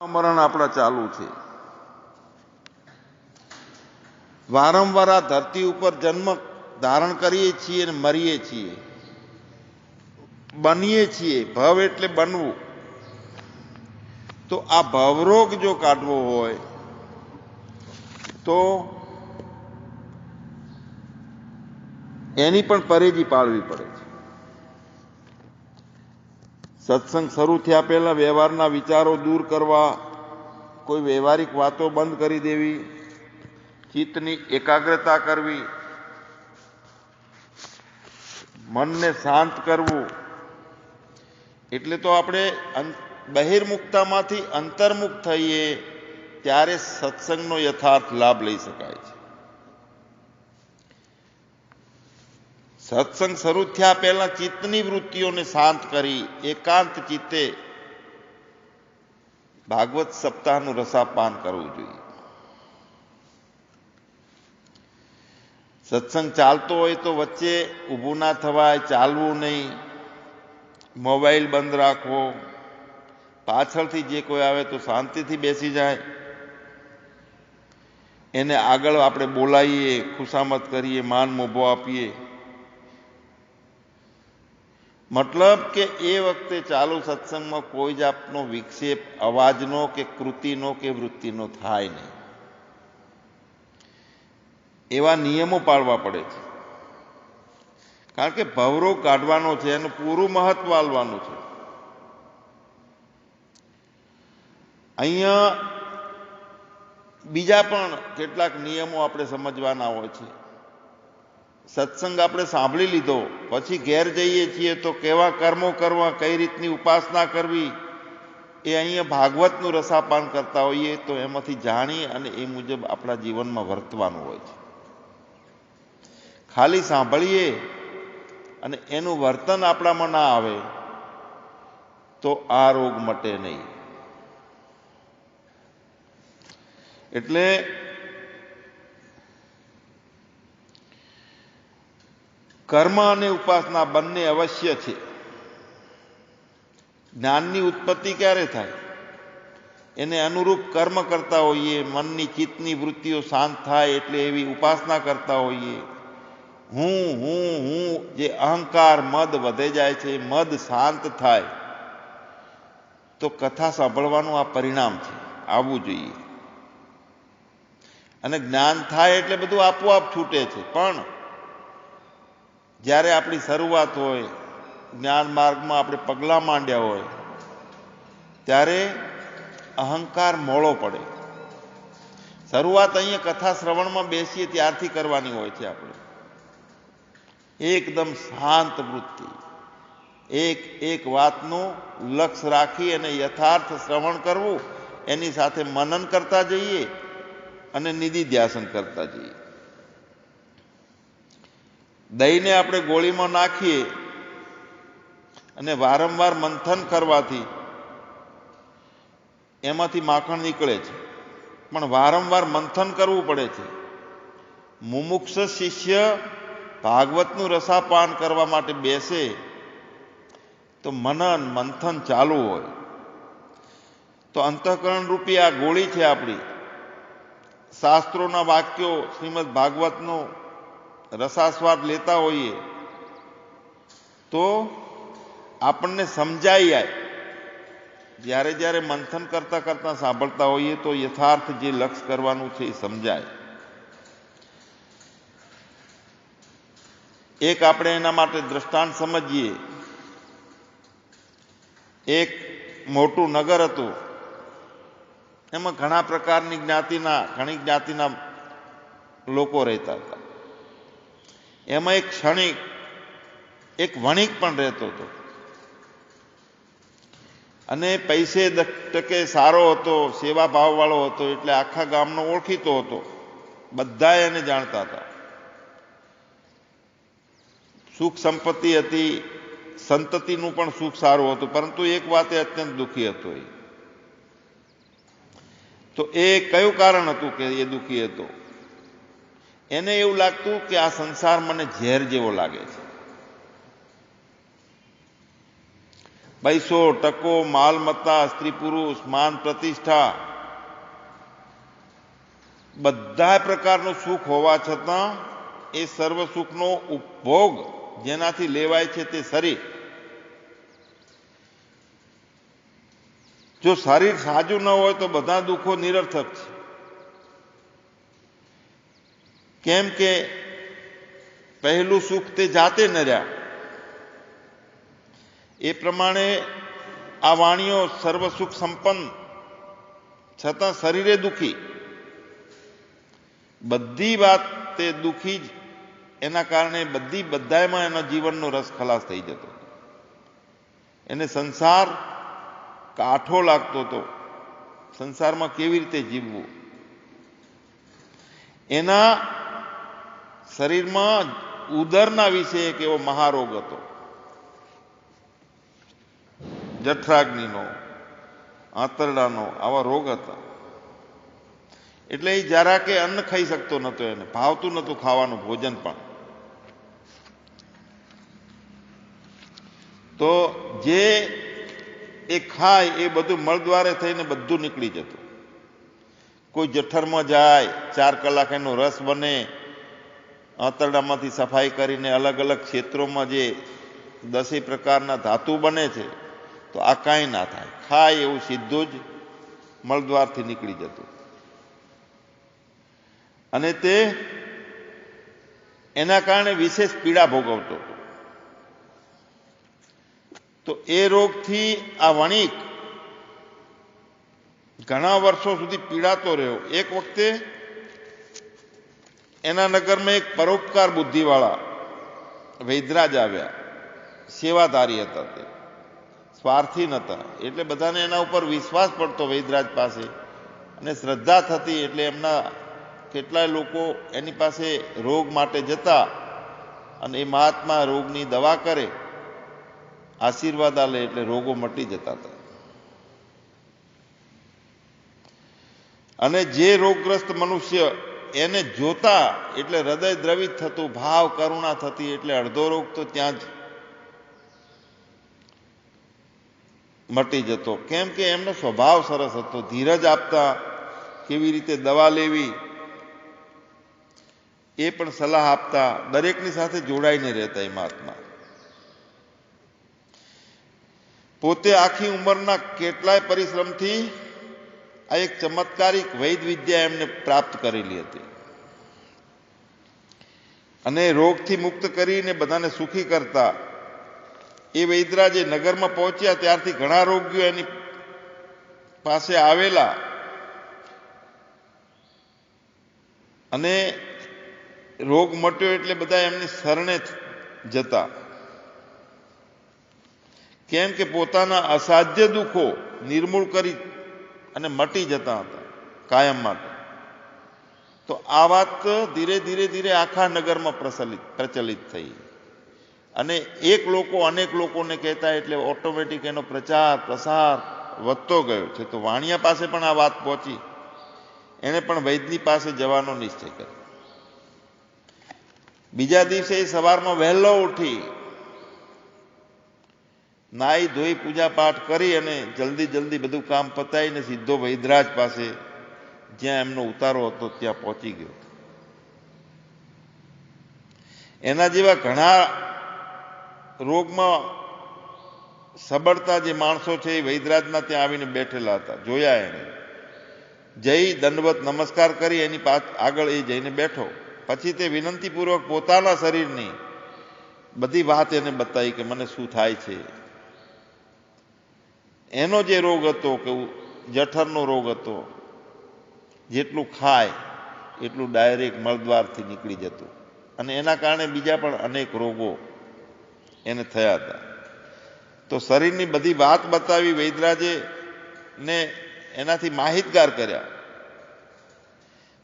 મરણ આપણા ચાલુ છે. વારંવાર આ ધરતી ઉપર જન્મ ધારણ કરીએ છીએ અને મરીએ છીએ, બનીએ છીએ. ભવ એટલે બનવું. તો આ ભવરોગ જો કાઢવો હોય તો એની પણ પરેજી પાળવી પડે છે. સત્સંગ શરૂ થયા પહેલા વ્યવહારના વિચારો દૂર કરવા, કોઈ વ્યવહારિક વાતો બંધ કરી દેવી, ચિત્તની એકાગ્રતા કરવી, મનને શાંત કરવું. એટલે તો આપણે બહિર્મુખતામાંથી અંતર્મુખ થઈએ ત્યારે સત્સંગનો યથાર્થ લાભ લઈ શકાય છે. સત્સંગ શરૂ થયા પહેલા ચિત્તની વૃત્તિઓને શાંત કરી એકાંત ચિત્તે ભાગવત સપ્તાહનું રસાપાન કરવું જોઈએ. સત્સંગ ચાલતો હોય તો વચ્ચે ઊભું ના થવાય, ચાલવું નહીં, મોબાઈલ બંધ રાખવો, પાછળથી જે કોઈ આવે તો શાંતિથી બેસી જાય, એને આગળ આપણે બોલાવીએ, ખુશામત કરીએ, માન મોભો આપીએ. મતલબ કે એ વખતે ચાલુ સત્સંગમાં કોઈ જાતનો વિક્ષેપ અવાજનો કે કૃતિનો કે વૃત્તિનો થાય નહીં. એવા નિયમો પાળવા પડે છે. કારણ કે ભવરોગ કાઢવાનો છે, એનું પૂરું મહત્વ આલવાનું છે. અહીંયા બીજા પણ કેટલાક નિયમો આપણે સમજવાના હોય છે. સત્સંગ આપણે સાંભળી લીધો, પછી ઘેર જઈએ છીએ તો કેવા કર્મો કરવા, કઈ રીતની ઉપાસના કરવી, એ અહીંયા ભાગવતનું રસાપાન કરતા હોઈએ તો એમાંથી જાણી અને એ મુજબ આપણા જીવનમાં વર્તવાનું હોય છે. ખાલી સાંભળીએ અને એનું વર્તન આપણામાં ના આવે તો આ રોગ મટે નહીં. એટલે કર્મ અને ઉપાસના બંને અવશ્ય છે. જ્ઞાનની ઉત્પત્તિ ક્યારે થાય? એને અનુરૂપ કર્મ કરતા હોઈએ, મનની ચિત્તની વૃત્તિઓ શાંત થાય એટલે એવી ઉપાસના કરતા હોઈએ. હું જે અહંકાર મદ વધે જાય છે, મદ શાંત થાય તો કથા સાંભળવાનું આ પરિણામ છે, આવવું જોઈએ. અને જ્ઞાન થાય એટલે બધું આપોઆપ છૂટે છે. પણ જ્યારે આપણી શરૂઆત હોય, જ્ઞાન માર્ગમાં આપણે પગલાં માંડ્યા હોય, ત્યારે અહંકાર મોળો પડે. શરૂઆત અહીંયા કથા શ્રવણમાં બેસીએ ત્યારથી કરવાની હોય છે. આપણે એકદમ શાંત વૃત્તિ, એક વાતનું લક્ષ્ય રાખી અને યથાર્થ શ્રવણ કરવું, એની સાથે મનન કરતા જઈએ અને નિધિધ્યાસન કરતા જઈએ. દહીંને આપણે ગોળીમાં નાખીએ અને વારંવાર મંથન કરવાથી એમાંથી માખણ નીકળે છે, પણ વારંવાર મંથન કરવું પડે છે. મુમુક્ષ શિષ્ય ભાગવતનું રસાપાન કરવા માટે બેસે તો મનન મંથન ચાલુ હોય તો અંતઃકરણ રૂપી આ ગોળી છે આપણી. શાસ્ત્રોના વાક્યો, શ્રીમદ ભાગવતનો રસાસ્વાદ લેતા હોઈએ તો આપણને સમજાઈ જાય. જ્યારે જ્યારે મંથન કરતા કરતા સાંભળતા હોઈએ તો યથાર્થ જે લક્ષ્ય કરવાનું છે એ સમજાય. એક આપણે એના માટે દ્રષ્ટાંત સમજીએ. એક મોટું નગર હતું. એમાં ઘણી જ્ઞાતિના લોકો રહેતા હતા. એમાં એક વણિક પણ રહેતો હતો અને પૈસે ટકે સારો હતો, સેવા ભાવવાળો હતો, એટલે આખા ગામનો ઓળખીતો હતો. બધા એને જાણતા હતા. સુખ સંપત્તિ હતી, સંતતિનું પણ સુખ સારું હતું, પરંતુ એક વાતે અત્યંત દુઃખી હતો. તો એ કયું કારણ હતું કે એ દુઃખી હતો? એને એવું લાગતું કે આ સંસાર મને ઝેર જેવો લાગે છે. પૈસો, ટકો, માલમત્તા, સ્ત્રી પુરુષ, માન પ્રતિષ્ઠા, બધા પ્રકારનું સુખ હોવા છતાં એ સર્વ સુખનો ઉપભોગ જેનાથી લેવાય છે તે શરીર. જો શરીર સાજું ન હોય તો બધા દુઃખો નિરર્થક છે. કેમ કે પહેલું સુખ તે જાતે નર્યા. એ પ્રમાણે આ વાણીઓ સર્વ સુખ સંપન્ન છતાં શરીરે દુઃખી. બધી વાત તે દુઃખી જ, એના કારણે બધાયમાં એના જીવનનો રસ ખલાસ થઈ જતો. એને સંસાર કાઠો લાગતો હતો. સંસારમાં કેવી રીતે જીવવું. એના શરીરમાં ઉદરના વિશે એક એવો મહારોગ હતો, જઠરાગ્નિનો, આંતરડાનો, આવા રોગ હતા. એટલે એ જરા કે અન્ન ખાઈ શકતો નહોતો, એને ભાવતું નહોતું ખાવાનું ભોજન પણ. તો જે એ ખાય એ બધું મળદ્વારે થઈને બધું નીકળી જતું. કોઈ જઠરમાં જાય, 4 કલાક એનો રસ બને, આંતરડામાંથી સફાઈ કરીને અલગ અલગ ક્ષેત્રોમાં જે 10 પ્રકારના ધાતુ બને છે, તો આ કાંઈ ના થાય. ખાય એવું સીધું જ મળદ્વારથી નીકળી જતું. અને તે એના કારણે વિશેષ પીડા ભોગવતો હતો. તો એ રોગથી આ વણિક ઘણા વર્ષો સુધી પીડાતો રહ્યો. એક વખતે એના નગરમાં એક પરોપકાર બુદ્ધિવાળા વૈદરાજ આવ્યા. સેવાધારી હતા, તે સ્વાર્થી નહોતા. એટલે બધાને એના ઉપર વિશ્વાસ પડતો વૈદરાજ પાસે, અને શ્રદ્ધા થતી. એટલે એમના કેટલાય લોકો એની પાસે રોગ માટે જતા, અને એ મહાત્મા રોગની દવા કરે, આશીર્વાદ આલે, એટલે રોગો મટી જતા હતા. અને જે રોગગ્રસ્ત મનુષ્ય એને જોતા એટલે હૃદય દ્રવિત થતું, ભાવ કરુણા થતી. એટલે અડધો રોગ તો ત્યાં જ મટી જતો. કેમ કે એમનો સ્વભાવ સરસ હતો. ધીરજ આપતા, કેવી રીતે દવા લેવી એ પણ સલાહ આપતા. દરેકની સાથે જોડાઈને રહેતા એ મહાત્મા. પોતે આખી ઉંમરના કેટલાય પરિશ્રમથી આ એક ચમત્કારિક વૈદ વિદ્યા એમને પ્રાપ્ત કરેલી હતી. અને રોગથી મુક્ત કરીને બધાને સુખી કરતા. એ વૈદરાજે નગરમાં પહોંચ્યા ત્યારથી ઘણા રોગીઓ એની પાસે આવેલા, અને રોગ મટ્યો એટલે બધા એમની શરણે જતા. કેમ કે પોતાના અસાધ્ય દુઃખો નિર્મૂળ કરી અને મટી જતા હતા કાયમ માટે. તો આ વાત ધીરે ધીરે આખા નગરમાં પ્રચલિત થઈ. અને એક લોકો અનેક લોકોને કહેતા, એટલે ઓટોમેટિક એનો પ્રચાર પ્રસાર વધતો ગયો છે. તો વાણિયા પાસે પણ આ વાત પહોંચી. એણે પણ વૈદની પાસે જવાનો નિશ્ચય કર્યો. બીજા દિવસે સવારમાં વહેલો ઉઠી, નાઈ ધોઈ પૂજા પાઠ કરી અને જલ્દી બધું કામ પતાવીને સીધો વૈદરાજ પાસે, જ્યાં એમનો ઉતારો હતો, ત્યાં પહોંચી ગયો. એના જેવા ઘણા રોગમાં સબળતા જે માણસો છે એ વૈદરાજના ત્યાં આવીને બેઠેલા હતા. જોયા એને. જઈ દંડવત નમસ્કાર કરી એની આગળ એ જઈને બેઠો. પછી તે વિનંતીપૂર્વક પોતાના શરીરની બધી વાત એને બતાવી કે મને શું થાય છે. એનો જે રોગ હતો કે જઠરનો રોગ હતો, જેટલું ખાય એટલું ડાયરેક્ટ મળદ્વારથી નીકળી જતું. અને એના કારણે બીજા પણ અનેક રોગો એને થયા હતા. તો શરીરની બધી વાત બતાવી વૈદરાજે ને એનાથી માહિતગાર કર્યા.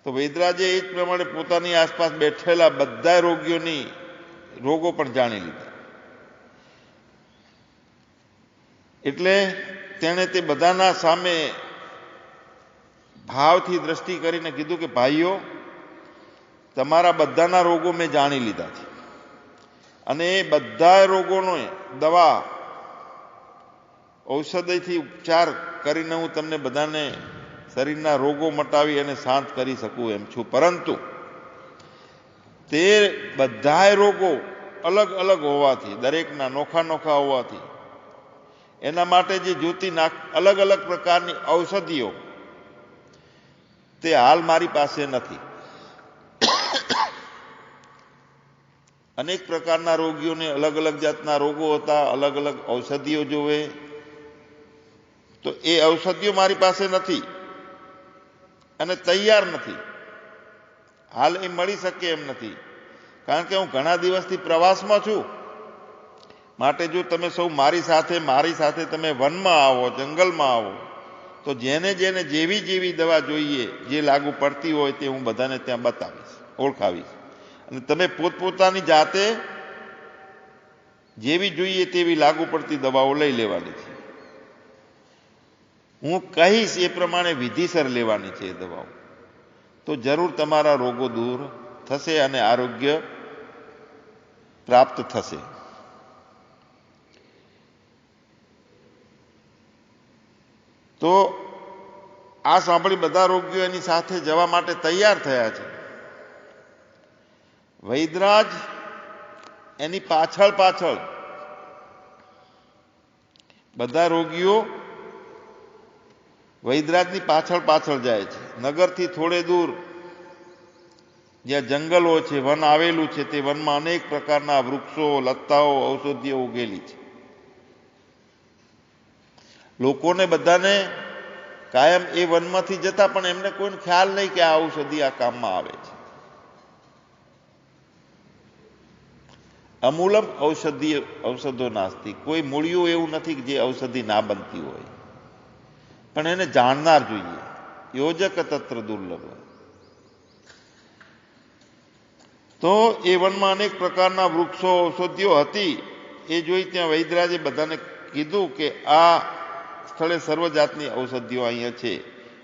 તો વૈદરાજે એ જ પ્રમાણે પોતાની આસપાસ બેઠેલા બધા રોગીઓની રોગો પણ જાણી લીધા. એટલે તેણે તે બધાના સામે ભાવથી દ્રષ્ટિ કરીને કીધું કે ભાઈઓ, તમારા બધાના રોગો મેં જાણી લીધા છે, અને એ બધા રોગોનો દવા ઔષધિથી ઉપચાર કરીને હું તમને બધાને શરીરના રોગો મટાવી અને શાંત કરી શકું એમ છું, પરંતુ તે બધાય રોગો અલગ અલગ હોવાથી, દરેકના નોખા નોખા હોવાથી એના માટે જે જોતી અલગ અલગ પ્રકારની ઔષધિઓ તે હાલ મારી પાસે નથી. અનેક પ્રકારના રોગીઓને અલગ અલગ જાતના રોગો હતા, અલગ અલગ ઔષધિઓ જોવે, તો એ ઔષધિઓ મારી પાસે નથી અને તૈયાર નથી, હાલ એ મળી શકે એમ નથી, કારણ કે હું ઘણા દિવસથી પ્રવાસમાં છું. માટે જો તમે સૌ મારી સાથે તમે વનમાં આવો, જંગલમાં આવો, તો જેને જેને જેવી જેવી દવા જોઈએ, જે લાગુ પડતી હોય તે હું બધાને ત્યાં બતાવીશ, ઓળખાવીશ, અને તમે પોતપોતાની જાતે જેવી જોઈએ તેવી લાગુ પડતી દવાઓ લઈ લેવાની છે. હું કહીશ એ પ્રમાણે વિધિસર લેવાની છે એ દવાઓ, તો જરૂર તમારા રોગો દૂર થશે અને આરોગ્ય પ્રાપ્ત થશે. તો આ સાંભળી બધા રોગીઓ એની સાથે જવા માટે તૈયાર થયા છે. વૈદરાજ એની પાછળ પાછળ, બધા રોગીઓ વૈદરાજની પાછળ પાછળ જાય છે. નગરથી થોડે દૂર જ્યાં જંગલો છે, વન આવેલું છે, તે વનમાં અનેક પ્રકારના વૃક્ષો, લતાઓ, ઔષધિઓ ઉગેલી છે. લોકોને બધાને કાયમ એ વનમાંથી જતા, પણ એમને કોઈને ખ્યાલ નહીં કે આ ઔષધિ આ કામમાં આવે છે. અમૂલમ ઔષધો નાસ્તિ, કોઈ મૂળિયું એવું નથી જે ઔષધિ ના બનતી હોય, પણ એને જાણનાર જોઈએ. યોજક તત્ર દુર્લભ. તો એ વનમાં અનેક પ્રકારના વૃક્ષો, ઔષધિઓ હતી. એ જોઈ ત્યાં વૈદરાજે બધાને કીધું કે આ સ્થળે સર્વ જાતની ઔષધિઓ અહીંયા છે.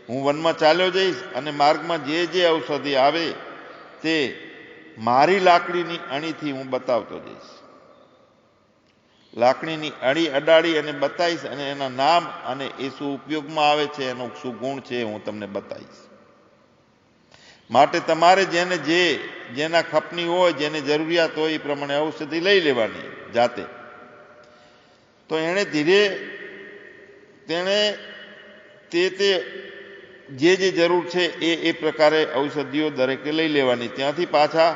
હું વનમાં ચાલ્યો જઈશ અને માર્ગમાં જે જે ઔષધિ આવે તે મારી લાકડીની અણીથી હું બતાવતો જઈશ. લાકડીની અણી અડાડી અને બતાવીશ, અને એના નામ અને એ શું ઉપયોગમાં આવે છે, એનો શું ગુણ છે હું તમને બતાવીશ. માટે તમારે જેને જેના ખપની હોય, જેને જરૂરિયાત હોય એ પ્રમાણે ઔષધિ લઈ લેવાની જાતે. તો એણે તેણે તે જે જરૂર છે એ પ્રકારે ઔષધિઓ દરેકે લઈ લેવાની. ત્યાંથી પાછા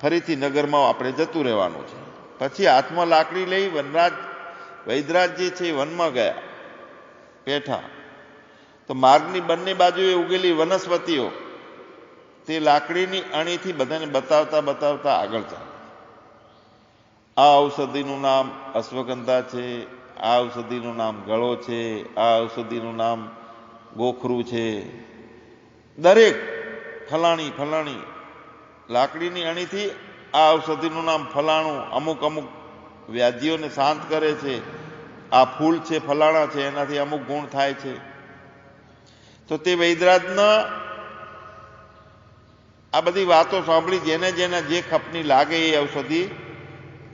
ફરીથી નગરમાં આપણે જતું રહેવાનું છે. પછી હાથમાં લાકડી લઈ વૈદરાજ જે છે એ વનમાં ગયા, બેઠા. તો માર્ગની બંને બાજુએ ઉગેલી વનસ્પતિઓ તે લાકડીની અણીથી બધાને બતાવતા બતાવતા આગળ ચાલે. આ ઔષધિનું નામ અશ્વગંધા છે, આ ઔષધિનું નામ ગળો છે, આ ઔષધિનું નામ ગોખરું છે. દરેક ફલાણી લાકડીની અણીથી આ ઔષધિનું નામ ફલાણું, અમુક અમુક વ્યાધિઓને શાંત કરે છે. આ ફૂલ છે ફલાણા છે, એનાથી અમુક ગુણ થાય છે. તો તે વૈદરાજના આ બધી વાતો સાંભળી જેને જેને જે ખપની લાગે એ ઔષધિ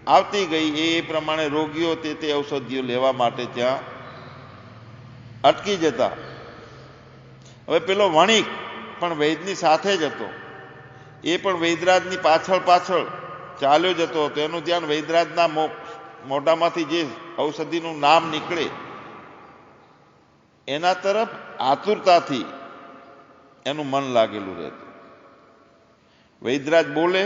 આવતી ગઈ. એ પ્રમાણે રોગીઓ તે ઔષધિઓ લેવા માટે ત્યાં અટકી જતા. હવે પેલો વણિક પણ વૈદની સાથે જ હતો. એ પણ વૈદરાજની પાછળ પાછળ ચાલ્યો જતો હતો. એનું ધ્યાન વૈદરાજના મોઢામાંથી જે ઔષધિનું નામ નીકળે એના તરફ આતુરતાથી એનું મન લાગેલું રહેતું. વૈદરાજ બોલે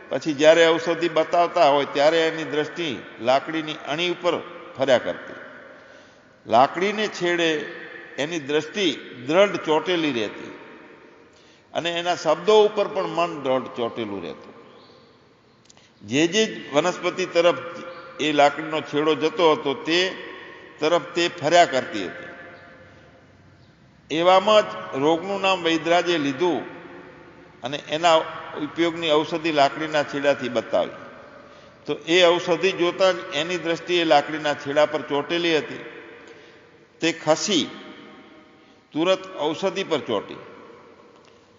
પછી જ્યારે ઔષધિ બતાવતા હોય ત્યારે એની દ્રષ્ટિ લાકડીની અણી ઉપર ફર્યા કરતી. લાકડીને છેડે એની દ્રષ્ટિ દ્રઢ ચોટેલી રહેતી અને એના શબ્દો ઉપર પણ મન દ્રઢ ચોટેલું રહેતું. જે વનસ્પતિ તરફ એ લાકડીનો છેડો જતો હતો તે તરફ તે ફર્યા કરતી હતી. એવામાં જ રોગનું નામ વૈદરાજે લીધું અને એના ઉપયોગની ઔષધિ લાકડીના છેડાથી બતાવી. તો એ ઔષધિ જોતા જ એની દ્રષ્ટિ એ લાકડીના છેડા પર ચોટેલી હતી. તે ખસી તુરત ઔષધિ પર ચોટી.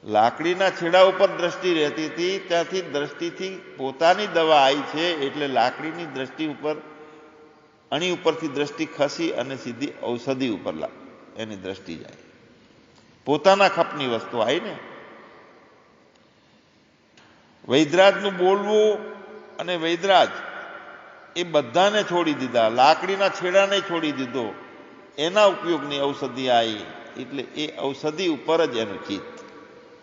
લાકડીના છેડા ઉપર દ્રષ્ટિ રહેતી હતી, ત્યાંથી દ્રષ્ટિથી પોતાની દવા આવી છે એટલે લાકડીની દ્રષ્ટિ ઉપર અણી ઉપરથી દ્રષ્ટિ ખસી અને સીધી ઔષધિ ઉપર એની દ્રષ્ટિ જાય. પોતાના ખપની વસ્તુ આવી ને. વૈદરાજનું બોલવું અને વૈદરાજ એ બધાને છોડી દીધા, લાકડીના છેડાને છોડી દીધો, એના ઉપયોગની ઔષધિ આવી. એટલે એ ઔષધિ ઉપર જ એનું ચિત્ત,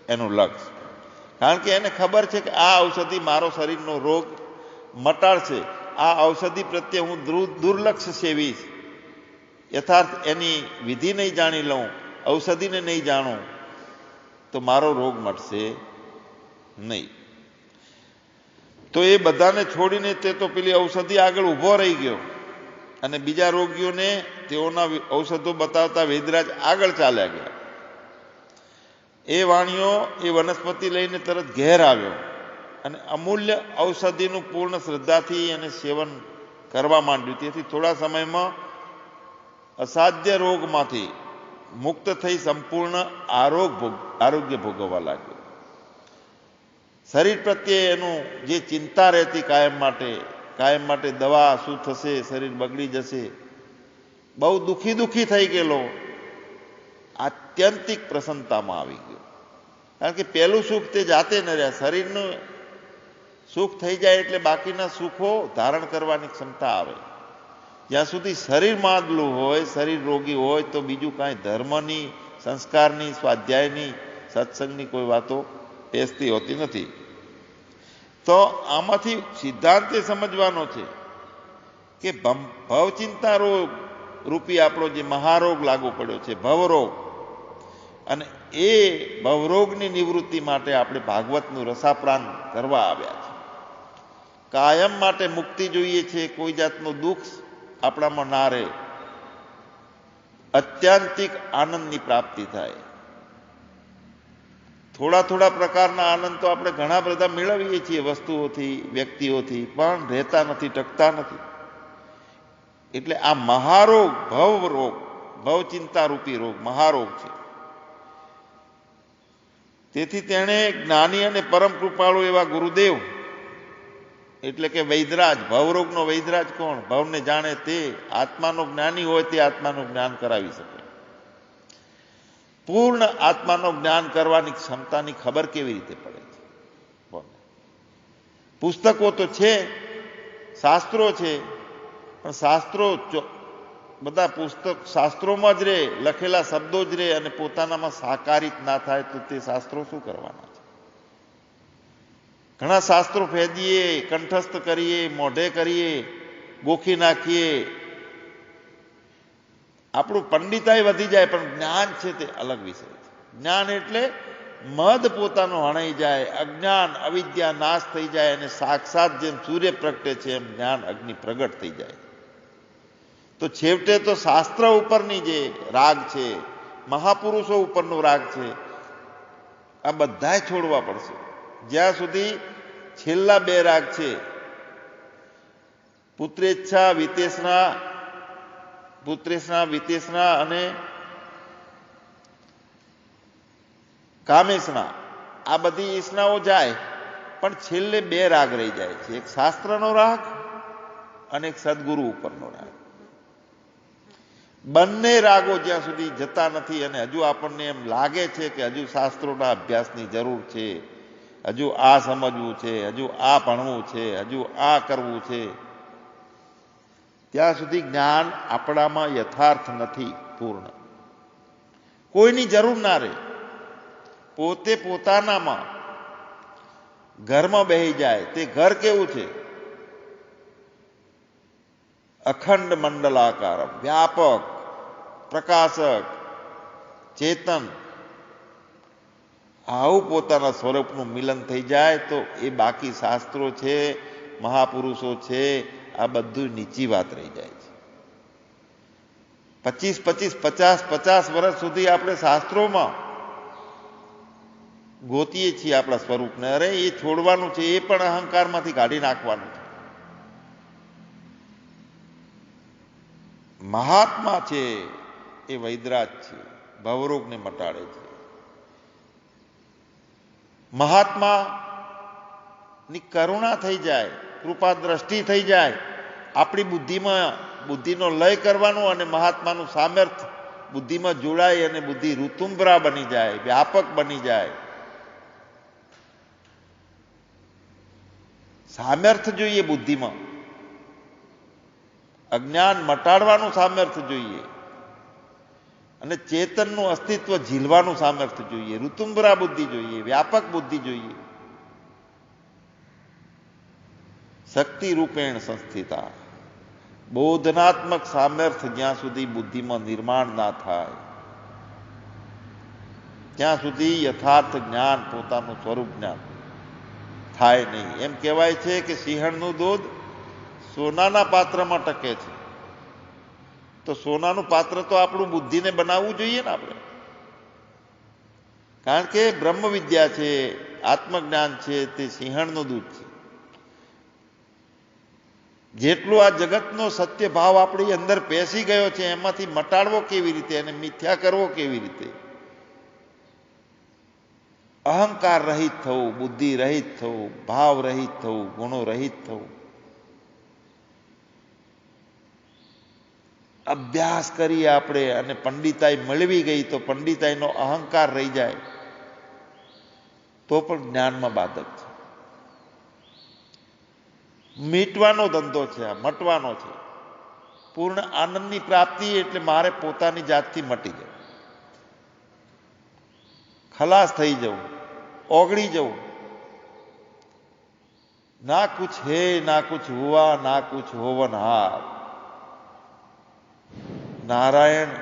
એનું લક્ષ્ય. કારણ કે એને ખબર છે કે આ ઔષધિ મારો શરીરનો રોગ મટાડશે. આ ઔષધિ પ્રત્યે હું દુર્લક્ષ સેવીશ, યથાર્થ એની વિધિ નહીં જાણી લઉં, ઔષધિને નહીં જાણું, તો મારો રોગ મટશે નહીં. તો એ બધાને છોડીને તે તો પેલી ઔષધિ આગળ ઊભો રહી ગયો અને બીજા રોગીઓને તેઓના ઔષધો બતાવતા વૈદરાજ આગળ ચાલ્યા ગયા. એ વાણીઓ એ વનસ્પતિ લઈને તરત ઘેર આવ્યો અને અમૂલ્ય ઔષધિનું પૂર્ણ શ્રદ્ધાથી અને સેવન કરવા માંડ્યું. તેથી થોડા સમયમાં અસાધ્ય રોગમાંથી મુક્ત થઈ સંપૂર્ણ આરોગ્ય ભોગવવા લાગ્યો. શરીર પ્રત્યે એનું જે ચિંતા રહેતી કાયમ માટે દવા શું થશે, શરીર બગડી જશે, બહુ દુઃખી થઈ ગયેલો, આત્યંતિક પ્રસન્નતામાં આવી ગયો. કારણ કે પહેલું સુખ તે જાતે ન રહ્યા. શરીરનું સુખ થઈ જાય એટલે બાકીના સુખો ધારણ કરવાની ક્ષમતા આવે. જ્યાં સુધી શરીર માંદલું હોય, શરીર રોગી હોય, તો બીજું કાંઈ ધર્મની, સંસ્કારની, સ્વાધ્યાયની, સત્સંગની કોઈ વાતો પેસતી હોતી નથી. તો આમાંથી સિદ્ધાંત એ સમજવાનો છે કે ભવચિંતા રોગ રૂપી આપણો જે મહારોગ લાગુ પડ્યો છે, ભવરોગ, અને એ ભવરોગની નિવૃત્તિ માટે આપણે ભાગવતનું રસાપ્રાન કરવા આવ્યા છે. કાયમ માટે મુક્તિ જોઈએ છે, કોઈ જાતનું દુઃખ આપણામાં ના રહે, અત્યાંતિક આનંદની પ્રાપ્તિ થાય. થોડા પ્રકારના આનંદ તો આપણે ઘણા બધા મેળવીએ છીએ વસ્તુઓથી, વ્યક્તિઓથી, પણ રહેતા નથી, ટકતા નથી. એટલે આ મહારોગ, ભવરોગ, ભવચિંતા રૂપી રોગ મહારોગ છે. તેથી તેણે જ્ઞાની અને પરમ કૃપાળુ એવા ગુરુદેવ એટલે કે વૈદરાજ, ભવરોગનો વૈદરાજ કોણ? ભવને જાણે તે, આત્માનો જ્ઞાની હોય તે આત્માનું જ્ઞાન કરાવી શકે. પૂર્ણ આત્માનું જ્ઞાન કરવાની ક્ષમતાની ખબર કેવી રીતે પડે છે? પુસ્તકો તો છે, શાસ્ત્રો છે, પણ શાસ્ત્રો બધા શાસ્ત્રોમાં જ રહે, લખેલા શબ્દો જ રહે અને પોતાનામાં સાકારિત ના થાય તો તે શાસ્ત્રો શું કરવાના છે? ઘણા શાસ્ત્રો ફેદીએ, કંઠસ્થ કરીએ, મોઢે કરીએ, ગોખી નાખીએ, આપણું પંડિતાઈ વધી જાય, પણ જ્ઞાન છે તે અલગ વિષય છે. જ્ઞાન એટલે મદ પોતાનો હણાઈ જાય, અજ્ઞાન અવિદ્યા નાશ થઈ જાય અને સાક્ષાત જેમ સૂર્ય પ્રગટે છે એમ જ્ઞાન અગ્નિ પ્રગટ થઈ જાય. તો છેવટે તો શાસ્ત્ર ઉપરની જે રાગ છે, મહાપુરુષો ઉપરનો રાગ છે, આ બધાય છોડવા પડશે. જ્યાં સુધી છેલ્લા બે રાગ છે, પુત્રેચ્છા વિતેષણા અને કામેષણા, આ બધી ઈચ્છનાઓ જાય, પણ છેલ્લે બે રાગ રહી જાય છે, એક શાસ્ત્રનો રાગ અને એક સદગુરુ ઉપરનો રાગ. બંને રાગો જ્યાં સુધી જતા નથી અને હજુ આપણને એમ લાગે છે કે હજુ શાસ્ત્રોના અભ્યાસની જરૂર છે, હજુ આ સમજવું છે, હજુ આ ભણવું છે, હજુ આ કરવું છે, ત્યાં સુધી જ્ઞાન આપણામાં યથાર્થ નથી પૂર્ણ. કોઈની જરૂર ના રહે. પોતે પોતાનામાં ઘરમાં બેહી જાય. તે ઘર કેવું છે? અખંડ મંડલાકાર, વ્યાપક, પ્રકાશક, ચેતન. આવું પોતાના સ્વરૂપનું મિલન થઈ જાય તો એ બાકી શાસ્ત્રો છે, મહાપુરુષો છે, આ બધું નીચી વાત રહી જાય છે. 50 વર્ષ સુધી આપણે શાસ્ત્રોમાં ગોતીએ છીએ આપણા સ્વરૂપને. અરે એ છોડવાનું છે, એ પણ અહંકારમાંથી કાઢી નાખવાનું છે. મહાત્મા છે એ વૈદરાજ છે, ભવરોગને મટાડે છે. મહાત્માની કરુણા થઈ જાય, કૃપા દ્રષ્ટિ થઈ જાય, આપણી બુદ્ધિમાં બુદ્ધિનો લય કરવાનો અને મહાત્માનું સામર્થ્ય બુદ્ધિમાં જોડાય અને બુદ્ધિ ઋતુંબરા બની જાય, વ્યાપક બની જાય. સામર્થ્ય જોઈએ બુદ્ધિમાં, અજ્ઞાન મટાડવાનું સામર્થ્ય જોઈએ અને ચેતનનું અસ્તિત્વ ઝીલવાનું સામર્થ્ય જોઈએ. ઋતુંબરા બુદ્ધિ જોઈએ, વ્યાપક બુદ્ધિ જોઈએ. શક્તિ રૂપેણ સંસ્થિતા. બોધનાત્મક સામર્થ્ય જ્યાં સુધી બુદ્ધિમાં નિર્માણ ના થાય ત્યાં સુધી યથાર્થ જ્ઞાન, પોતાનું સ્વરૂપ જ્ઞાન થાય નહીં. એમ કહેવાય છે કે સિંહણનું દૂધ સોનાના પાત્રમાં ટકે છે. તો સોનાનું પાત્ર તો આપણું બુદ્ધિને બનાવવું જોઈએ ને આપણે, કારણ કે બ્રહ્મ વિદ્યા છે, આત્મજ્ઞાન છે, તે સિંહણનું દૂધ છે. જેટલો આ જગતનો સત્ય ભાવ આપણી અંદર પેસી ગયો છે એમાંથી મટાડવો કેવી રીતે અને મિથ્યા કરવો કેવી રીતે? અહંકાર રહિત થવું, બુદ્ધિ રહિત થવું, ભાવ રહિત થવું, ગુણો રહિત થવું. અભ્યાસ કરીએ આપણે અને પંડિતાઈ મળવી ગઈ તો પંડિતાઈનો અહંકાર રહી જાય તો પણ જ્ઞાનમાં બાધક છે. મીટવાનો ધંધો છે, આ મટવાનો છે. પૂર્ણ આનંદની પ્રાપ્તિ એટલે મારે પોતાની જાતથી મટી જવું, ખલાસ થઈ જવું, ઓગળી જવું. ના કુછ હે ના કુછ હુઆ ના કુછ હોવનહાર. નારાયણ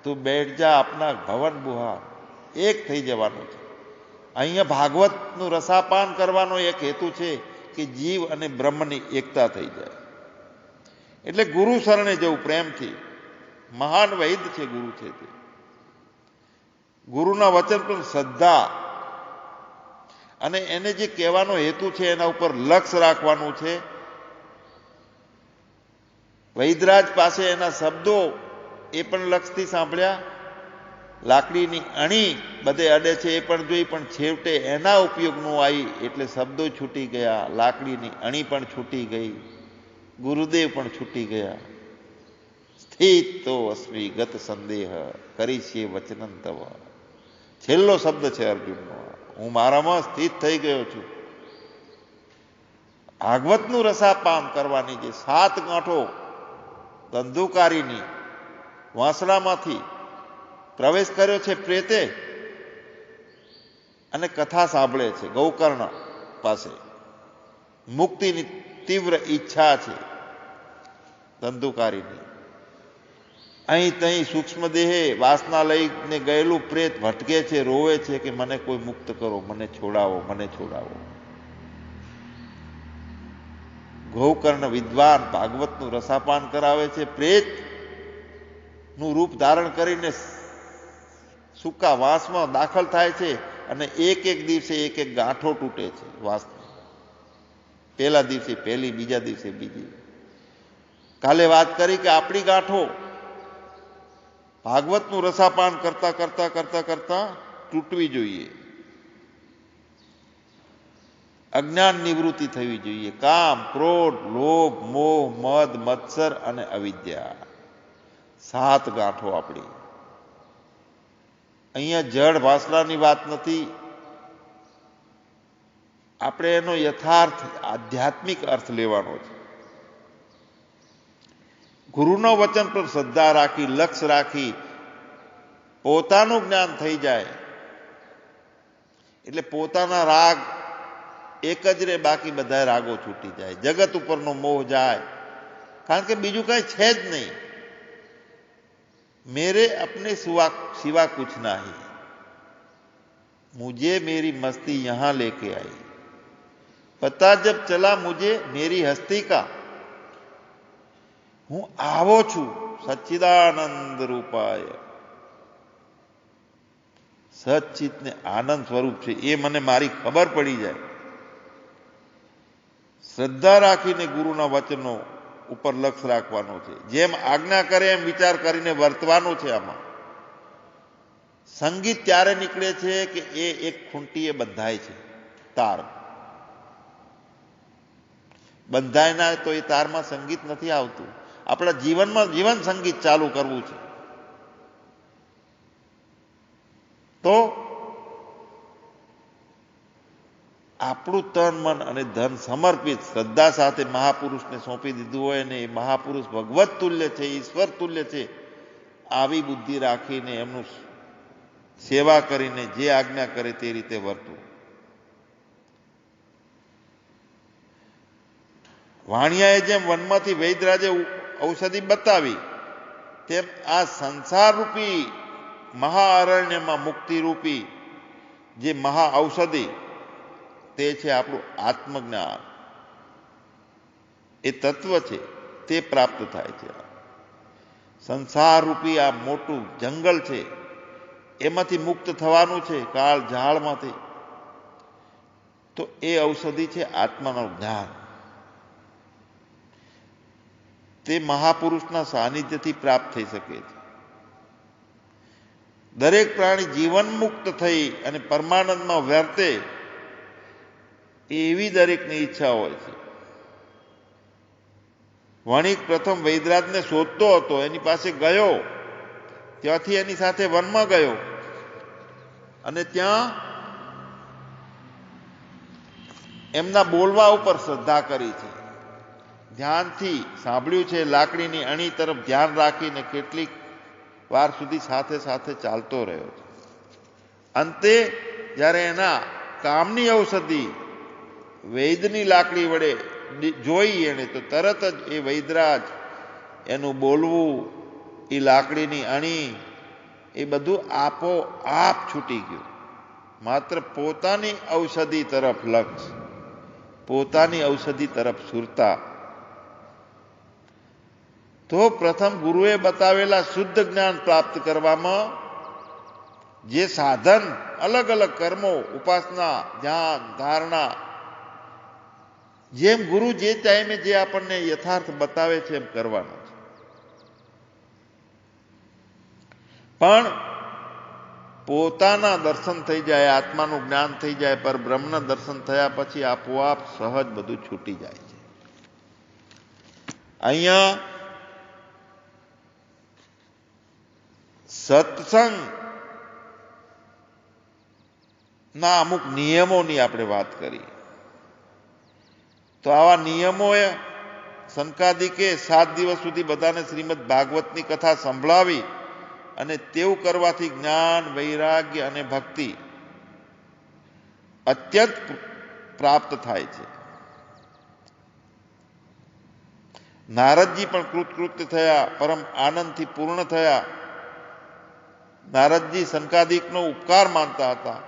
તું બેઠ જા આપના ભવન બુહાર. એક થઈ જવાનું છે. અહીંયા ભાગવતનું રસાપાન કરવાનો એક હેતુ છે કે જીવ અને બ્રહ્મની એકતા થઈ જાય. એટલે ગુરુ શરણે જવું પ્રેમથી. મહાન વૈદ છે ગુરુ છે તે. ગુરુના વચન પર શ્રદ્ધા અને એને જે કહેવાનો હેતુ છે એના ઉપર લક્ષ રાખવાનું છે. વૈદરાજ પાસે એના શબ્દો એ પણ લક્ષથી સાંભળ્યા. લાકડીની અણી બધે અડે છે એ પણ જોઈ, પણ છેવટે એના ઉપયોગનું આવી એટલે શબ્દો છૂટી ગયા, લાકડીની અણી પણ છૂટી ગઈ, ગુરુદેવ પણ છૂટી ગયા. સ્થિત તો અસ્મિ ગત સંદેહ કરીશે વચનં તવ. છેલ્લો શબ્દ છે અર્જુનનો, હું મારામાં સ્થિત થઈ ગયો છું. ભાગવતનું રસાપાન કરવાની જે 7 ગાંઠો ધંધુકારીની વાંસળામાંથી પ્રવેશ કર્યો છે પ્રેતે અને કથા સાંભળે છે ગૌકર્ણ પાસે. મુક્તિની તીવ્ર ઈચ્છા છે ધંધુકારીની. અહીં તહીં સૂક્ષ્મ દેહે વાસના લઈને ગયેલું પ્રેત ભટકે છે, રોવે છે કે મને કોઈ મુક્ત કરો, મને છોડાવો, મને છોડાવો. ગૌકર્ણ વિદ્વાન ભાગવતનું રસાપાન કરાવે છે. પ્રેત નું રૂપ ધારણ કરીને સૂકા વાંસમાં દાખલ થાય છે અને એક એક દિવસે એક એક ગાંઠો તૂટે છે વાંસની. પહેલા દિવસે પહેલી, બીજા દિવસે બીજી. કાલે વાત કરી કે આપણી ગાંઠો ભાગવતનું રસાપાન કરતા કરતા કરતા કરતા તૂટવી જોઈએ. અજ્ઞાન નિવૃત્તિ થવી જોઈએ. કામ, ક્રોધ, લોભ, મોહ, મદ, મત્સર અને અવિદ્યા. 7 ગાંઠો આપણી. અહીંયા જડ ભાસલાની વાત નથી. આપણે એનો યથાર્થ આધ્યાત્મિક અર્થ લેવાનો છે. ગુરુનો વચન પર શ્રદ્ધા રાખી, લક્ષ રાખી પોતાનું જ્ઞાન થઈ જાય એટલે પોતાના રાગ એક જ રે, બાકી બધા રાગો છૂટી જાય. જગત ઉપરનો મોહ જાય, કારણ કે બીજું કઈ છે જ નહીં. मेरे अपने सिवा कुछ नहीं, मुझे मेरी मस्ती यहां लेके आई, पता जब चला मुझे मेरी हस्ती का, હું આવો છું સચ્ચિદાનંદ રૂપાય. સચ્ચિત ને આનંદ સ્વરૂપ છે એ મને મારી ખબર પડી જાય. શ્રદ્ધા રાખીને ગુરુના વચનો ઉપર લક્ષ રાખવાનો છે. જેમ આજ્ઞા કરે એમ વિચાર કરીને વર્તવાનું છે. આમાં સંગીત ત્યારે નીકળે છે કે એ એક ખૂંટીએ બંધાય છે. તાર બંધાય ના તો એ તારમાં સંગીત નથી આવતું. આપણા જીવનમાં જીવન સંગીત ચાલુ કરવું છે, તો આપણું તન મન અને ધન સમર્પિત શ્રદ્ધા સાથે મહાપુરુષને સોંપી દીધું હોય ને એ મહાપુરુષ ભગવત તુલ્ય છે, ઈશ્વર તુલ્ય છે, આવી બુદ્ધિ રાખીને એમનું સેવા કરીને જે આજ્ઞા કરે તે રીતે વર્તવું. વાણિયાએ જેમ વનમાંથી વૈદરાજે ઔષધિ બતાવી તેમ આ સંસારરૂપી મહાઅરણ્યમાં મુક્તિરૂપી જે મહા ઔષધિ તે છે આપણું આત્મજ્ઞાન. એ તત્વ છે તે પ્રાપ્ત થાય છે. સંસારરૂપી આ મોટું જંગલ છે એમાંથી મુક્ત થવાનું છે, કાળ ઝાળમાંથી. તો એ ઔષધિ છે આત્માનું જ્ઞાન. તે મહાપુરુષના સાનિધ્યથી પ્રાપ્ત થઈ શકે છે. દરેક પ્રાણી જીવન મુક્ત થઈ અને પરમાનંદમાં વર્તે એવી દરેકની ઈચ્છા હોય છે. વણિક પ્રથમ વૈદરાજને શોધતો હતો, એની પાસે ગયો, ત્યાંથી એની સાથે વનમાં ગયો અને ત્યાં એમના બોલવા ઉપર શ્રદ્ધા કરી છે, ધ્યાનથી સાંભળ્યું છે, લાકડીની અણી તરફ ધ્યાન રાખીને કેટલીક વાર સુધી સાથે સાથે ચાલતો રહ્યો છે. અંતે જ્યારે એના કામની ઔષધિ વૈદની લાકડી વડે જોઈ એને, તો તરત જ એ વૈદરાજ, એનું બોલવું, એ લાકડીની અણી, એ બધું આપોઆપ છૂટી ગયું. માત્ર પોતાની ઔષધિ તરફ લક્ષ, પોતાની ઔષધિ તરફ સુરતા. તો પ્રથમ ગુરુએ બતાવેલા શુદ્ધ જ્ઞાન પ્રાપ્ત કરવામાં જે સાધન, અલગ અલગ કર્મો, ઉપાસના, ધ્યાન, ધારણા, જેમ ગુરુ જે ટાઈમે જે આપણને યથાર્થ બતાવે છે એમ કરવાનું છે. પણ પોતાના દર્શન થઈ જાય, આત્માનું જ્ઞાન થઈ જાય, પર બ્રહ્મના દર્શન થયા પછી આપોઆપ સહજ બધું છૂટી જાય છે. અહીંયા સત્સંગ ના અમુક નિયમોની આપણે વાત કરી. તો આવા નિયમોએ સનકાદિકે 7 દિવસ સુધી બધાને શ્રીમદ ભાગવતની કથા સંભળાવી અને તેવું કરવાથી જ્ઞાન, વૈરાગ્ય અને ભક્તિ અત્યંત પ્રાપ્ત થાય છે. નારદજી પણ કૃતકૃત્ય થયા, પરમ આનંદથી પૂર્ણ થયા. નારદજી સનકાદિકનો ઉપકાર માનતા હતા.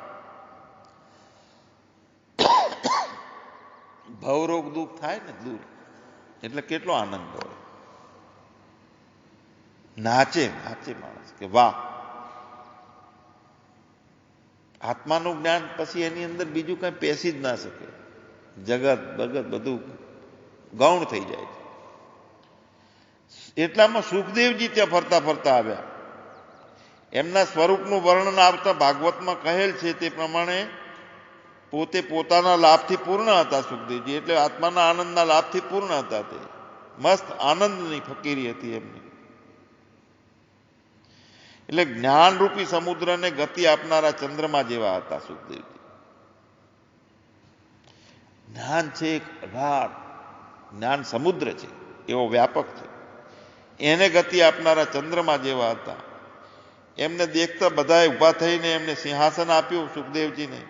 ભવરોગ દુઃખ થાય ને દૂર, એટલે કેટલો આનંદ હોય. નાચે નાચે માણસ કે વાહ, આત્માનું જ્ઞાન પછી એની અંદર બીજું કઈ પેસી જ ના શકે. જગત ભગત બધું ગૌણ થઈ જાય છે. એટલામાં સુખદેવજી ત્યાં ફરતા ફરતા આવ્યા. એમના સ્વરૂપનું વર્ણન આવતા ભાગવતમાં કહેલ છે તે પ્રમાણે પોતે પોતાના લાભથી પૂર્ણ હતા સુખદેવજી, એટલે આત્માના આનંદના લાભથી પૂર્ણ હતા. તે મસ્ત આનંદની ફકીરી હતી એમની. એટલે જ્ઞાનરૂપી સમુદ્રને ગતિ આપનારા ચંદ્રમા જેવા હતા સુખદેવજી. જ્ઞાન છે એક અગાધ જ્ઞાન સમુદ્ર છે, એવો વ્યાપક છે. એને ગતિ આપનારા ચંદ્રમા જેવા હતા. એમને દેખતા બધાએ ઊભા થઈને એમને સિંહાસન આપ્યું સુખદેવજીને.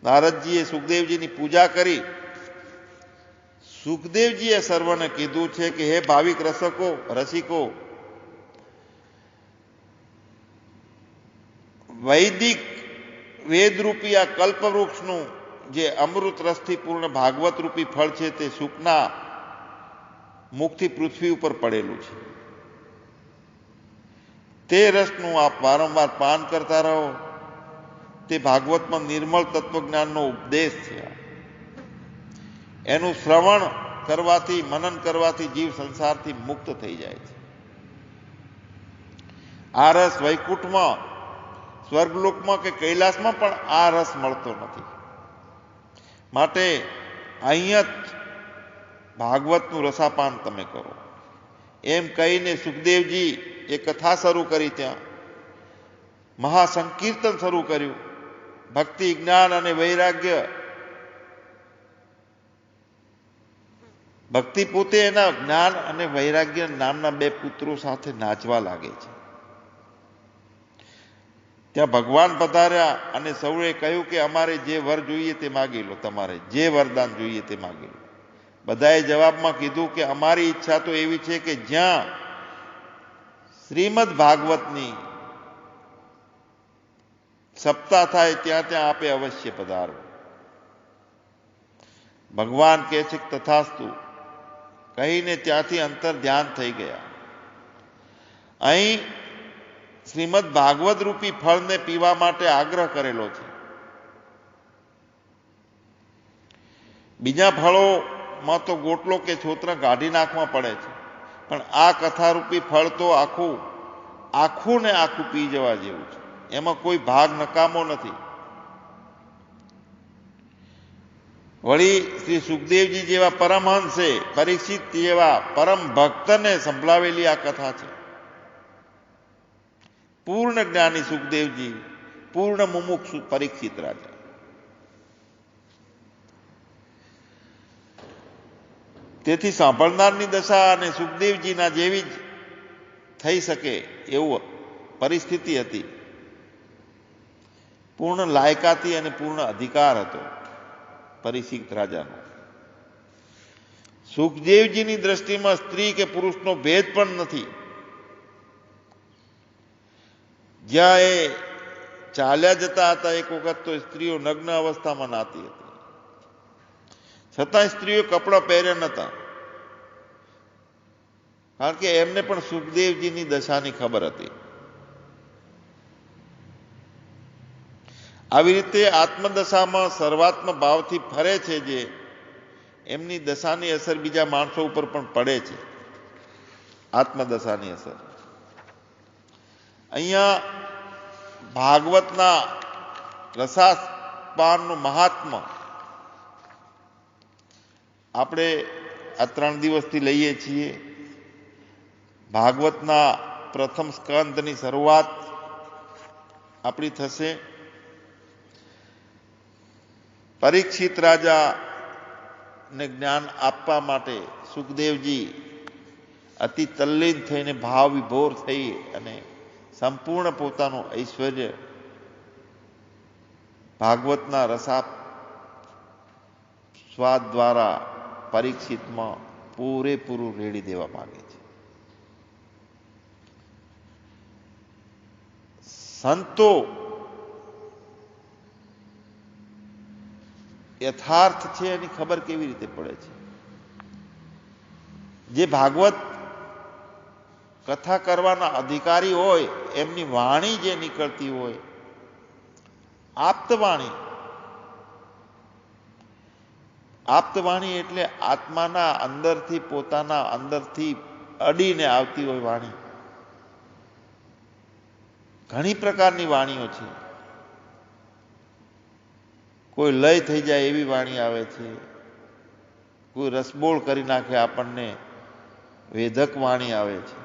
નારદજીએ સુખદેવજીની પૂજા કરી. સુખદેવજીએ સર્વને કીધું છે કે હે ભાવિક રસિકો, વૈદિક વેદરૂપી આ કલ્પવૃક્ષનું જે અમૃત રસથી પૂર્ણ ભાગવત રૂપી ફળ છે તે સુખના મુખથી પૃથ્વી ઉપર પડેલું છે. તે રસનું આપ વારંવાર પાન કરતા રહો. તે ભાગવતમાં નિર્મળ તત્વજ્ઞાનનો ઉપદેશ છે. એનું શ્રવણ કરવાથી, મનન કરવાથી જીવ સંસારથી મુક્ત થઈ જાય છે. આ રસ વૈકુંઠમાં, સ્વર્ગલોકમાં કે કૈલાસમાં પણ આ રસ મળતો નથી. માટે અહીંયા ભાગવતનું રસાપાન તમે કરો. એમ કહીને સુખદેવજી એ કથા શરૂ કરી. ત્યાં મહાસંકીર્તન શરૂ કર્યું. ભક્તિ, જ્ઞાન અને વૈરાગ્ય. ભક્તિ પોતે એના જ્ઞાન અને વૈરાગ્ય નામના બે પુત્રો સાથે નાચવા લાગે છે. ત્યાં ભગવાન પધાર્યા અને સૌએ કહ્યું કે અમારે જે વર જોઈએ તે માગી લો, તમારે જે વરદાન જોઈએ તે માગી લો. બધાએ જવાબમાં કીધું કે અમારી ઈચ્છા તો એવી છે કે જ્યાં શ્રીમદ ભાગવતની સપ્તાહ થાય ત્યાં ત્યાં આપે અવશ્ય પધારો. ભગવાન કહે છે તથાસ્તુ કહીને ત્યાંથી અંતર ધ્યાન થઈ ગયા. અહીં શ્રીમદ ભાગવત રૂપી ફળને પીવા માટે આગ્રહ કરેલો છે. બીજા ફળોમાં તો ગોટલો કે છોતરા કાઢી નાખવા પડે છે, પણ આ કથારૂપી ફળ તો આખું ને આખું પી જવા જેવું છે. એમાં કોઈ ભાગ નકામો નથી. વળી શ્રી સુખદેવજી જેવા પરમહંસે, પરીક્ષિત જેવા પરમ ભક્તને સંભળાવેલી આ કથા છે. પૂર્ણ જ્ઞાની સુખદેવજી, પૂર્ણ મુમુક્ષુ પરીક્ષિત રાજા. તેથી સાંભળનારની દશા અને સુખદેવજીના જેવી જ થઈ શકે એવું પરિસ્થિતિ હતી. પૂર્ણ લાયકાતી અને પૂર્ણ અધિકાર હતો પરીક્ષિત રાજાનો. સુખદેવજીની દ્રષ્ટિમાં સ્ત્રી કે પુરુષનો ભેદ પણ નથી. જ્યાં એ ચાલ્યા જતા હતા એક વખત તો સ્ત્રીઓ નગ્ન અવસ્થામાં નાતી હતી, છતાં સ્ત્રીઓ કપડાં પહેર્યા નહોતા, કારણ કે એમને પણ સુખદેવજીની દશાની ખબર હતી. આવી રીતે આત્મદશામાં સર્વાત્મ ભાવથી ફરે છે જે, એમની દશાની અસર બીજા માણસો ઉપર પણ પડે છે. આત્મદશાની અસર. અહીંયા ભાગવતના રસાપાનનું મહાત્મ્ય આપણે આ 3 દિવસથી લઈએ છીએ. ભાગવતના પ્રથમ સ્કંદની શરૂઆત આપણી થશે. પરીક્ષિત રાજાને જ્ઞાન આપવા માટે સુખદેવજી અતિ તલ્લીન થઈને ભાવ વિભોર થઈ અને સંપૂર્ણ પોતાનું ઐશ્વર્ય ભાગવતના રસા સ્વાદ દ્વારા પરીક્ષિતમાં પૂરેપૂરું રેડી દેવા માંગે છે. સંતો યથાર્થ છે એની ખબર કેવી રીતે પડે છે? જે ભાગવત કથા કરવાના અધિકારી હોય એમની વાણી જે નીકળતી હોય, આપ્તવાણી. આપ્તવાણી એટલે આત્માના અંદરથી, પોતાના અંદરથી અડીને આવતી હોય વાણી. ઘણી પ્રકારની વાણીઓ છે. કોઈ લય થઈ જાય એવી વાણી આવે છે, કોઈ રસબોળ કરી નાખે આપણને વેધક વાણી આવે છે.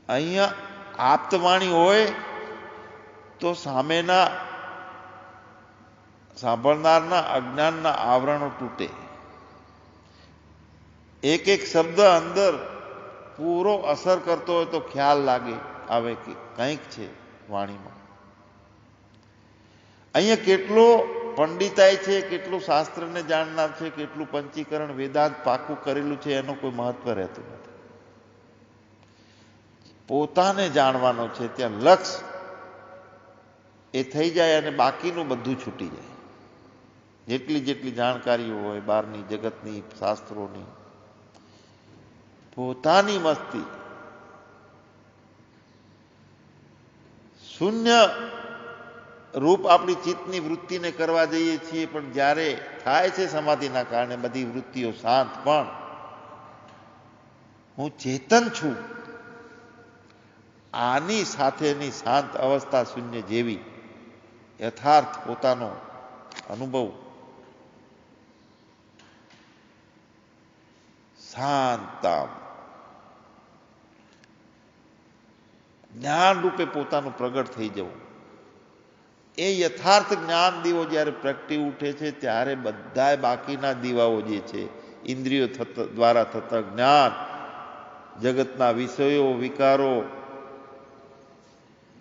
અહીંયા આપ્તવાણી હોય તો સામેના સાંભળનારના અજ્ઞાનના આવરણો તૂટે. એક એક શબ્દ અંદર પૂરો અસર કરતો હોય તો ખ્યાલ આવે કે કંઈક છે વાણીમાં. અહીંયા કેટલો પંડિતાઈ છે, કેટલું શાસ્ત્રને જાણનાર છે, કેટલું પંચીકરણ વેદાંત પાકું કરેલું છે એનું કોઈ મહત્વ રહેતું નથી. પોતાને જાણવાનો છે, ત્યાં લક્ષ એ થઈ જાય અને બાકીનું બધું છૂટી જાય. જેટલી જાણકારીઓ હોય બહારની જગતની, શાસ્ત્રોની, પોતાની મસ્તી. શૂન્ય રૂપ આપણી ચિત્તની વૃત્તિને કરવા જઈએ છીએ, પણ જ્યારે થાય છે સમાધિના કારણે બધી વૃત્તિઓ શાંત, પણ હું ચેતન છું આની સાથેની શાંત અવસ્થા શૂન્ય જેવી યથાર્થ પોતાનો અનુભવ શાંતામ. જ્ઞાન રૂપે પોતાનું પ્રગટ થઈ જવું. એ યથાર્થ જ્ઞાન દીવો જ્યારે પ્રગટી ઉઠે છે ત્યારે બધા બાકીના દીવાઓ જે છે ઇન્દ્રિયો દ્વારા થતા જ્ઞાન, જગતના વિષયો, વિકારો,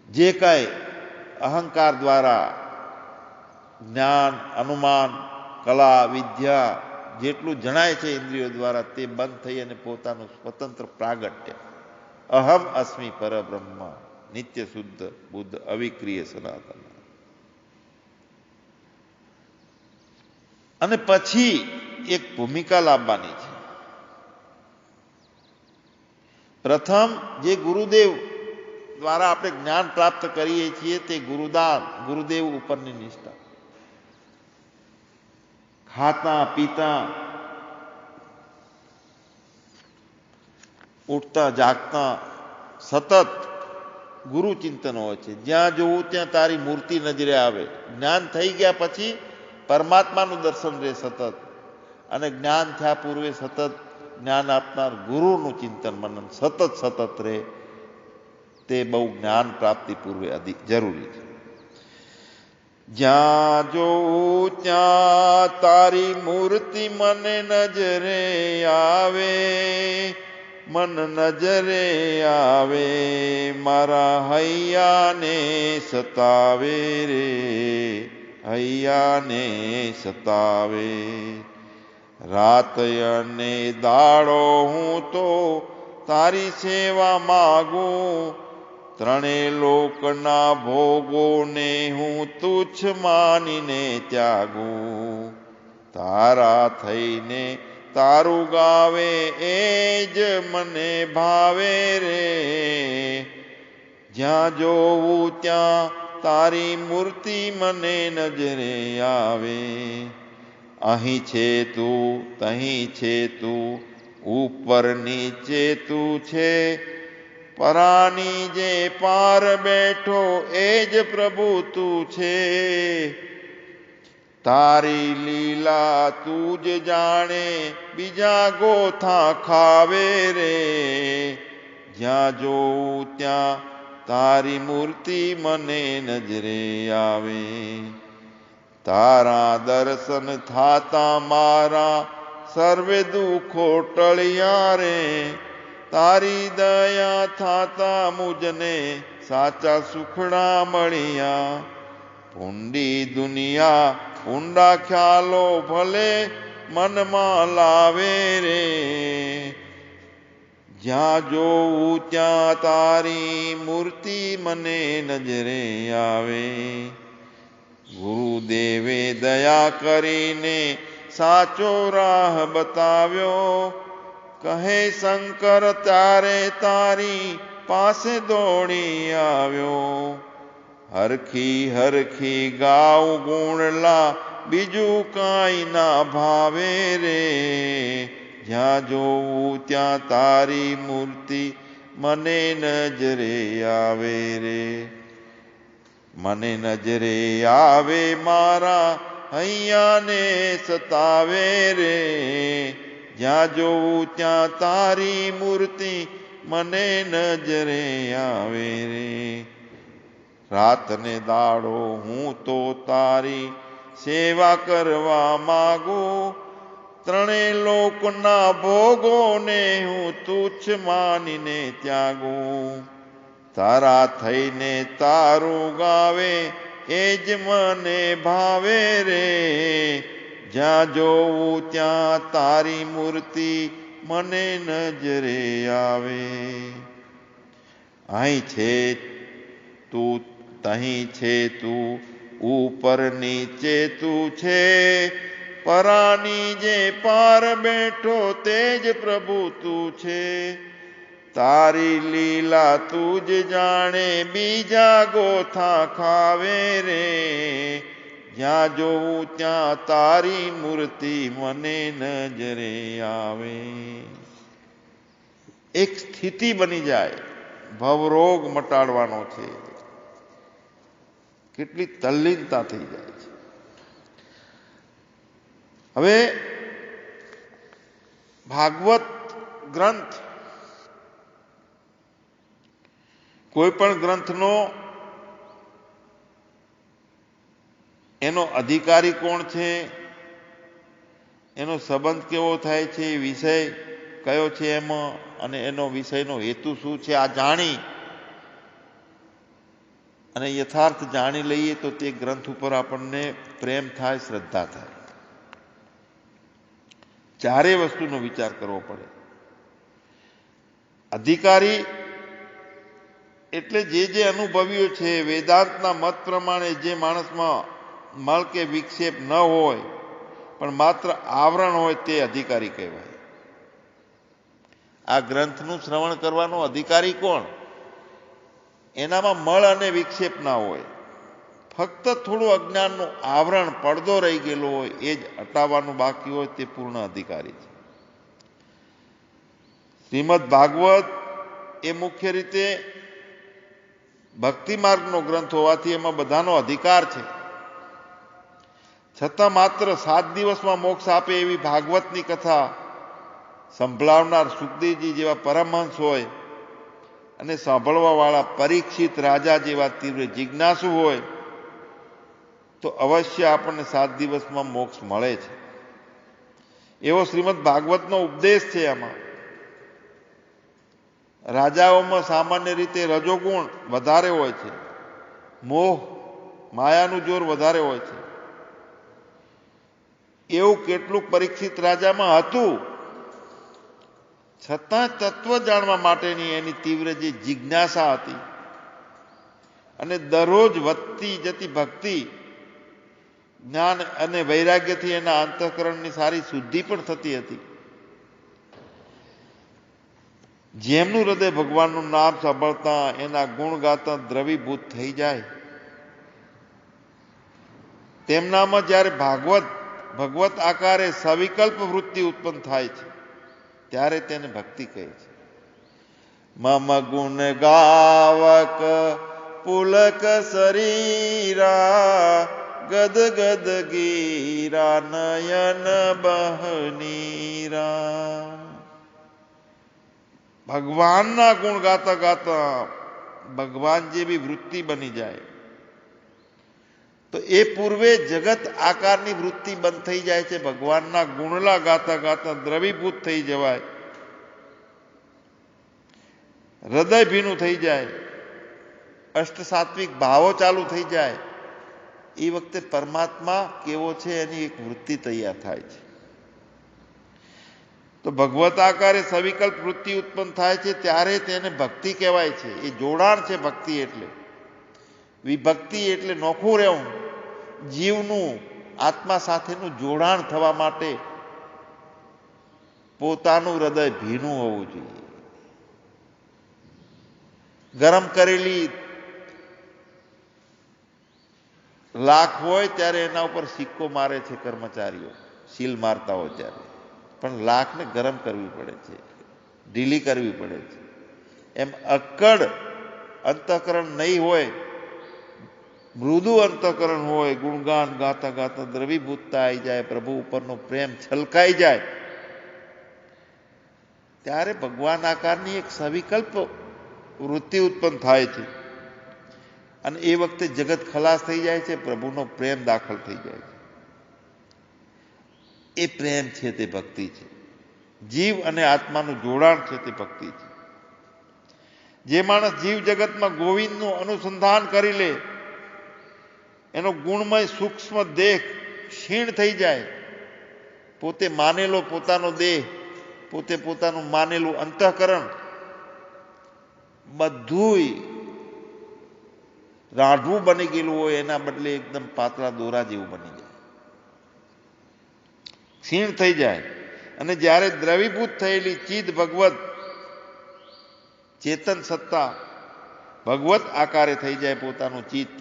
જે કાંઈ અહંકાર દ્વારા જ્ઞાન, અનુમાન, કલા, વિદ્યા જેટલું જણાય છે ઇન્દ્રિયો દ્વારા તે બંધ થઈ અને પોતાનું સ્વતંત્ર પ્રાગટ્ય અહમ અસ્મિ પરબ્રહ્મ નિત્ય શુદ્ધ બુદ્ધ અવિક્રિય સનાતન. અને પછી એક ભૂમિકા લાવવાની છે. પ્રથમ જે ગુરુદેવ દ્વારા આપણે જ્ઞાન પ્રાપ્ત કરીએ છીએ તે ગુરુદાન, ગુરુદેવ ઉપરની નિષ્ઠા. ખાતા પીતા, ઉઠતા જાગતા સતત ગુરુ ચિંતન હોય છે. જ્યાં જોવું ત્યાં તારી મૂર્તિ નજરે આવે. જ્ઞાન થઈ ગયા પછી પરમાત્માનું દર્શન રહે સતત, અને જ્ઞાન થયા પૂર્વે સતત જ્ઞાન આપનાર ગુરુનું ચિંતન મનન સતત રહે. તે બહુ જ્ઞાન પ્રાપ્તિ પૂર્વે જરૂરી છે. જ્યાં જોઉં ત્યાં તારી મૂર્તિ મને નજરે આવે, મન નજરે આવે, મારા હૈયાને સતાવે રે, હૈયાને સતાવે. રાત અને દાડો હું તો તારી સેવા માગું, ત્રણે લોકના ભોગોને હું તુચ્છ માનીને ત્યાગું. તારા થઈને તારું ગાવે એ જ મને ભાવે રે. જ્યાં જોવું ત્યાં તારી મૂર્તિ મને નજરે આવે. અહીં છે તું, તહીં છે તું, ઉપર નીચે તું છે, પરાની જે પાર બેઠો એ જ પ્રભુ તું છે. તારી લીલા તું જ જાણે, બીજા ગોથા ખાવે રે. જ્યાં જોઉં ત્યાં તારી મૂર્તિ મને નજરે આવે. તારા દર્શન થાતા મારા સર્વે દુઃખો ટળ્યા રે. તારી દયા થાતા મુજને સાચા સુખડા મળ્યા. ઊંડી દુનિયા ઊંડા ખ્યાલો ભલે મનમાં લાવે રે. જ્યાં જોઉં ત્યાં તારી મૂર્તિ મને નજરે આવે. ગુરુદેવે દયા કરીને સાચો રાહ બતાવ્યો. કહે શંકર ત્યારે તારી પાસે દોડી આવ્યો. હરખી હરખી ગાઉ ગુણલા બીજું કાંઈ ના ભાવે રે. જ્યાં જોવું ત્યાં તારી મૂર્તિ મને નજરે આવે રે. મને નજરે આવે મારા હૈયાને સતાવે રે. જ્યાં જોવું ત્યાં તારી મૂર્તિ મને નજરે આવે રે. રાત ને દાડો હું તો તારી સેવા કરવા માગું. ત્રણે લોકના ભોગોને હું તુચ્છ માનીને ત્યાગું. તારા થઈને તારું ગાવે એ જ મને ભાવે રે. જ્યાં જોવું ત્યાં તારી મૂર્તિ મને નજરે આવે. અહીં છે તું, તહીં છે તું, ઉપર નીચે તું છે, પરાની જે પાર બેઠો તે જ પ્રભુ તું છે. તારી લીલા તું જ જાણે, બીજા ગોથા ખાવે રે. જ્યાં જોઉં ત્યાં તારી મૂર્તિ મને નજરે આવે. એક સ્થિતિ બની જાય, ભવરોગ મટાડવાનો છે. કેટલી તલ્લીનતા થઈ જાય છે. હવે ભાગવત ગ્રંથ, કોઈ પણ ગ્રંથનો એનો અધિકારી કોણ છે, એનો સંબંધ કેવો થાય છે, વિષય કયો છે એમાં, અને એનો વિષયનો હેતુ શું છે, આ જાણી અને યથાર્થ જાણી લઈએ તો તે ગ્રંથ ઉપર આપણને પ્રેમ થાય, શ્રદ્ધા થાય. ચારેય વસ્તુનો વિચાર કરવો પડે. અધિકારી એટલે જે અનુભવ્યો છે, વેદાંતના મત પ્રમાણે જે માણસમાં મળ કે વિક્ષેપ ન હોય પણ માત્ર આવરણ હોય તે અધિકારી કહેવાય. આ ગ્રંથનું શ્રવણ કરવાનો અધિકારી કોણ? એનામાં મળ અને વિક્ષેપ ના હોય, ફક્ત થોડું અજ્ઞાનનું આવરણ, પડદો રહી ગયેલો હોય એ જ હટાવવાનું બાકી હોય તે પૂર્ણ અધિકારી છે. શ્રીમદ ભાગવત એ મુખ્ય રીતે ભક્તિ માર્ગનો ગ્રંથ હોવાથી એમાં બધાનો અધિકાર છે. છતાં માત્ર 7 દિવસમાં મોક્ષ આપે એવી ભાગવતની કથા સંભળાવનાર સુખદેવજી જેવા પરમહંસ હોય અને સાંભળવાવાળા પરીક્ષિત રાજા જેવા તીવ્ર જિજ્ઞાસુ હોય તો અવશ્ય આપણને 7 દિવસમાં મોક્ષ મળે છે. એવો શ્રીમદ ભાગવતનો ઉપદેશ છે. આમાં રાજાઓમાં સામાન્ય રીતે રજોગુણ વધારે હોય છે, મોહ માયાનું જોર વધારે હોય છે. એવું કેટલુંક પરીક્ષિત રાજામાં હતું, છતાં તત્વ જાણવા માટેની એની તીવ્ર જે જિજ્ઞાસા હતી અને દરરોજ વધતી જતી ભક્તિ, જ્ઞાન અને વૈરાગ્યથી એના અંતઃકરણની સારી શુદ્ધિ પણ થતી હતી. જેમનું હૃદય ભગવાનનું નામ સાંભળતા એના ગુણ ગાતા દ્રવીભૂત થઈ જાય, તેમનામાં જ્યારે ભગવત આકારે સવિકલ્પ વૃત્તિ ઉત્પન્ન થાય છે ત્યારે તેને ભક્તિ કહે છે. મમ ગુણ ગાવક પુલક શરીરા, ગદ ગદ ગીરા નયન બહનીરા. ભગવાનના ગુણ ગાતા ગાતા ભગવાન જેવી વૃત્તિ બની જાય તો એ પૂર્વે જગત આકારની વૃત્તિ બંધ થઈ જાય છે. ભગવાનના ગુણલા ગાતા ગાતા દ્રવીભૂત થઈ જવાય, હૃદય ભીનું થઈ જાય, અષ્ટ સાત્વિક ભાવો ચાલુ થઈ જાય. એ વખતે પરમાત્મા કેવો છે એની એક વૃત્તિ તૈયાર થાય છે. તો ભગવત આકારે સવિકલ્પ વૃત્તિ ઉત્પન્ન થાય છે ત્યારે તેને ભક્તિ કહેવાય છે. એ જોડાણ છે ભક્તિ એટલે. વિભક્તિ એટલે નોખું રહેવું, જીવનું આત્મા સાથેનું જોડાણ થવા માટે પોતાનું હૃદય ભીનું હોવું જોઈએ. ગરમ કરેલી લાખ હોય ત્યારે એના ઉપર સિક્કો મારે છે કર્મચારીઓ, સીલ મારતા હોય ત્યારે. પણ લાખને ગરમ કરવી પડે છે, ઢીલી કરવી પડે છે. એમ અક્કડ અંતઃકરણ નહીં હોય, મૃદુ અંતઃકરણ હોય, ગુણગાન ગાતા ગાતા દ્રવીભૂતતા આવી જાય, પ્રભુ ઉપરનો પ્રેમ છલકાઈ જાય, ત્યારે ભગવાન આકારની એક સવિકલ્પ વૃત્તિ ઉત્પન્ન થાય છે. અને એ વખતે જગત ખલાસ થઈ જાય છે, પ્રભુનો પ્રેમ દાખલ થઈ જાય છે. એ પ્રેમ છે તે ભક્તિ છે. જીવ અને આત્માનું જોડાણ છે તે ભક્તિ છે. જે માણસ જીવ જગતમાં ગોવિંદનું અનુસંધાન કરી લે, એનો ગુણમય સૂક્ષ્મ દેહ ક્ષીણ થઈ જાય, પોતે માનેલો પોતાનો દેહ, પોતે પોતાનું માનેલું અંતઃકરણ બધુંય રાઢવું બની ગયેલું હોય એના બદલે એકદમ પાતળા દોરા જેવું બની જાય, ક્ષીણ થઈ જાય. અને જ્યારે દ્રવીભૂત થયેલી ચિદ ભગવત ચેતન સત્તા ભગવત આકારે થઈ જાય પોતાનું ચિત્ત,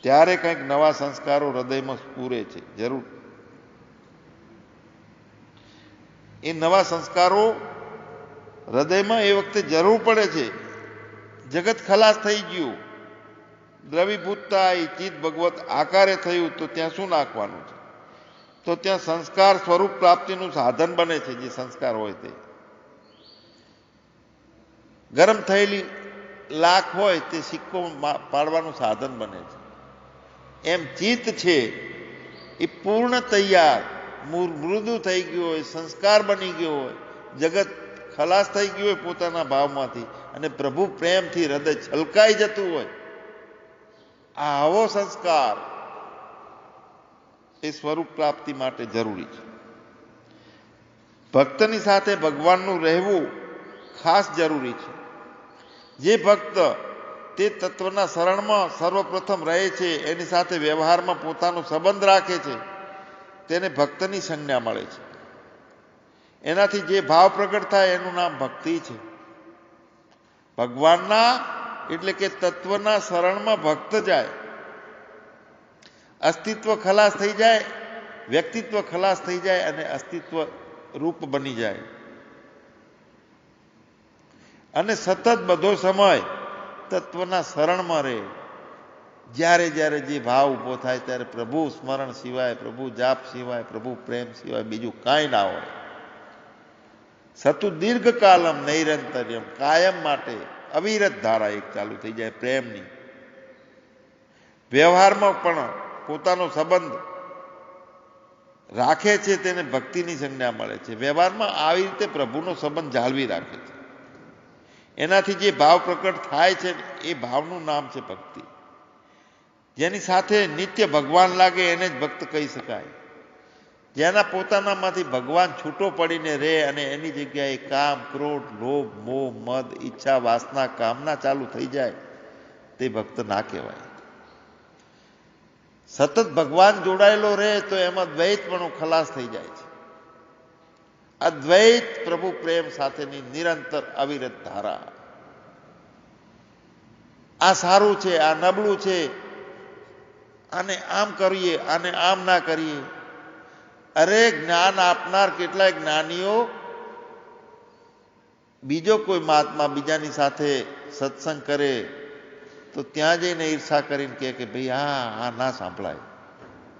ત્યારે કંઈક નવા સંસ્કારો હૃદયમાં સ્ફુરે છે. જરૂર એ નવા સંસ્કારો હૃદયમાં એ વખતે જરૂર પડે છે. જગત ખલાસ થઈ ગયું, દ્રવીભૂતતા એ ચિત્ત ભગવત આકારે થયું, તો ત્યાં શું નાખવાનું છે? તો ત્યાં સંસ્કાર સ્વરૂપ પ્રાપ્તિનું સાધન બને છે. જે સંસ્કાર હોય તે ગરમ થયેલી લાખ હોય તે સિક્કો પાડવાનું સાધન બને છે. એમ ચિત્ત છે એ પૂર્ણ તૈયાર મૃદુ થઈ ગયું હોય, સંસ્કાર બની ગયો હોય, જગત ખલાસ થઈ ગયું હોય પોતાના ભાવમાંથી અને પ્રભુ પ્રેમથી હૃદય છલકાઈ જતું હોય, આવો સંસ્કાર એ સ્વરૂપ પ્રાપ્તિ માટે જરૂરી છે. ભક્તની સાથે ભગવાનનું રહેવું ખાસ જરૂરી છે. જે ભક્ત તે તત્વના શરણમાં સર્વપ્રથમ રહે છે, એની સાથે વ્યવહારમાં પોતાનો સંબંધ રાખે છે, તેને ભક્તની સંજ્ઞા મળે છે. એનાથી જે ભાવ પ્રગટ થાય એનું નામ ભક્તિ છે. ભગવાનના એટલે કે તત્વના શરણમાં ભક્ત જાય, અસ્તિત્વ ખલાસ થઈ જાય, વ્યક્તિત્વ ખલાસ થઈ જાય અને અસ્તિત્વ રૂપ બની જાય અને સતત બધો સમય તત્વના શરણમાં રહે. જ્યારે જ્યારે જે ભાવ ઊભો થાય ત્યારે પ્રભુ સ્મરણ સિવાય, પ્રભુ જાપ સિવાય, પ્રભુ પ્રેમ સિવાય બીજું કાંઈ ના હોય. સતુ દીર્ઘકાલમ નૈરંતર્યમ, કાયમ માટે અવિરત ધારા એક ચાલુ થઈ જાય પ્રેમની. વ્યવહારમાં પણ પોતાનો સંબંધ રાખે છે તેને ભક્તિની સંજ્ઞા મળે છે. વ્યવહારમાં આવી રીતે પ્રભુનો સંબંધ જાળવી રાખે છે. એનાથી જે ભાવ પ્રકટ થાય છે એ ભાવનું નામ છે ભક્તિ. જેની સાથે નિત્ય ભગવાન લાગે એને જ ભક્ત કહી શકાય. જેના પોતાનામાંથી ભગવાન છૂટો પડીને રહે અને એની જગ્યાએ કામ, ક્રોધ, લોભ, મોહ, મદ, ઈચ્છા, વાસના, કામના ચાલુ થઈ જાય તે ભક્ત ના કહેવાય. સતત ભગવાન જોડાયેલો રહે તો એમાં દ્વૈતપણું ખલાસ થઈ જાય છે. અદ્વૈત પ્રભુ પ્રેમ સાથેની નિરંતર અવિરત ધારા. આ સારું છે, આ નબળું છે, આને આમ કરીએ, આને આમ ના કરીએ. અરે જ્ઞાન આપનાર કેટલાય જ્ઞાનીઓ બીજો કોઈ મહાત્મા બીજાની સાથે સત્સંગ કરે તો ત્યાં જઈને ઈર્ષા કરીને કહે કે ભાઈ આ ના સાંભળાય,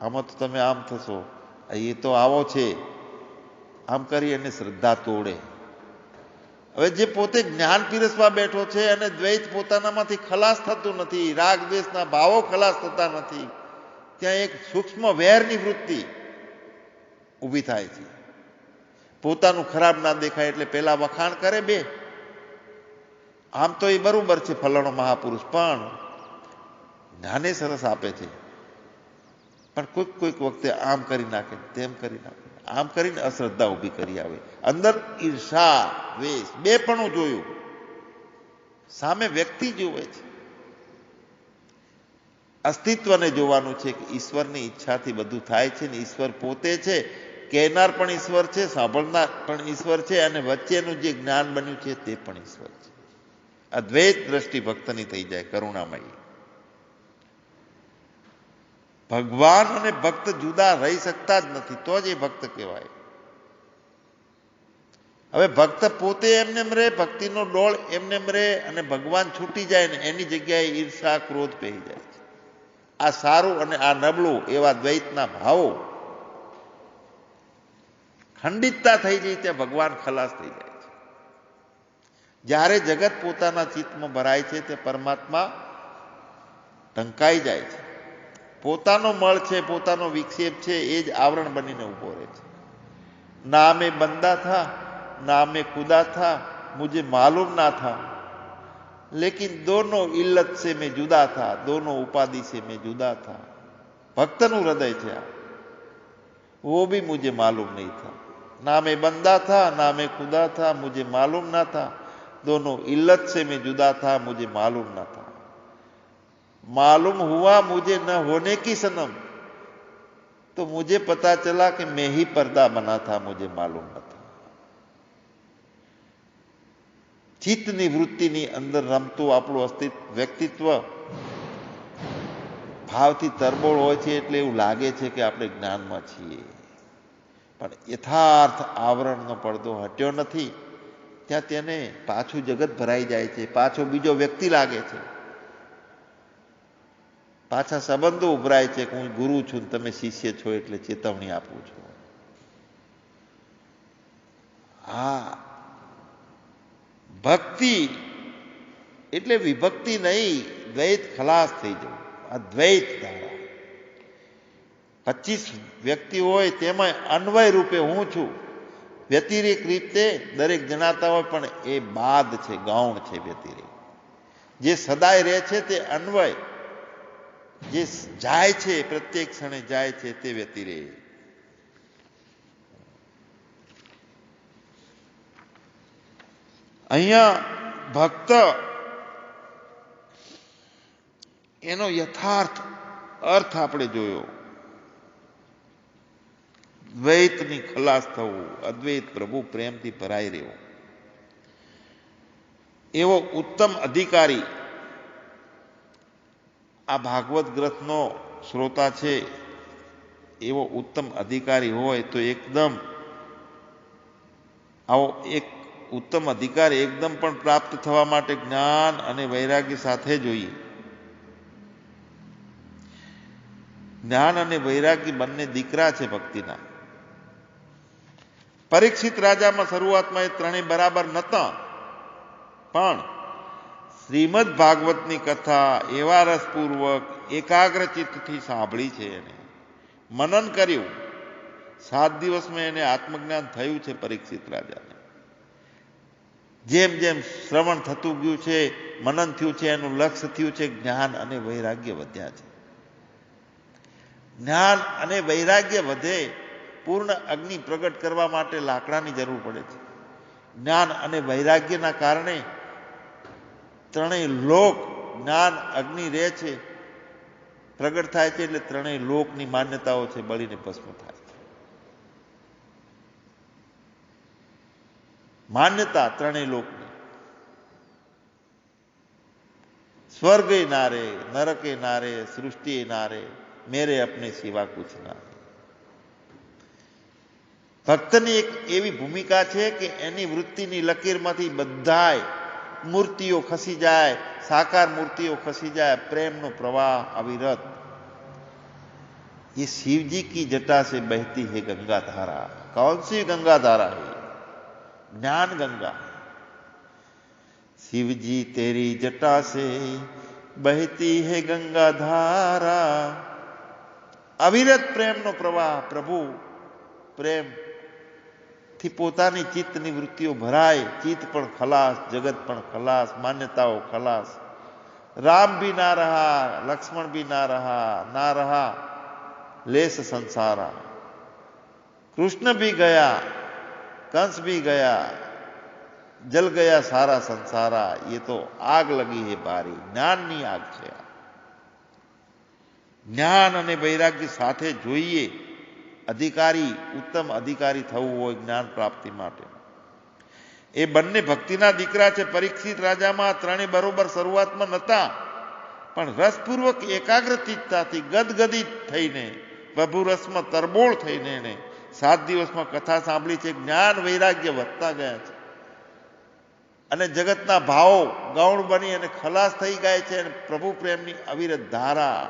આમાં તો તમે આમ થશો, એ તો આવો છે, આમ કરી એને શ્રદ્ધા તોડે. હવે જે પોતે જ્ઞાન પીરસવા બેઠો છે અને દ્વૈત પોતાનામાંથી ખલાસ થતું નથી, રાગ દ્વેષના ભાવો ખલાસ થતા નથી, ત્યાં એક સૂક્ષ્મ વેરની વૃત્તિ ઊભી થાય છે. પોતાનું ખરાબ ના દેખાય એટલે પેલા વખાણ કરે બે. આમ તો એ બરોબર છે ફલાણો મહાપુરુષ, પણ જ્ઞાને સરસ આપે છે, પણ કોઈક કોઈક વખતે આમ કરી નાખે, તેમ કરી નાખે, આમ કરીને અશ્રદ્ધા ઊભી કરી આવે. અંદર ઈર્ષા, દ્વેષ બે પણ જોયું, સામે વ્યક્તિ જોવે છે. અસ્તિત્વને જોવાનું છે કે ઈશ્વરની ઈચ્છાથી બધું થાય છે ને ઈશ્વર પોતે છે, કહેનાર પણ ઈશ્વર છે, સાંભળનાર પણ ઈશ્વર છે અને વચ્ચેનું જે જ્ઞાન બન્યું છે તે પણ ઈશ્વર છે. અદ્વૈત દ્રષ્ટિ ભક્તની થઈ જાય, કરુણામયી. ભગવાન અને ભક્ત જુદા રહી શકતા જ નથી, તો જ એ ભક્ત કહેવાય. હવે ભક્ત પોતે એમનેમ રહે, ભક્તિનો ડોળ એમનેમ રહે અને ભગવાન છૂટી જાય ને એની જગ્યાએ ઈર્ષા, ક્રોધ પહેરી જાય છે. આ સારું અને આ નબળું એવા દ્વૈતના ભાવો ખંડિતતા થઈ જાય ત્યાં ભગવાન ખલાસ થઈ જાય છે. જ્યારે જગત પોતાના ચિત્તમાં ભરાય છે તે પરમાત્મા ઢંકાઈ જાય છે. પોતાનો મળ છે, પોતાનો વિક્ષેપ છે એ જ આવરણ બનીને ઊભો રહે છે. ના મેં બંદા થા, ના મેં ખુદા થા, મુझे मालूम ना था, लेकिन दोनों इल्लत से मैं जुदा था, दोनों उपाधि से मैं जुदा था. ભક્તનું હૃદય છે આ. वो भी मुझे मालूम नहीं था. ना मैं बंदा था, ना मैं खुदा था, मुझे मालूम ना था, दोनों इल्लत से मैं जुदा था, मुझे मालूम ना था. मालूम हुआ मुझे न होने की सनम, तो मुझे पता चला कि मैं ही पर्दा बना था, मुझे मालूम न था. ચિત્તની વૃત્તિની અંદર રમતું આપણું અસ્તિત્વ, વ્યક્તિત્વ ભાવથી તરબોળ હોય છે એટલે એવું લાગે છે કે આપણે જ્ઞાનમાં છીએ, પણ યથાર્થ આવરણનો પડદો હટ્યો નથી. ત્યાં તેને પાછું જગત ભરાઈ જાય છે, પાછો બીજો વ્યક્તિ લાગે છે. પાછા સંબંધો ઉભરાય છે કે હું ગુરુ છું ને તમે શિષ્ય છો એટલે ચેતવણી આપું છું. હા, ભક્તિ એટલે વિભક્તિ નહીં, દ્વૈત ખલાસ થઈ જવું. આ દ્વૈત ધારા 25 વ્યક્તિ હોય તેમાં અન્વય રૂપે હું છું. વ્યતિરેક રીતે દરેક જણાતા હોય પણ એ બાદ છે, ગૌણ છે વ્યતિરેક. જે સદાય રહે છે તે અન્વય, જે જાય છે પ્રત્યેક ક્ષણે જાય છે તે વ્યતિરેક. અહીંયા ભક્ત એનો યથાર્થ અર્થ આપણે જોયો. દ્વૈતની ખલાસ થવું, અદ્વૈત પ્રભુ પ્રેમથી ભરાઈ રહેવો, એવો ઉત્તમ અધિકારી આ ભાગવત ગ્રંથનો શ્રોતા છે. એવો ઉત્તમ અધિકારી હોય તો એકદમ આવો એક ઉત્તમ અધિકારી એકદમ પણ પ્રાપ્ત થવા માટે જ્ઞાન અને વૈરાગ્ય સાથે જોઈએ. જ્ઞાન અને વૈરાગ્ય બંને દીકરા છે ભક્તિના. પરીક્ષિત રાજામાં શરૂઆતમાં એ ત્રણેય બરાબર નહોતા, પણ શ્રીમદ ભાગવતની કથા એવા રસપૂર્વક એકાગ્ર ચિત્તથી સાંભળી છે, એને મનન કર્યું. 7 દિવસમાં એને આત્મજ્ઞાન થયું છે પરીક્ષિત રાજાને. જેમ જેમ શ્રવણ થતું ગયું છે, મનન થયું છે, એનું લક્ષ્ય થયું છે જ્ઞાન અને વૈરાગ્ય વધ્યા છે. જ્ઞાન અને વૈરાગ્ય વધે, પૂર્ણ અગ્નિ પ્રગટ કરવા માટે લાકડાની જરૂર પડે છે. જ્ઞાન અને વૈરાગ્યના કારણે ત્રણેય લોક જ્ઞાન અગ્નિ રહે છે, પ્રગટ થાય છે, એટલે ત્રણેય લોકની માન્યતાઓ છે બળીને ભસ્મ થાય છે. માન્યતા ત્રણેય લોકની. સ્વર્ગે નારે, નરકે નારે, સૃષ્ટિ નારે, મેરે અપને સિવા કુછ ના. ભક્તની એક એવી ભૂમિકા છે કે એની વૃત્તિની લકીરમાંથી બધાય મૂર્તિઓ ખસી જાય, સાકાર મૂર્તિઓ ખસી જાય, પ્રેમનો પ્રવાહ અવિરત. ये शिव जी की जटा से बहती है गंगा धारा. कौन सी गंगा धारा है? ज्ञान गंगा. शिव जी तेरी जटा से बहती है गंगा धारा. અવિરત પ્રેમનો પ્રવાહ. પ્રભુ પ્રેમ થી પોતાની ચિત્તની વૃત્તિઓ ભરાય, ચિત્ત પણ ખલાસ, જગત પણ ખલાસ, માન્યતાઓ ખલાસ. રામ भी ना रहा, लक्ष्मण भी ना रहा लेस संसारा. कृष्ण भी गया, कंस भी गया, जल गया सारा संसारा. ये तो आग लगी है बारी. જ્ઞાનની આગ છે. જ્ઞાન અને વૈરાગ્ય સાથે જોઈએ. અધિકારી, ઉત્તમ અધિકારી થવું હોય જ્ઞાન પ્રાપ્તિ માટે, એ બંને ભક્તિના દીકરા છે. પરીક્ષિત રાજામાં ત્રણેય બરોબર શરૂઆતમાં નહોતા, પણ રસપૂર્વક એકાગ્ર ચિત્તાથી ગદગદિત થઈને, પ્રભુ રસમાં તરબોળ થઈને એને 7 દિવસમાં કથા સાંભળી છે. જ્ઞાન વૈરાગ્ય વધતા ગયા છે અને જગતના ભાવો ગૌણ બની અને ખલાસ થઈ ગયા છે. અને પ્રભુ પ્રેમની અવિરત ધારા,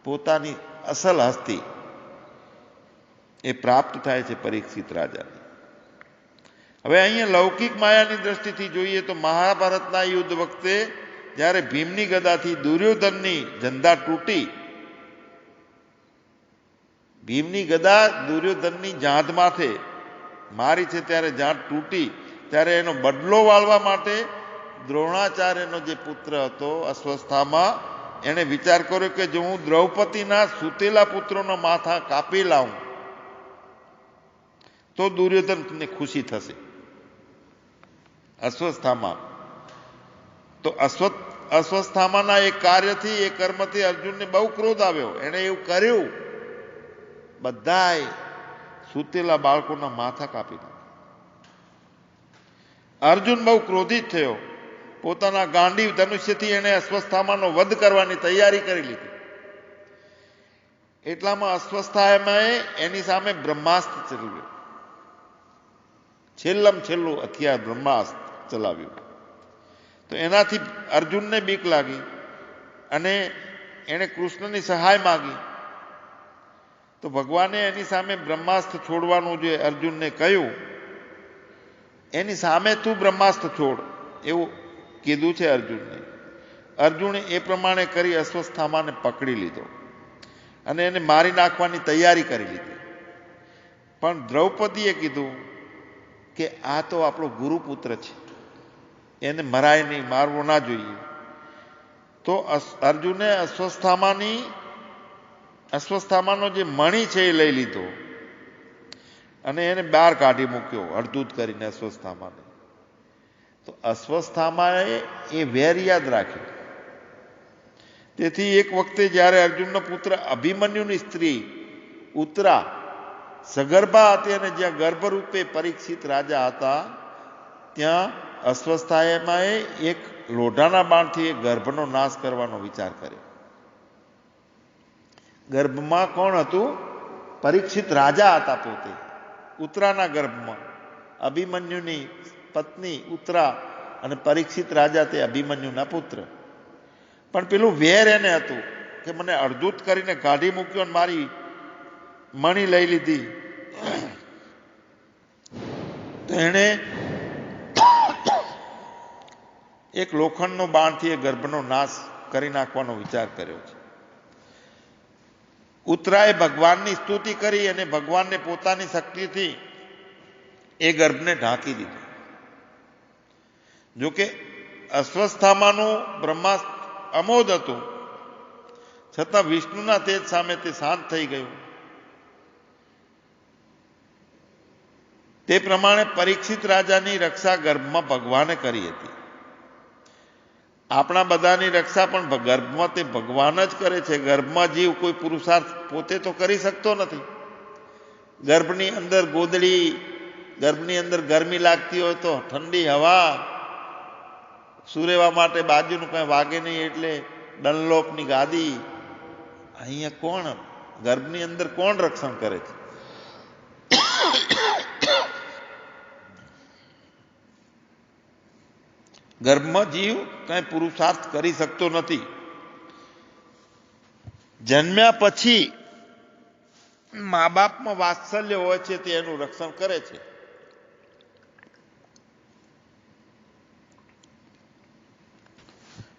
પોતાની અસલ હસ્તી એ પ્રાપ્ત થાય છે પરીક્ષિત રાજાને. હવે અહીંયા લૌકિક માયાની દ્રષ્ટિથી જોઈએ તો મહાભારતના યુદ્ધ વખતે જ્યારે ભીમની ગદાથી દુર્યોધનની જંધા તૂટી, ભીમની ગદા દુર્યોધનની જાંઘ માથે મારી છે, ત્યારે જાંઘ તૂટી, ત્યારે એનો બદલો વાળવા માટે દ્રોણાચાર્યનો જે પુત્ર હતો અશ્વસ્થામા, એણે વિચાર કર્યો કે જો હું દ્રૌપદીના સૂતેલા પુત્રોના માથા કાપી લાવું તો દુર્યોધનને ખુશી થશે. અશ્વસ્થામા તો અશ્વસ્થામાના એક કાર્યથી, એ કર્મથી અર્જુનને બહુ ક્રોધ આવ્યો. એણે એવું કર્યું, બધાય સૂતેલા બાળકોના માથા કાપી નાખ્યા. અર્જુન બહુ ક્રોધિત થયો. પોતાના ગાંડીવ ધનુષ્યથી એણે અશ્વસ્થામાનો વધ કરવાની તૈયારી કરી લીધી. એટલામાં અશ્વસ્થામાએ એની સામે બ્રહ્માસ્ત્ર ચલાવ્યું. છેલ્લું હથિયાર બ્રહ્માસ્ત્ર ચલાવ્યું. તો એનાથી અર્જુનને બીક લાગી અને એણે કૃષ્ણની સહાય માગી તો ભગવાને એની સામે બ્રહ્માસ્ત્ર છોડવાનું જે અર્જુનને કહ્યું, એની સામે તું બ્રહ્માસ્ત્ર છોડ એવું કીધું છે અર્જુનને. અર્જુને એ પ્રમાણે કરી અશ્વત્થામાને પકડી લીધો અને એને મારી નાખવાની તૈયારી કરી લીધી. પણ દ્રૌપદીએ કીધું કે આ તો આપણો ગુરુપુત્ર છે, એને મરાય નહીં, મારવો ના જોઈએ. તો અર્જુને અશ્વત્થામાનો જે મણી છે એ લઈ લીધો અને એને બહાર કાઢી મૂક્યો અડધૂત કરીને અશ્વત્થામાને. તો અશ્વત્થામાએ એ વેર યાદ રાખ્યું. તેથી એક વખતે જ્યારે અર્જુનનો પુત્ર અભિમન્યુની સ્ત્રી ઉત્તરા સગર્ભા હતી અને જ્યાં ગર્ભરૂપે પરીક્ષિત રાજા હતા, ત્યાં અશ્વત્થામાએ એક લોઢાના બાણથી એ ગર્ભનો નાશ કરવાનો વિચાર કર્યો. ગર્ભમાં કોણ હતું? પરીક્ષિત રાજા હતા પોતે, ઉત્તરાના ગર્ભમાં. અભિમન્યુની પત્ની ઉત્તરા અને પરીક્ષિત રાજા તે અભિમન્યુના પુત્ર. પણ પેલું વેર એને હતું કે મને અડધૂત કરીને કાઢી મૂક્યો અને મારી મણી લઈ લીધી. તો એણે એક લોખંડનો બાણથી એ ગર્ભનો નાશ કરી નાખવાનો વિચાર કર્યો છે. ઉત્તરાએ ભગવાનની સ્તુતિ કરી અને ભગવાનને પોતાની શક્તિથી એ ગર્ભને ઢાંકી દીધો. જોકે અશ્વત્થામાનું બ્રહ્માસ્ત્ર અમોદ હતું, છતાં વિષ્ણુના તેજ સામે તે શાંત થઈ ગયું. તે પ્રમાણે પરીક્ષિત રાજાની રક્ષા ગર્ભમાં ભગવાને કરી હતી. આપણા બધાની રક્ષા પણ ગર્ભમાં તે ભગવાન જ કરે છે. ગર્ભમાં જીવ કોઈ પુરુષાર્થ પોતે તો કરી શકતો નથી. ગર્ભની અંદર ગોદડી, ગર્ભની અંદર ગરમી લાગતી હોય તો ઠંડી હવા, સુરેવા માટે બાજુનું કંઈ વાગે નહીં એટલે ડનલોપની ગાદી. અહીંયા કોણ ગર્ભની અંદર કોણ રક્ષણ કરે છે? ગર્ભમાં જીવ કઈ પુરુષાર્થ કરી શકતો નથી. જન્મ્યા પછી મા બાપમાં વાત્સલ્ય હોય છે તે એનું રક્ષણ કરે છે.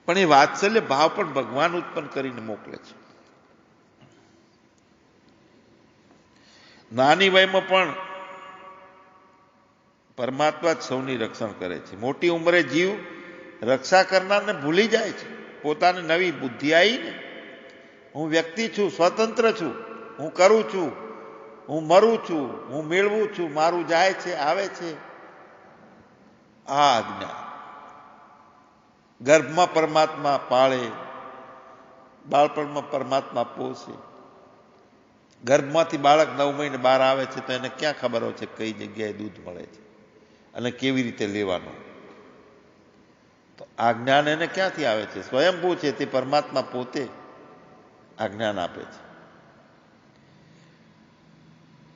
પણ એ વાત્સલ્ય ભાવ પણ ભગવાન ઉત્પન્ન કરીને મોકલે છે. નાની વયમાં પણ પરમાત્મા જ સૌની રક્ષણ કરે છે. મોટી ઉંમરે જીવ રક્ષા કરનારને ભૂલી જાય છે. પોતાની નવી બુદ્ધિ આવીને હું વ્યક્તિ છું, સ્વતંત્ર છું, હું કરું છું, હું મરું છું, હું મેળવું છું, મારું જાય છે, આવે છે. આ આજ્ઞા ગર્ભમાં પરમાત્મા પાળે, બાળપણમાં પરમાત્મા પોષે. ગર્ભમાંથી બાળક 9 મહિને બહાર આવે છે તો એને ક્યાં ખબર હોય છે કઈ જગ્યાએ દૂધ મળે છે અને કેવી રીતે લેવાનું? તો આ જ્ઞાન એને ક્યાંથી આવે છે? સ્વયંભૂ છે તે પરમાત્મા પોતે આ જ્ઞાન આપે છે.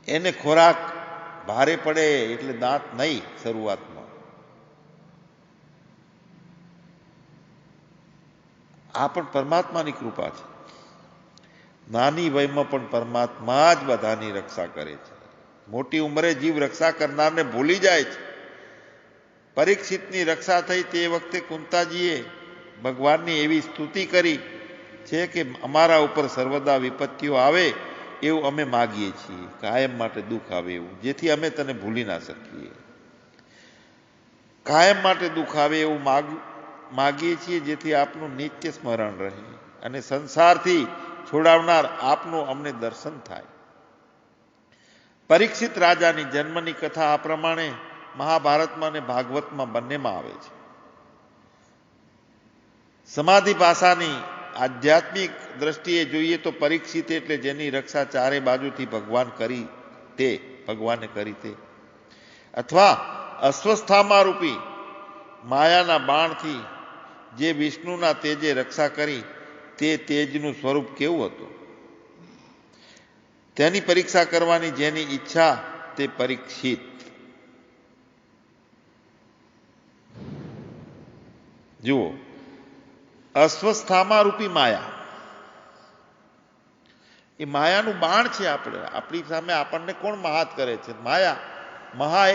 એને ખોરાક ભારે પડે એટલે દાંત નહીં શરૂઆતમાં. આ પણ પરમાત્માની કૃપા છે. નાની વયમાં પણ પરમાત્મા જ બધાની રક્ષા કરે છે. મોટી ઉંમરે જીવ રક્ષા કરનારને ભૂલી જાય છે. પરીક્ષિતની રક્ષા થઈ તે વખતે કુંતાજીએ ભગવાનની એવી સ્તુતિ કરી છે કે અમારા ઉપર સર્વદા વિપત્તિઓ આવે એવું અમે માગીએ છીએ, કાયમ માટે દુઃખ આવે એવું, જેથી અમે તને ભૂલી ના શકીએ. કાયમ માટે દુઃખ આવે એવું માગીએ છીએ જેથી આપનું નિત્ય સ્મરણ રહે અને સંસારથી છોડાવનાર આપનું અમને દર્શન થાય. પરીક્ષિત રાજાની જન્મની કથા આ પ્રમાણે મહાભારતમાં અને ભાગવતમાં બંનેમાં આવે છે. સમાધિ ભાષાની આધ્યાત્મિક દ્રષ્ટિએ જોઈએ તો પરીક્ષિત એટલે જેની રક્ષા ચારે બાજુથી ભગવાને કરી તે, અથવા અશ્વત્થામા રૂપી માયાના બાણથી જે વિષ્ણુના તેજે રક્ષા કરી તે તેજનું સ્વરૂપ કેવું હતું તેની પરીક્ષા કરવાની જેની ઈચ્છા તે પરીક્ષિત. જુઓ, અશ્વત્થામા રૂપી માયા એ માયાનું બાણ છે. આપણી સામે આપણને કોણ મહાત કરે છે? માયા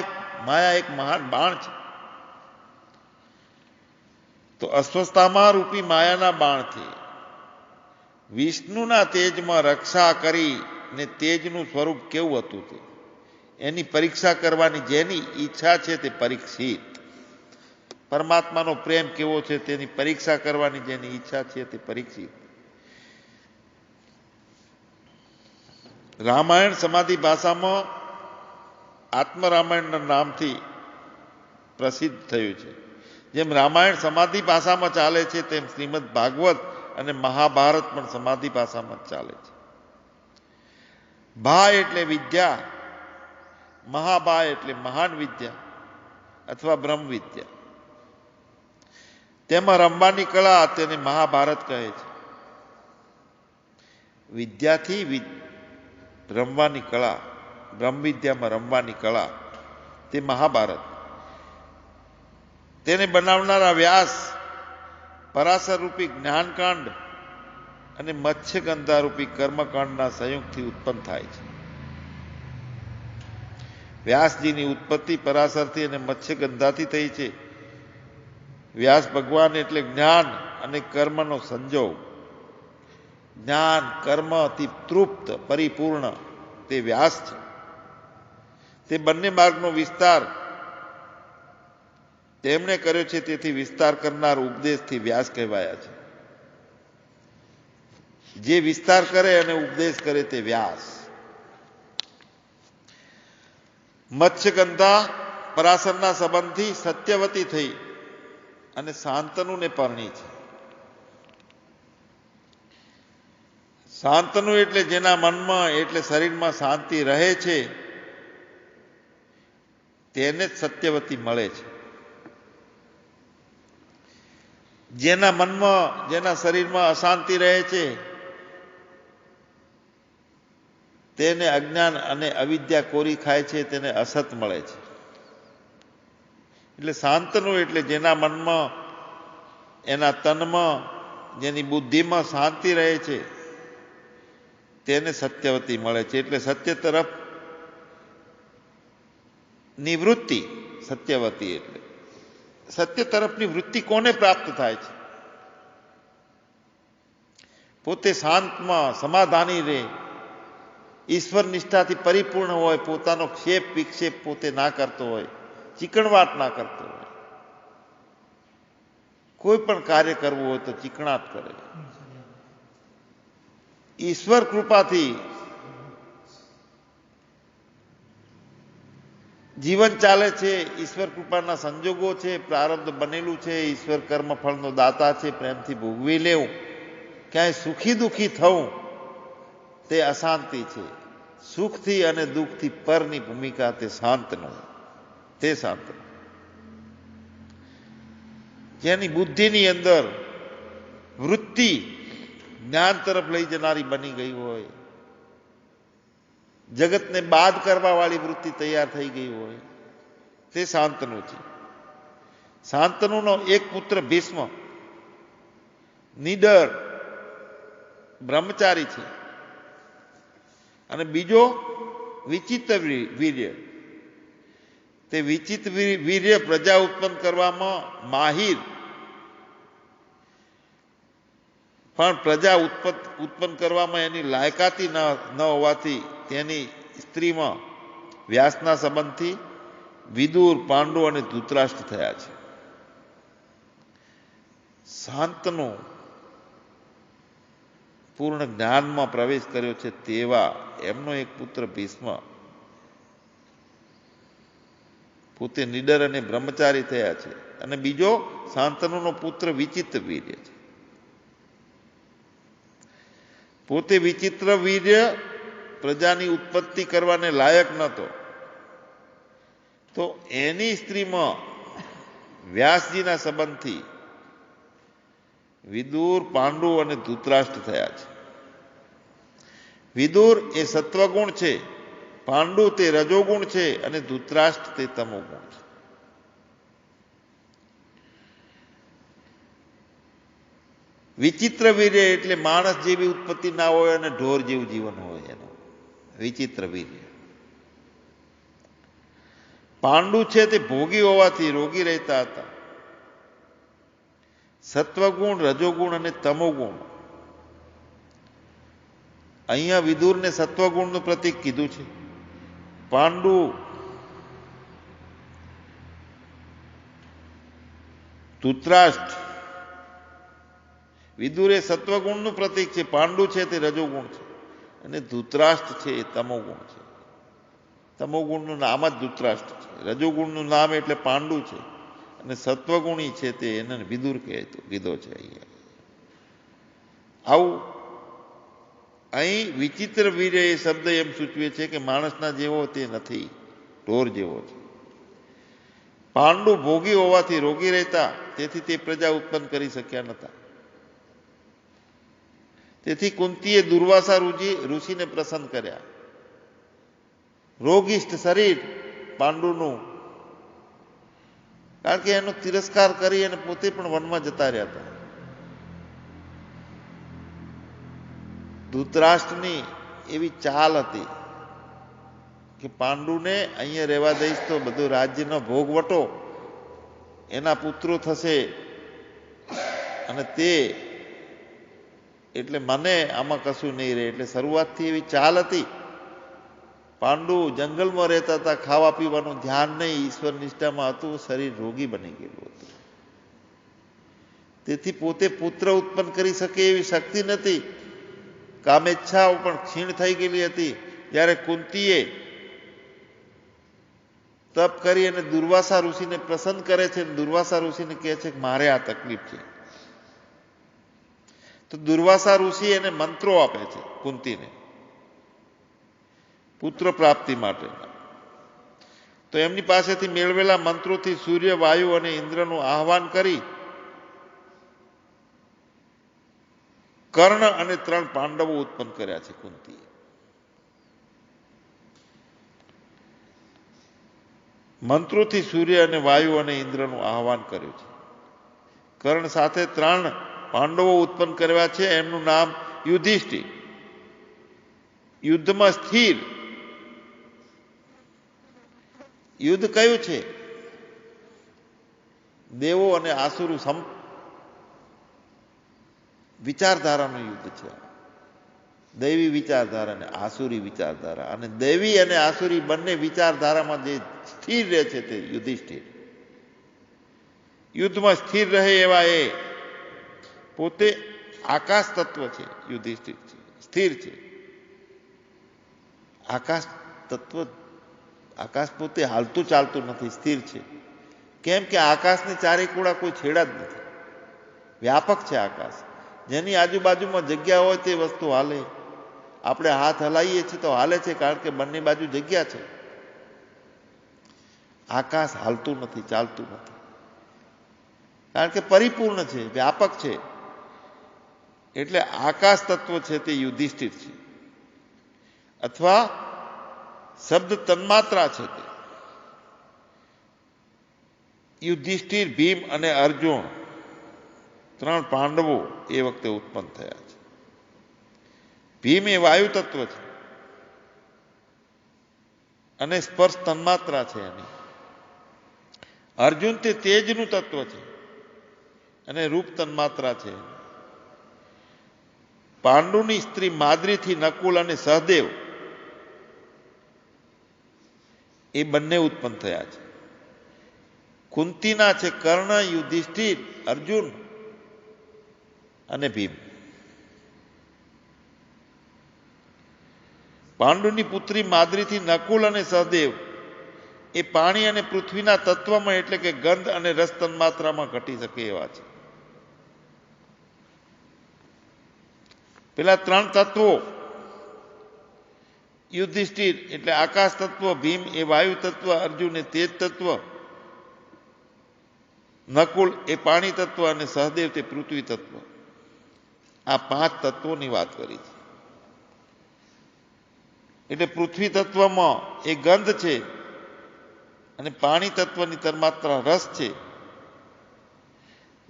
એક મહાન બાણ છે. તો અસ્વસ્થામાં રૂપી માયાના બાણથી વિષ્ણુના તેજમાં રક્ષા કરી ને તેજનું સ્વરૂપ કેવું હતું તે એની પરીક્ષા કરવાની જેની ઈચ્છા છે તે પરીક્ષિત. પરમાત્માનો પ્રેમ કેવો છે તેની પરીક્ષા કરવાની જેની ઈચ્છા છે તે પરીક્ષિત. રામાયણ સમાધિ ભાષામાં આત્મરામાયણના નામથી પ્રસિદ્ધ થયું છે. જેમ રામાયણ સમાધિ ભાષામાં ચાલે છે તેમ શ્રીમદ ભાગવત અને મહાભારત પણ સમાધિ ભાષામાં જ ચાલે છે. ભા એટલે વિદ્યા, મહાભા એટલે મહાન વિદ્યા અથવા બ્રહ્મ વિદ્યા. તેમાં રમવાની કળા તેને મહાભારત કહે છે. વિદ્યાથી રમવાની કળા, બ્રહ્મ વિદ્યામાં રમવાની કળા તે મહાભારત. તેને બનાવનારા વ્યાસ પરાશર રૂપી જ્ઞાનકાંડ અને મત્સ્યગંધા રૂપી કર્મકાંડના સંયુક્તથી ઉત્પન્ન થાય છે. વ્યાસજીની ઉત્પત્તિ પરાશરથી અને મત્સ્યગંધાથી થઈ છે. વ્યાસ ભગવાન એટલે જ્ઞાન અને કર્મનો સંજોગ. જ્ઞાન કર્મથી તૃપ્ત પરિપૂર્ણ તે વ્યાસ છે. તે બંને માર્ગનો વિસ્તાર તેમણે કર્યો છે, તેથી વિસ્તાર કરનાર ઉપદેશથી વ્યાસ કહેવાયા છે. જે વિસ્તાર કરે અને ઉપદેશ કરે તે વ્યાસ. મત્સ્યગંધા પરાશરના સંબંધથી સત્યવતી થઈ અને શાંતનુને પરણી છે. શાંતનુ એટલે જેના મનમાં એટલે શરીરમાં શાંતિ રહે છે તેને જ સત્યવતી મળે છે. જેના મનમાં જેના શરીરમાં અશાંતિ રહે છે તેને અજ્ઞાન અને અવિદ્યા કોરી ખાય છે, તેને અસત મળે છે. એટલે શાંતનુ એટલે જેના મનમાં એના તનમાં જેની બુદ્ધિમાં શાંતિ રહે છે તેને સત્યવતી મળે છે. એટલે સત્ય તરફ નિવૃત્તિ સત્યવતી. એટલે સત્ય તરફની વૃત્તિ કોને પ્રાપ્ત થાય છે? પોતે શાંતમાં સમાધાની રહે, ઈશ્વર નિષ્ઠાથી પરિપૂર્ણ હોય, પોતાનો ક્ષેપ વિક્ષેપ પોતે ના કરતો હોય, ચીકણવાટ ના કરતો હોય. કોઈ પણ કાર્ય કરવું હોય તો ચીકણાટ કરે. ઈશ્વર કૃપાથી જીવન ચાલે છે. ઈશ્વર કૃપાના સંજોગો છે, પ્રારબ્ધ બનેલું છે. ઈશ્વર કર્મ ફળનો દાતા છે. પ્રેમથી ભોગવી લેવું. ક્યાંય સુખી દુઃખી થવું તે અશાંતિ છે. સુખથી અને દુઃખથી પરની ભૂમિકા તે શાંતનું. તે શાંત જેની બુદ્ધિની અંદર વૃત્તિ જ્ઞાન તરફ લઈ જનારી બની ગઈ હોય, જગતને બાદ કરવા વાળી વૃત્તિ તૈયાર થઈ ગઈ હોય તે શાંતનુ છે. શાંતનુનો એક પુત્ર ભીષ્મ નિડર બ્રહ્મચારી છે અને બીજો વિચિત્ર વીર્ય. તે વિચિત્ર વીર્ય પ્રજા ઉત્પન્ન કરવામાં માહિર, પણ પ્રજા ઉત્પન્ન કરવામાં એની લાયકાતી ન હોવાથી તેની સ્ત્રીમાં વ્યાસના સંબંધથી વિદુર, પાંડુ અને ધૃતરાષ્ટ્ર થયા છે. શાંતનુ પૂર્ણ જ્ઞાનમાં પ્રવેશ કર્યો છે તેવા એમનો એક પુત્ર ભીષ્મ પોતે નિડર અને બ્રહ્મચારી થયા છે અને બીજો શાંતનુનો પુત્ર વિચિત્ર વીર્ય છે. પોતે વિચિત્ર વીર્ય પ્રજાની ઉત્પત્તિ કરવાને લાયક નહોતો, તો એની સ્ત્રીમાં વ્યાસજીના સંબંધથી વિદુર, પાંડુ અને ધૃતરાષ્ટ્ર થયા છે. વિદુર એ સત્વગુણ છે, પાંડુ તે રજોગુણ છે અને ધૃતરાષ્ટ્ર તે તમોગુણ છે. વિચિત્ર વીર્ય એટલે માણસ જેવી ઉત્પત્તિ ના હોય અને ઢોર જેવું જીવન હોય એનું વિચિત્ર વીર્ય. પાંડુ છે તે ભોગી હોવાથી રોગી રહેતા હતા. સત્વગુણ, રજોગુણ અને તમોગુણ. અહીંયા વિદુરને સત્વગુણનું પ્રતીક કીધું છે. પાંડુ ધૃતરાષ્ટ્ર વિદુર એ સત્વગુણનું પ્રતીક છે, પાંડુ છે તે રજોગુણ છે અને ધૃતરાષ્ટ્ર છે એ તમોગુણ છે. તમોગુણનું નામ જ ધૃતરાષ્ટ્ર છે, રજોગુણનું નામ એટલે પાંડુ છે અને સત્વગુણી છે તે એને વિદુર કીધો છે. અહીંયા આવું અહીં વિચિત્ર વીર્ય એ શબ્દ એમ સૂચવે છે કે માણસના જેવો તે નથી, ઢોર જેવો છે. પાંડુ ભોગી હોવાથી રોગી રહેતા, તેથી તે પ્રજા ઉત્પન્ન કરી શક્યા નતા. તેથી કુંતીએ દુર્વાસા ઋષિને પ્રસન્ન કર્યા. રોગિષ્ઠ શરીર પાંડુનું, કારણ કે એનો તિરસ્કાર કરી અને પોતે પણ વનમાં જતા રહ્યા હતા. ધૃતરાષ્ટ્રની એવી ચાલ હતી કે પાંડુને અહીંયા રહેવા દઈશ તો બધું રાજ્યનો ભોગ વટો એના પુત્રો થશે અને તે એટલે મને આમાં કશું નહીં રહે. એટલે શરૂઆતથી એવી ચાલ હતી. પાંડુ જંગલમાં રહેતા હતા, ખાવા પીવાનું ધ્યાન નહીં, ઈશ્વર નિષ્ઠામાં હતું, શરીર રોગી બની ગયેલું હતું. તેથી પોતે પુત્ર ઉત્પન્ન કરી શકે એવી શક્તિ નથી. કામેચ્છાઓ પણ ક્ષીણ થઈ ગયેલી હતી. જ્યારે કુંતીએ તપ કરી અને દુર્વાસા ઋષિને પ્રસન્ન કરે છે, દુર્વાસા ઋષિને કહે છે કે મારે આ તકલીફ છે, તો દુર્વાસા ઋષિ એને મંત્રો આપે છે કુંતીને પુત્ર પ્રાપ્તિ માટે. તો એમની પાસેથી મેળવેલા મંત્રોથી સૂર્ય, વાયુ અને ઇન્દ્રનું આહવાન કરી કર્ણ અને 3 પાંડવો ઉત્પન્ન કર્યા છે કુંતીએ. મંત્રોથી સૂર્ય અને વાયુ અને ઇન્દ્રનું આહવાન કર્યું છે. કર્ણ સાથે 3 પાંડવો ઉત્પન્ન કર્યા છે. એમનું નામ યુધિષ્ઠિર. યુદ્ધમાં સ્થિર. યુદ્ધ કયું છે? દેવો અને આસુરો વિચારધારાનું યુદ્ધ છે. દૈવી વિચારધારા અને આસુરી વિચારધારા, અને દૈવી અને આસુરી બંને વિચારધારામાં જે સ્થિર રહે છે તે યુધિષ્ઠિર. યુદ્ધમાં સ્થિર રહે એવા એ પોતે આકાશ તત્વ છે. યુધિષ્ઠિર છે, સ્થિર છે. આકાશ તત્વ, આકાશ પોતે હાલતું ચાલતું નથી, સ્થિર છે. કેમ કે આકાશની ચારે ખૂણા કોઈ છેડા જ નથી, વ્યાપક છે આકાશ. જેની આજુબાજુમાં જગ્યા હોય તે વસ્તુ હાલે. આપણે હાથ હલાવીએ છીએ તો હાલે છે, કારણ કે બંને બાજુ જગ્યા છે. આકાશ હાલતું નથી, ચાલતું નથી, કારણ કે પરિપૂર્ણ છે, વ્યાપક છે. એટલે આકાશ તત્વ છે તે યુધિષ્ઠિર છે, અથવા શબ્દ તન્માત્રા છે તે. યુધિષ્ઠિર, ભીમ અને અર્જુન 3 પાંડવો એ વખતે ઉત્પન્ન થયા છે. ભીમ એ વાયુ તત્વ છે અને સ્પર્શ તન્માત્રા છે એની. અર્જુન તે તેજનું તત્વ છે અને રૂપ તન્માત્રા છે. પાંડુની સ્ત્રી માદ્રીથી નકુલ અને સહદેવ એ બંને ઉત્પન્ન થયા છે. કુંતીના છે કર્ણ, યુધિષ્ઠિર, અર્જુન અને ભીમ. પાંડુની પુત્રી માદ્રીથી નકુલ અને સહદેવ એ પાણી અને પૃથ્વીના તત્વમાં એટલે કે ગંધ અને રસ તન્માત્રામાં ઘટી શકે એવા છે. પેલા 3 તત્વો, યુધિષ્ઠિર એટલે આકાશ તત્વ, ભીમ એ વાયુ તત્વ, અર્જુન એ તેજ તત્વ, નકુલ એ પાણી તત્વ અને સહદેવ તે પૃથ્વી તત્વ. આ 5 તત્વોની વાત કરી છે. એટલે પૃથ્વી તત્વમાં એ ગંધ છે અને પાણી તત્વની તન્માત્રા રસ છે.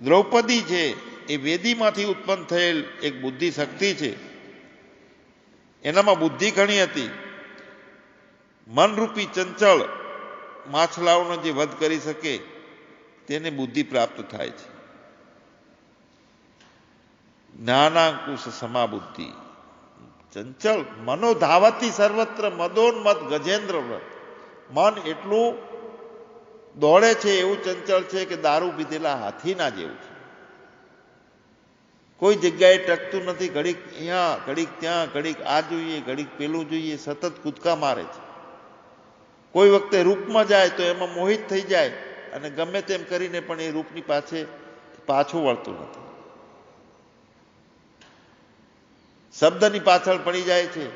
દ્રૌપદી છે એ વેદીમાંથી ઉત્પન્ન થયેલ એક બુદ્ધિ શક્તિ છે. એનામાં બુદ્ધિ ઘણી હતી. મનરૂપી ચંચળ માછલાઓનો જે વધ કરી શકે તેને બુદ્ધિ પ્રાપ્ત થાય છે. જ્ઞાનાંકુશ સમા બુદ્ધિ ચંચળ મનો ધાવતી સર્વત્ર મદોન્મત ગજેન્દ્ર વ્રત. મન એટલું દોડે છે, એવું ચંચળ છે કે દારૂ પીધેલા હાથીના જેવું છે. કોઈ જગ્યાએ ટકતું નથી. ઘડીક અહીંયા, ઘડીક ત્યાં, ઘડીક આ જોઈએ, ઘડીક પેલું જોઈએ, સતત કૂદકા મારે છે. કોઈ વખતે રૂપમાં જાય તો એમાં મોહિત થઈ જાય અને ગમે તેમ કરીને પણ એ રૂપની પાછું વળતું નથી. શબ્દની પાછળ પડી જાય છે.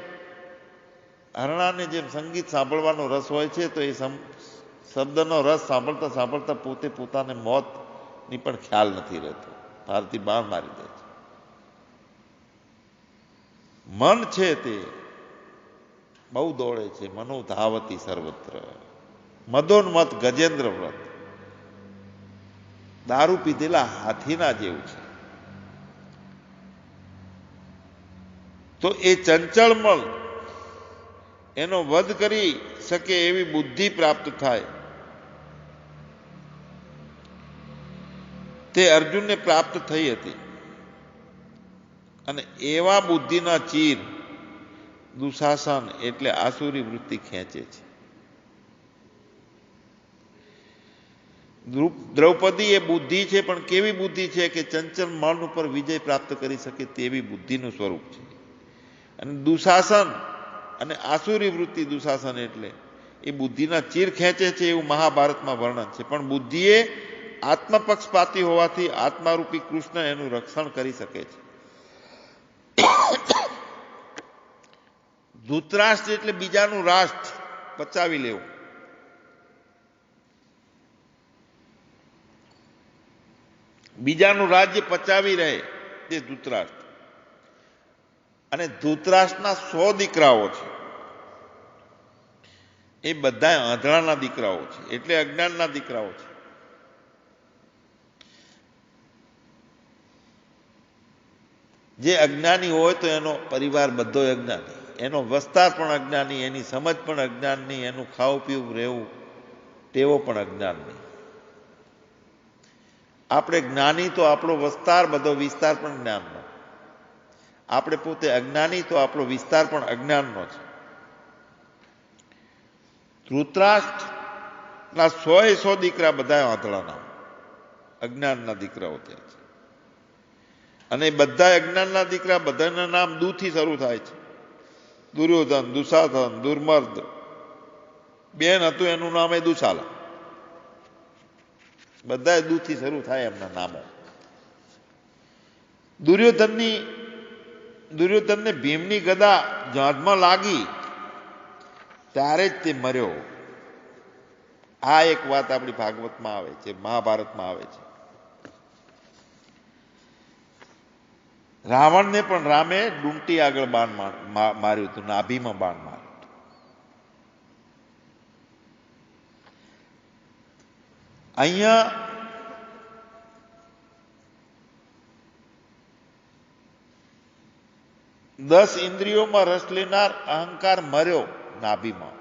હરણાને જેમ સંગીત સાંભળવાનો રસ હોય છે, તો એ શબ્દનો રસ સાંભળતા સાંભળતા પોતે પોતાને મોતની પણ ખ્યાલ નથી રહેતો. ભારતી બાણ મારી દે છે. મન છે તે બહુ દોડે છે. મનો ધાવતી સર્વત્ર મદોન્મત ગજેન્દ્ર વ્રત. દારૂ પીધેલા હાથીના જેવું છે. તો એ ચંચળ મન એનો વધ કરી શકે એવી બુદ્ધિ પ્રાપ્ત થાય. તે અર્જુનને પ્રાપ્ત થઈ હતી. અને એવા બુદ્ધિના ચીર દુશાસન એટલે આસુરી વૃત્તિ ખેંચે છે. દ્રૌપદી એ બુદ્ધિ છે, પણ કેવી બુદ્ધિ છે કે ચંચળ મન ઉપર વિજય પ્રાપ્ત કરી શકે તેવી બુદ્ધિનું સ્વરૂપ છે. અને દુશાસન અને આસુરી વૃત્તિ, દુશાસન એટલે એ બુદ્ધિના ચીર ખેંચે છે એવું મહાભારતમાં વર્ણન છે. પણ બુદ્ધિએ આત્મપક્ષપાતી હોવાથી આત્મારૂપી કૃષ્ણ એનું રક્ષણ કરી શકે છે. ધૃતરાષ્ટ્ર એટલે બીજાનું રાષ્ટ્ર પચાવી લેવું. બીજાનું રાજ્ય પચાવી રહે તે ધૃતરાષ્ટ્ર. અને ધૃતરાષ્ટ્રના 100 દીકરાઓ છે. એ બધા આંધળાના દીકરાઓ છે, એટલે અજ્ઞાનના દીકરાઓ છે. જે અજ્ઞાની હોય તો એનો પરિવાર બધો અજ્ઞાની, એનો વસ્તાર પણ અજ્ઞાની, એની સમજ પણ અજ્ઞાનની, એનું ખાવું પીવું રહેવું તેવો પણ અજ્ઞાનની. આપણે જ્ઞાની તો આપણો વસ્તાર બધો વિસ્તાર પણ જ્ઞાનનો. આપણે પોતે અજ્ઞાની તો આપણો વિસ્તાર પણ અજ્ઞાનનો છે. ધૃતરાષ્ટ્રના 100 દીકરા બધા આંધળાના અજ્ઞાનના દીકરાઓ થયા છે. અને બધા અજ્ઞાનના દીકરા, બધાના નામ દુથી શરૂ થાય છે. દુર્યોધન, દુશાસન, દુર્મર્દ. બેન હતું એનું નામ એ દુશાલા. બધા દુથી શરૂ થાય એમના નામો. દુર્યોધનને ભીમની ગદા જાંઘમાં લાગી ત્યારે જ તે મર્યો. આ એક વાત આપણી ભાગવતમાં આવે છે, મહાભારતમાં આવે છે. રાવણને પણ રામે ડૂંટી આગળ બાણ માર્યું હતું, નાભીમાં બાણ માર્યું હતું. અહીંયા 10 ઇન્દ્રિયોમાં રસ લેનાર અહંકાર મર્યો નાભીમાં.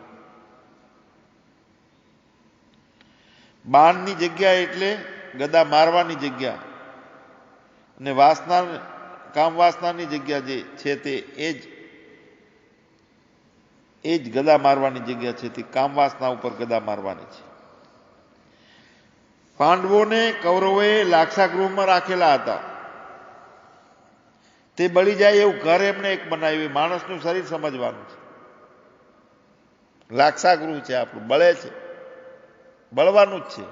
બાણની જગ્યા એટલે ગદા મારવાની જગ્યા, અને વાસના, કામ વાસનાની જગ્યા જે છે તે એ જ ગદા મારવાની જગ્યા છે. તે કામ વાસના ઉપર ગદા મારવાની છે. પાંડવોને કૌરવોએ લાક્ષાગૃહમાં રાખેલા હતા. તે બળી જાય એવું ઘર એમને એક બનાવ્યું. માણસનું શરીર સમજવાનું છે. લાક્ષાગૃહ છે આપણું, બળે છે, બળવાનું જ છે.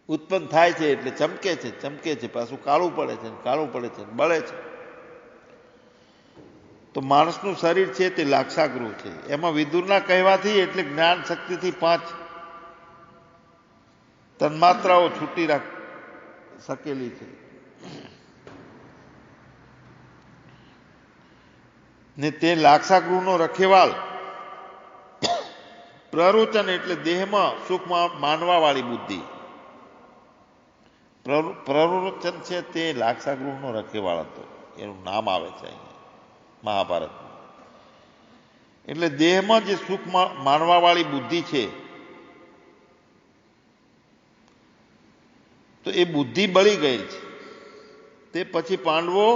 ઉત્પન્ન થાય છે એટલે ચમકે છે, ચમકે છે, પાછું કાળું પડે છે, કાળું પડે છે, બળે છે. તો માણસનું શરીર છે તે લાક્ષાગૃહ છે. એમાં વિદુરના કહેવાથી એટલે જ્ઞાન શક્તિથી 5 તન્માત્રાઓ છૂટી શકેલી છે. ને તે લાક્ષાગૃહનો રખેવાળ પ્રરોચન એટલે દેહમાં સુખ માનવા વાળી બુદ્ધિ. પ્રરોચન છે તે લાક્ષાગૃહનો રખેવાળ હતો, એનું નામ આવે છે અહીંયા મહાભારતમાં. એટલે દેહમાં જે સુખ માણવાવાળી બુદ્ધિ છે, તો એ બુદ્ધિ બળી ગઈ છે. તે પછી પાંડવો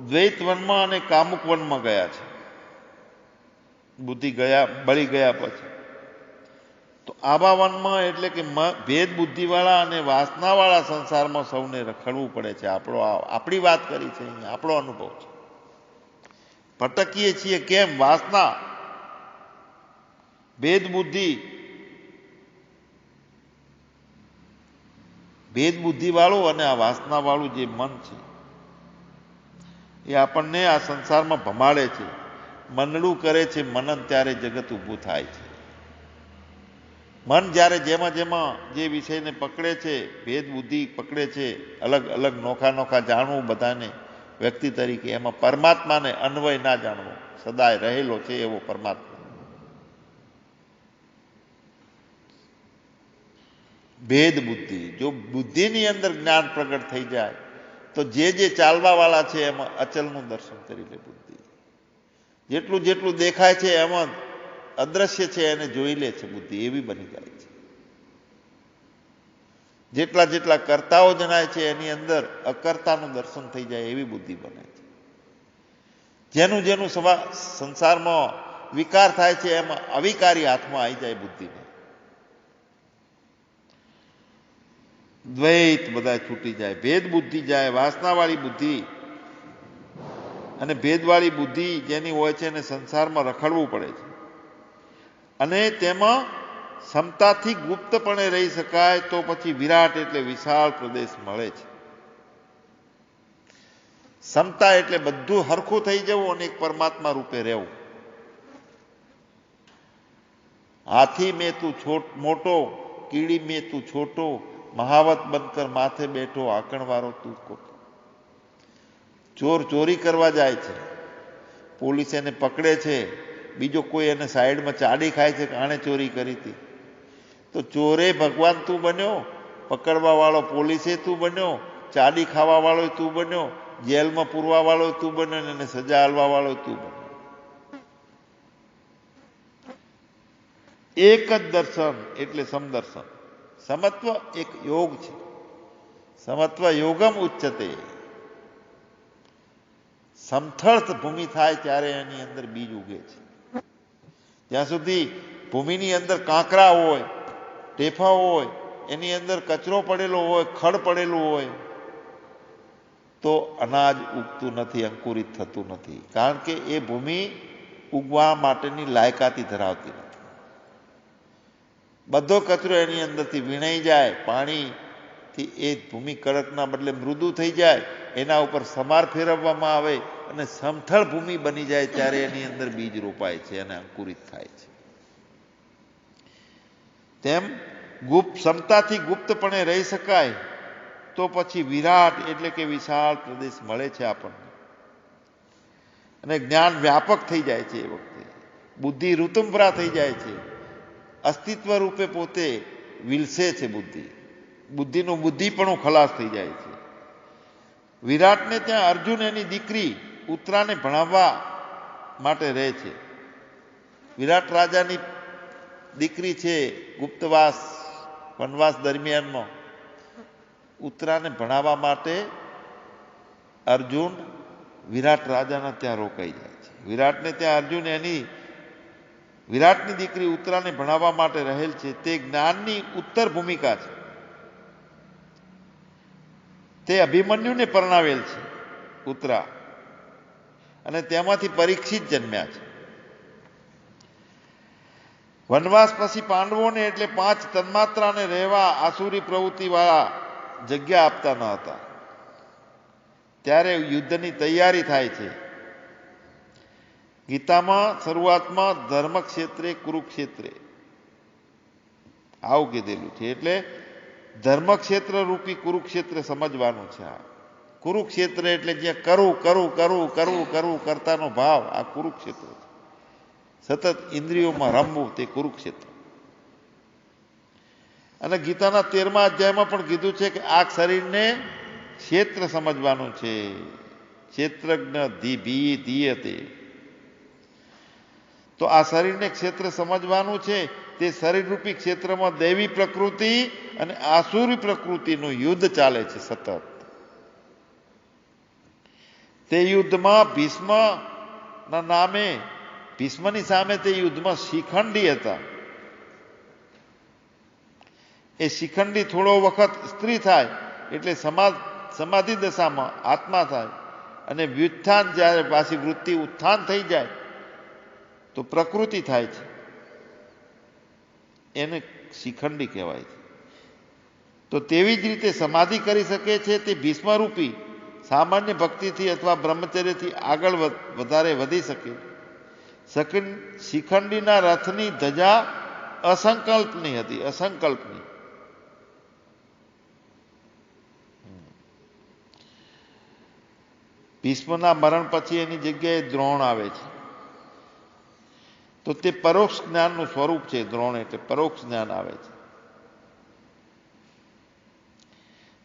દ્વૈત વનમાં અને કામુક વનમાં ગયા છે, બુદ્ધિ બળી ગયા પછી. તો આવા વનમાં એટલે કે ભેદ બુદ્ધિવાળા અને વાસનાવાળા સંસારમાં સૌને રખડવું પડે છે. આપણી વાત કરી છે અહીંયા, આપણો અનુભવ છે. ભટકીએ છીએ કેમ? વાસના, ભેદ બુદ્ધિવાળું અને આ વાસનાવાળું જે મન છે એ આપણને આ સંસારમાં ભમાડે છે, મનડું કરે છે. મનન ત્યારે જગત ઊભું થાય છે. મન જ્યારે જેમાં જેમાં જે વિષયને પકડે છે, ભેદ બુદ્ધિ પકડે છે, અલગ અલગ નોખા નોખા જાણવું બધાને વ્યક્તિ તરીકે, એમાં પરમાત્માને અન્વય ના જાણવો, સદાય રહેલો છે એવો પરમાત્મા. ભેદ બુદ્ધિ, જો બુદ્ધિની અંદર જ્ઞાન પ્રગટ થઈ જાય તો જે ચાલવા વાળા છે એમાં અચલનું દર્શન કરી લે બુદ્ધિ. જેટલું જેટલું દેખાય છે એમાં અદ્રશ્ય છે એને જોઈ લે છે બુદ્ધિ, એવી બની જાય છે. જેટલા જેટલા કર્તાઓ જણાય છે એની અંદર અકર્તાનું દર્શન થઈ જાય એવી બુદ્ધિ બને છે. જેનું જેનું સંસારમાં વિકાર થાય છે એમાં અવિકારી હાથમાં આવી જાય બુદ્ધિને. દ્વૈત બધા છૂટી જાય, ભેદ બુદ્ધિ જાય, વાસનાવાળી બુદ્ધિ અને ભેદવાળી બુદ્ધિ જેની હોય છે એને સંસારમાં રખડવું પડે છે. અને તેમાં ક્ષમતાથી ગુપ્તપણે રહી શકાય તો પછી વિરાટ એટલે વિશાળ પ્રદેશ મળે છે. ક્ષમતા એટલે બધું હરખું થઈ જવું અને એક પરમાત્મા રૂપે રહેવું. હાથી મેં તું મોટો, કીડી મેં તું છોટો, મહાવત બનકર માથે બેઠો, આકણવારો તું કોટો. ચોર ચોરી કરવા જાય છે, પોલીસ એને પકડે છે, બીજો કોઈ એને સાઈડમાં ચાડી ખાય છે કે આણે ચોરી કરી હતી, તો ચોરે ભગવાન તું બન્યો, પકડવા વાળો પોલીસે તું બન્યો, ચાડી ખાવા વાળો તું બન્યો, જેલમાં પૂરવા વાળો તું બન્યો, એને સજા આલવા વાળો તું બન્યો. એક જ દર્શન એટલે સમદર્શન. સમત્વ એક યોગ છે, સમત્વ યોગમ ઉચ્ચતે. સમથર્થ ભૂમિ થાય ત્યારે એની અંદર બીજ ઉગે છે. જ્યાં સુધી ભૂમિની અંદર કાંકરા હોય, ઢેફા હોય, એની અંદર કચરો પડેલો હોય, ખડ પડેલું હોય, તો અનાજ ઉગતું નથી, અંકુરિત થતું નથી. કારણ કે એ ભૂમિ ઉગવા માટેની લાયકાતી ધરાવતી નથી. બધો કચરો એની અંદરથી વીણાઈ જાય, પાણીથી એ ભૂમિ કડકના બદલે મૃદુ થઈ જાય, એના ઉપર સમાર ફેરવવામાં આવે અને સમથળ ભૂમિ બની જાય ત્યારે એની અંદર બીજ રોપાય છે અને અંકુરિત થાય છે. તેમ ક્ષમતાથી ગુપ્તપણે રહી શકાય તો પછી વિરાટ એટલે કે વિશાળ પ્રદેશ મળે છે આપણને. અને જ્ઞાન વ્યાપક થઈ જાય છે એ વખતે, બુદ્ધિ ઋતુંબરા થઈ જાય છે, અસ્તિત્વ રૂપે પોતે વિલસે છે બુદ્ધિ, બુદ્ધિનું બુદ્ધિપણું ખલાસ થઈ જાય છે. વિરાટને ત્યાં અર્જુન એની દીકરી ઉત્તરાને ભણાવવા માટે રહે છે. વિરાટ રાજાની દીકરી છે, ગુપ્તવાસ વનવાસ દરમિયાનમાં ઉત્તરાને ભણાવવા માટે અર્જુન વિરાટ રાજાના ત્યાં રોકાઈ જાય છે. વિરાટને ત્યાં અર્જુન વિરાટની દીકરી ઉત્તરાને ભણાવવા માટે રહેલ છે. તે જ્ઞાનની ઉત્તર ભૂમિકા છે. તે અભિમન્યુને પરણાવેલ છે ઉત્તરા, અને તેમાંથી પરીક્ષિત જન્મ્યા છે. વનવાસ પછી પાંડવોને એટલે 5 તન્માત્રાને રહેવા આસુરી પ્રવૃત્તિવાળા જગ્યા આપતા ન હતા. ત્યારે યુદ્ધની તૈયારી થાય છે. ગીતામાં શરૂઆતમાં ધર્મક્ષેત્રે કુરુક્ષેત્રે આવું કીધેલું છે. એટલે ધર્મક્ષેત્ર રૂપી કુરુક્ષેત્ર સમજવાનું છે. આ કુરુક્ષેત્ર એટલે જ્યાં કરવું કરવું કરવું કરવું કરવું કરતાનો ભાવ, આ કુરુક્ષેત્ર છે. સતત ઇન્દ્રિયોમાં રમવું તે કુરુક્ષેત્ર. અને ગીતાના 13મા અધ્યાયમાં પણ કીધું છે કે આ શરીરને ક્ષેત્ર સમજવાનું છે. ક્ષેત્રજ્ઞ ધીયતે. તો આ શરીરને ક્ષેત્ર સમજવાનું છે. તે શરીરરૂપી ક્ષેત્રમાં દૈવી પ્રકૃતિ અને આસુરી પ્રકૃતિનું યુદ્ધ ચાલે છે સતત. તે યુદ્ધમાં ભીષ્મના નામે, ભીષ્મની સામે તે યુદ્ધમાં શિખંડી હતા. એ શિખંડી થોડો વખત સ્ત્રી થાય એટલે સમાધિ દશામાં આત્મા થાય, અને વ્યુત્થાન જ્યારે પાછી વૃત્તિ ઉત્થાન થઈ જાય તો પ્રકૃતિ થાય છે, એને શિખંડી કહેવાય છે. તો તેવી જ રીતે સમાધિ કરી શકે છે તે ભીષ્મરૂપી સામાન્ય ભક્તિથી અથવા બ્રહ્મચર્યથી આગળ વધારે વધી શકે. શિખંડીના રથની ધજા અસંકલ્પની હતી, અસંકલ્પની. ભીષ્મના મરણ પછી એની જગ્યાએ દ્રોણ આવે છે. તો તે પરોક્ષ જ્ઞાનનું સ્વરૂપ છે. દ્રોણ એટલે પરોક્ષ જ્ઞાન આવે છે.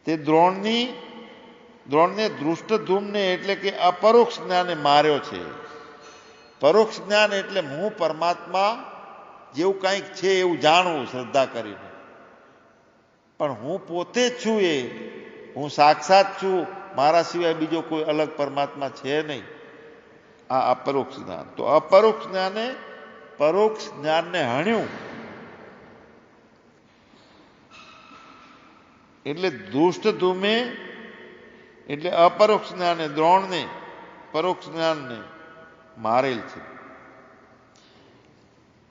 તે દ્રોણને દૃષ્ટધૂમને એટલે કે અપરોક્ષ જ્ઞાને માર્યો છે. પરોક્ષ જ્ઞાન એટલે હું પરમાત્મા જેવું કંઈક છે એવું જાણવું શ્રદ્ધા કરીને, પણ હું પોતે જ છું, હું સાક્ષાત છું, મારા સિવાય બીજો કોઈ અલગ પરમાત્મા છે નહીં. આ અપરોક્ષ જ્ઞાન. તો અપરોક્ષ જ્ઞાને પરોક્ષ જ્ઞાનને હણ્યું. એટલે દુષ્ટધૂમે એટલે અપરોક્ષ જ્ઞાને દ્રોણને પરોક્ષ જ્ઞાનને મારેલ છે.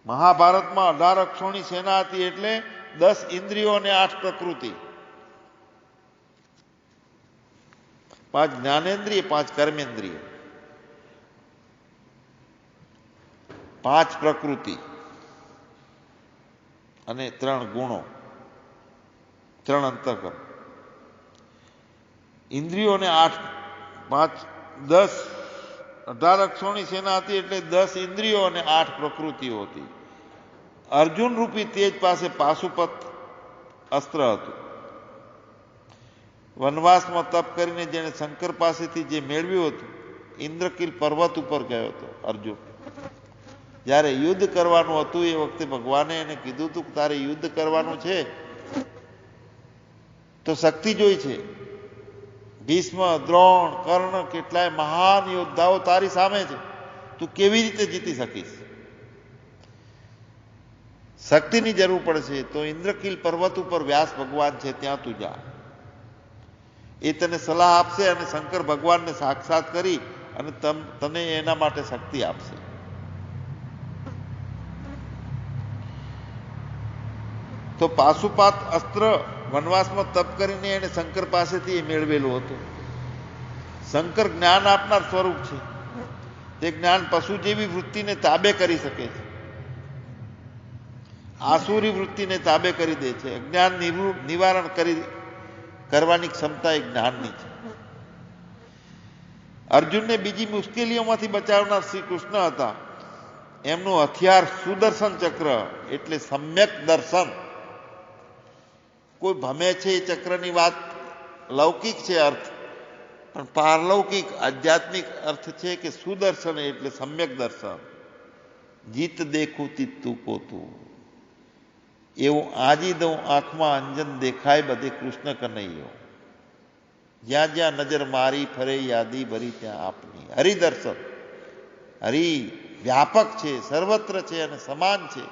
મહાભારતમાં 18 અક્ષોની સેના હતી, એટલે 10 ઇન્દ્રિયો અને 8 પ્રકૃતિ. 5 જ્ઞાનેન્દ્રિય, 5 કર્મેન્દ્રિય, 5 પ્રકૃતિ અને 3 ગુણો, 3 અંતઃકરણ. ઇન્દ્રિયોને 8, 5, 10, 18 અક્ષોની સેના હતી, એટલે 10 ઇન્દ્રિયો અને 8 પ્રકૃતિઓ હતી. અર્જુન રૂપી તેજ પાસે પાશુપત અસ્ત્ર હતું. વનવાસમાં તપ કરીને જેને શંકર પાસેથી જે મેળવ્યું હતું, ઇન્દ્રકીલ પર્વત ઉપર ગયો હતો અર્જુન. જ્યારે યુદ્ધ કરવાનું હતું એ વખતે ભગવાને એને કીધું હતું કે તારે યુદ્ધ કરવાનું છે તો શક્તિ જોઈ છે. ભીષ્મ, દ્રોણ, કર્ણ કેટલાય મહાન યોદ્ધાઓ તારી સામે છે, તું કેવી રીતે જીતી શકીશ? શક્તિની જરૂર પડશે તો ઇન્દ્રકીલ પર્વત ઉપર વ્યાસ ભગવાન છે, ત્યાં તું જા. એ તને સલાહ આપશે અને શંકર ભગવાનને સાક્ષાત કરી અને તને એના માટે શક્તિ આપશે. તો પાશુપાત અસ્ત્ર વનવાસમાં તપ કરીને એને શંકર પાસેથી મેળવેલું હતું. શંકર જ્ઞાન આપનાર સ્વરૂપ છે. તે જ્ઞાન પશુ જેવી વૃત્તિને તાબે કરી શકે છે, આસુરી વૃત્તિને તાબે કરી દે છે. અજ્ઞાન નિવારણ કરવાની ક્ષમતા એ જ્ઞાનની છે. અર્જુનને બીજી મુશ્કેલીઓમાંથી બચાવનાર શ્રી કૃષ્ણ હતા. એમનું હથિયાર સુદર્શન ચક્ર એટલે સમ્યક દર્શન. કોઈ ભમે છે એ ચક્રની વાત લૌકિક છે અર્થ, પણ પારલૌકિક આધ્યાત્મિક અર્થ છે કે સુદર્શન એટલે સમ્યક દર્શન. જીત દેખું તીતું પોતું, એવું આજી દઉં આંખમાં અંજન દેખાય બધે કૃષ્ણ કનૈયો. જ્યાં જ્યાં નજર મારી ફરે યાદી ભરી ત્યાં આપની. હરિદર્શન. હરિ વ્યાપક છે, સર્વત્ર છે અને સમાન છે.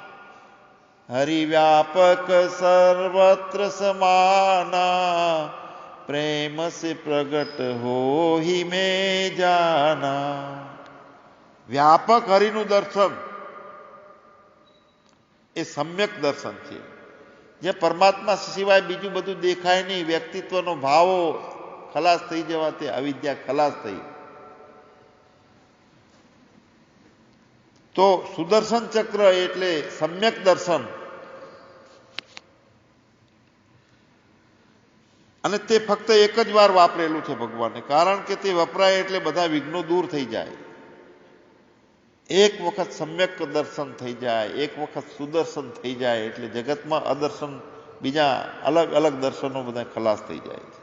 હરિવ્યાપક સર્વત્ર સમાના, પ્રેમ સે પ્રગટ હો હી મેં જાના. વ્યાપક હરિનું દર્શન એ સમ્યક દર્શન છે. જે પરમાત્મા સિવાય બીજું બધું દેખાય નહીં. વ્યક્તિત્વનો ભાવો ખલાસ થઈ જવાથી અવિદ્યા ખલાસ થઈ. તો સુદર્શન ચક્ર એટલે સમ્યક દર્શન. અને તે ફક્ત એક જ વાર વાપરેલું છે ભગવાને, કારણ કે તે વપરાય એટલે બધા વિઘ્નો દૂર થઈ જાય. એક વખત સમ્યક દર્શન થઈ જાય, એક વખત સુદર્શન થઈ જાય એટલે જગતમાં અદર્શન બીજા અલગ અલગ દર્શનો બધા ખલાસ થઈ જાય છે.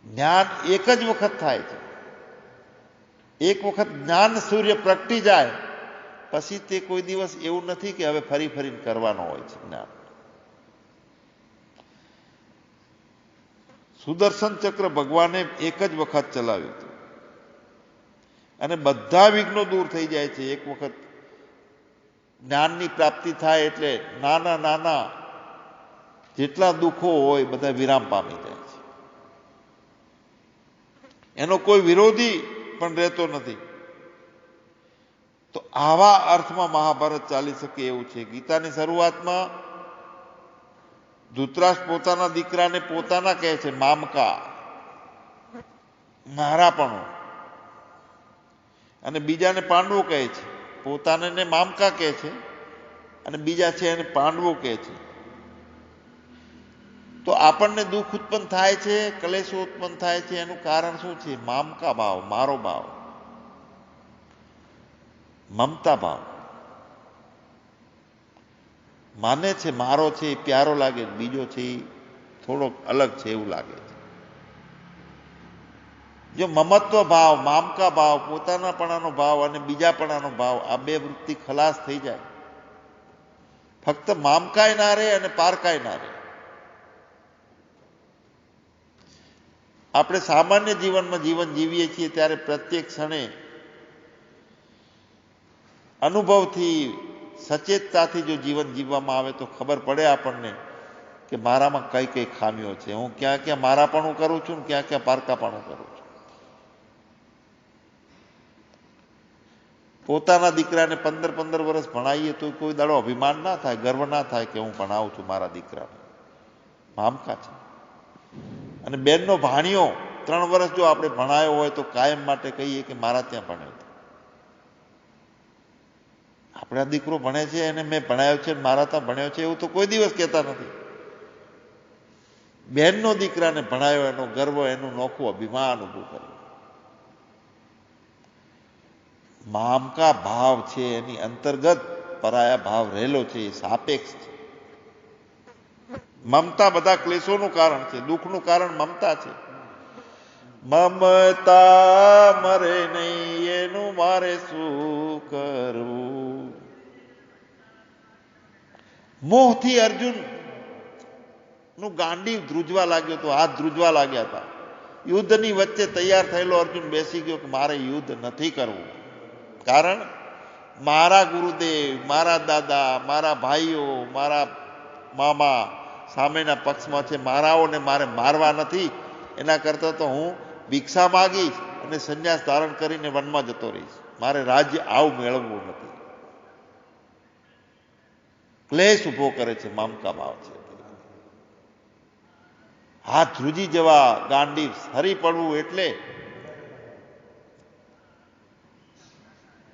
જ્ઞાન એક જ વખત થાય છે. એક વખત જ્ઞાન સૂર્ય પ્રગટી જાય પછી તે કોઈ દિવસ એવું નથી કે હવે ફરી ફરીને કરવાનો હોય છે જ્ઞાન. સુદર્શન ચક્ર ભગવાને એક જ વખત ચલાવ્યું હતું અને બધા વિઘ્નો દૂર થઈ જાય છે. એક વખત જ્ઞાનની પ્રાપ્તિ થાય એટલે નાના નાના જેટલા દુઃખો હોય બધા વિરામ પામી જાય છે. એનો કોઈ વિરોધી પણ રહેતો નથી. તો આવા અર્થમાં મહાભારત ચાલી શકે એવું છે. ગીતાની શરૂઆતમાં ધૃતરાષ્ટ્ર પોતાના દીકરાને પોતાના કહે છે, મામકા, મારાપણો. અને બીજાને પાંડવો કહે છે. પોતાને મામકા કહે છે અને બીજા છે એને પાંડવો કહે છે. તો આપણને દુઃખ ઉત્પન્ન થાય છે, કલેશો ઉત્પન્ન થાય છે. એનું કારણ શું છે? મામકા ભાવ, મારો ભાવ, મમતા ભાવ. માને છે મારો છે એ પ્યારો લાગે, બીજો છે એ થોડોક અલગ છે એવું લાગે છે. જો મમત્વ ભાવ, મામકા ભાવ, પોતાનાપણાનો ભાવ અને બીજાપણાનો ભાવ, આ બે વૃત્તિ ખલાસ થઈ જાય, ફક્ત મામકાય ના રહે અને પારકાય ના રહે. આપણે સામાન્ય જીવનમાં જીવન જીવીએ છીએ ત્યારે પ્રત્યેક ક્ષણે અનુભવથી, સચેતતાથી જો જીવન જીવવામાં આવે તો ખબર પડે આપણને કે મારામાં કઈ કઈ ખામીઓ છે. હું ક્યાં ક્યાં મારાપણું કરું છું ને ક્યાં ક્યાં પારકાપણું કરું છું. પોતાના દીકરાને 15 વર્ષ ભણાવીએ તો કોઈ દાડો અભિમાન ના થાય, ગર્વ ના થાય કે હું ભણાવું છું મારા દીકરાને. મામકા છે. અને બેનનો ભાણિયો 3 વર્ષ જો આપણે ભણાયો હોય તો કાયમ માટે કહીએ કે મારા ત્યાં ભણ્યો હતો. આપણા દીકરો ભણે છે એને મેં ભણાયો છે, મારા ત્યાં ભણ્યો છે એવું તો કોઈ દિવસ કહેતા નથી. બહેનનો દીકરાને ભણાયો એનો ગર્વ, એનું નોખું અભિમાન ઊભું કર્યું. મામકા ભાવ છે એની અંતર્ગત પરાયા ભાવ રહેલો છે, એ સાપેક્ષ છે. મમતા બધા ક્લેશોનું કારણ છે, દુઃખનું કારણ મમતા છે. મમતા મરે નહીં એનું મારે શું કરવું. મોહથી અર્જુન નું ગાંડી ધ્રુજવા લાગ્યો હતો, હાથ ધ્રુજવા લાગ્યા હતા. યુદ્ધની વચ્ચે તૈયાર થયેલો અર્જુન બેસી ગયો કે મારે યુદ્ધ નથી કરવું. કારણ મારા ગુરુદેવ, મારા દાદા, મારા ભાઈઓ, મારા મામા સામેના પક્ષમાં છે. મારાઓને મારે મારવા નથી. એના કરતાં તો હું ભિક્ષા માગીશ અને સંન્યાસ ધારણ કરીને વનમાં જતો રહીશ. મારે રાજ્ય આવું મેળવવું નથી. ક્લેશ ઉભો કરે છે, મામકા ભાવ છે. હાથ ધ્રુજી જવા, ગાંડી હરી પડવું એટલે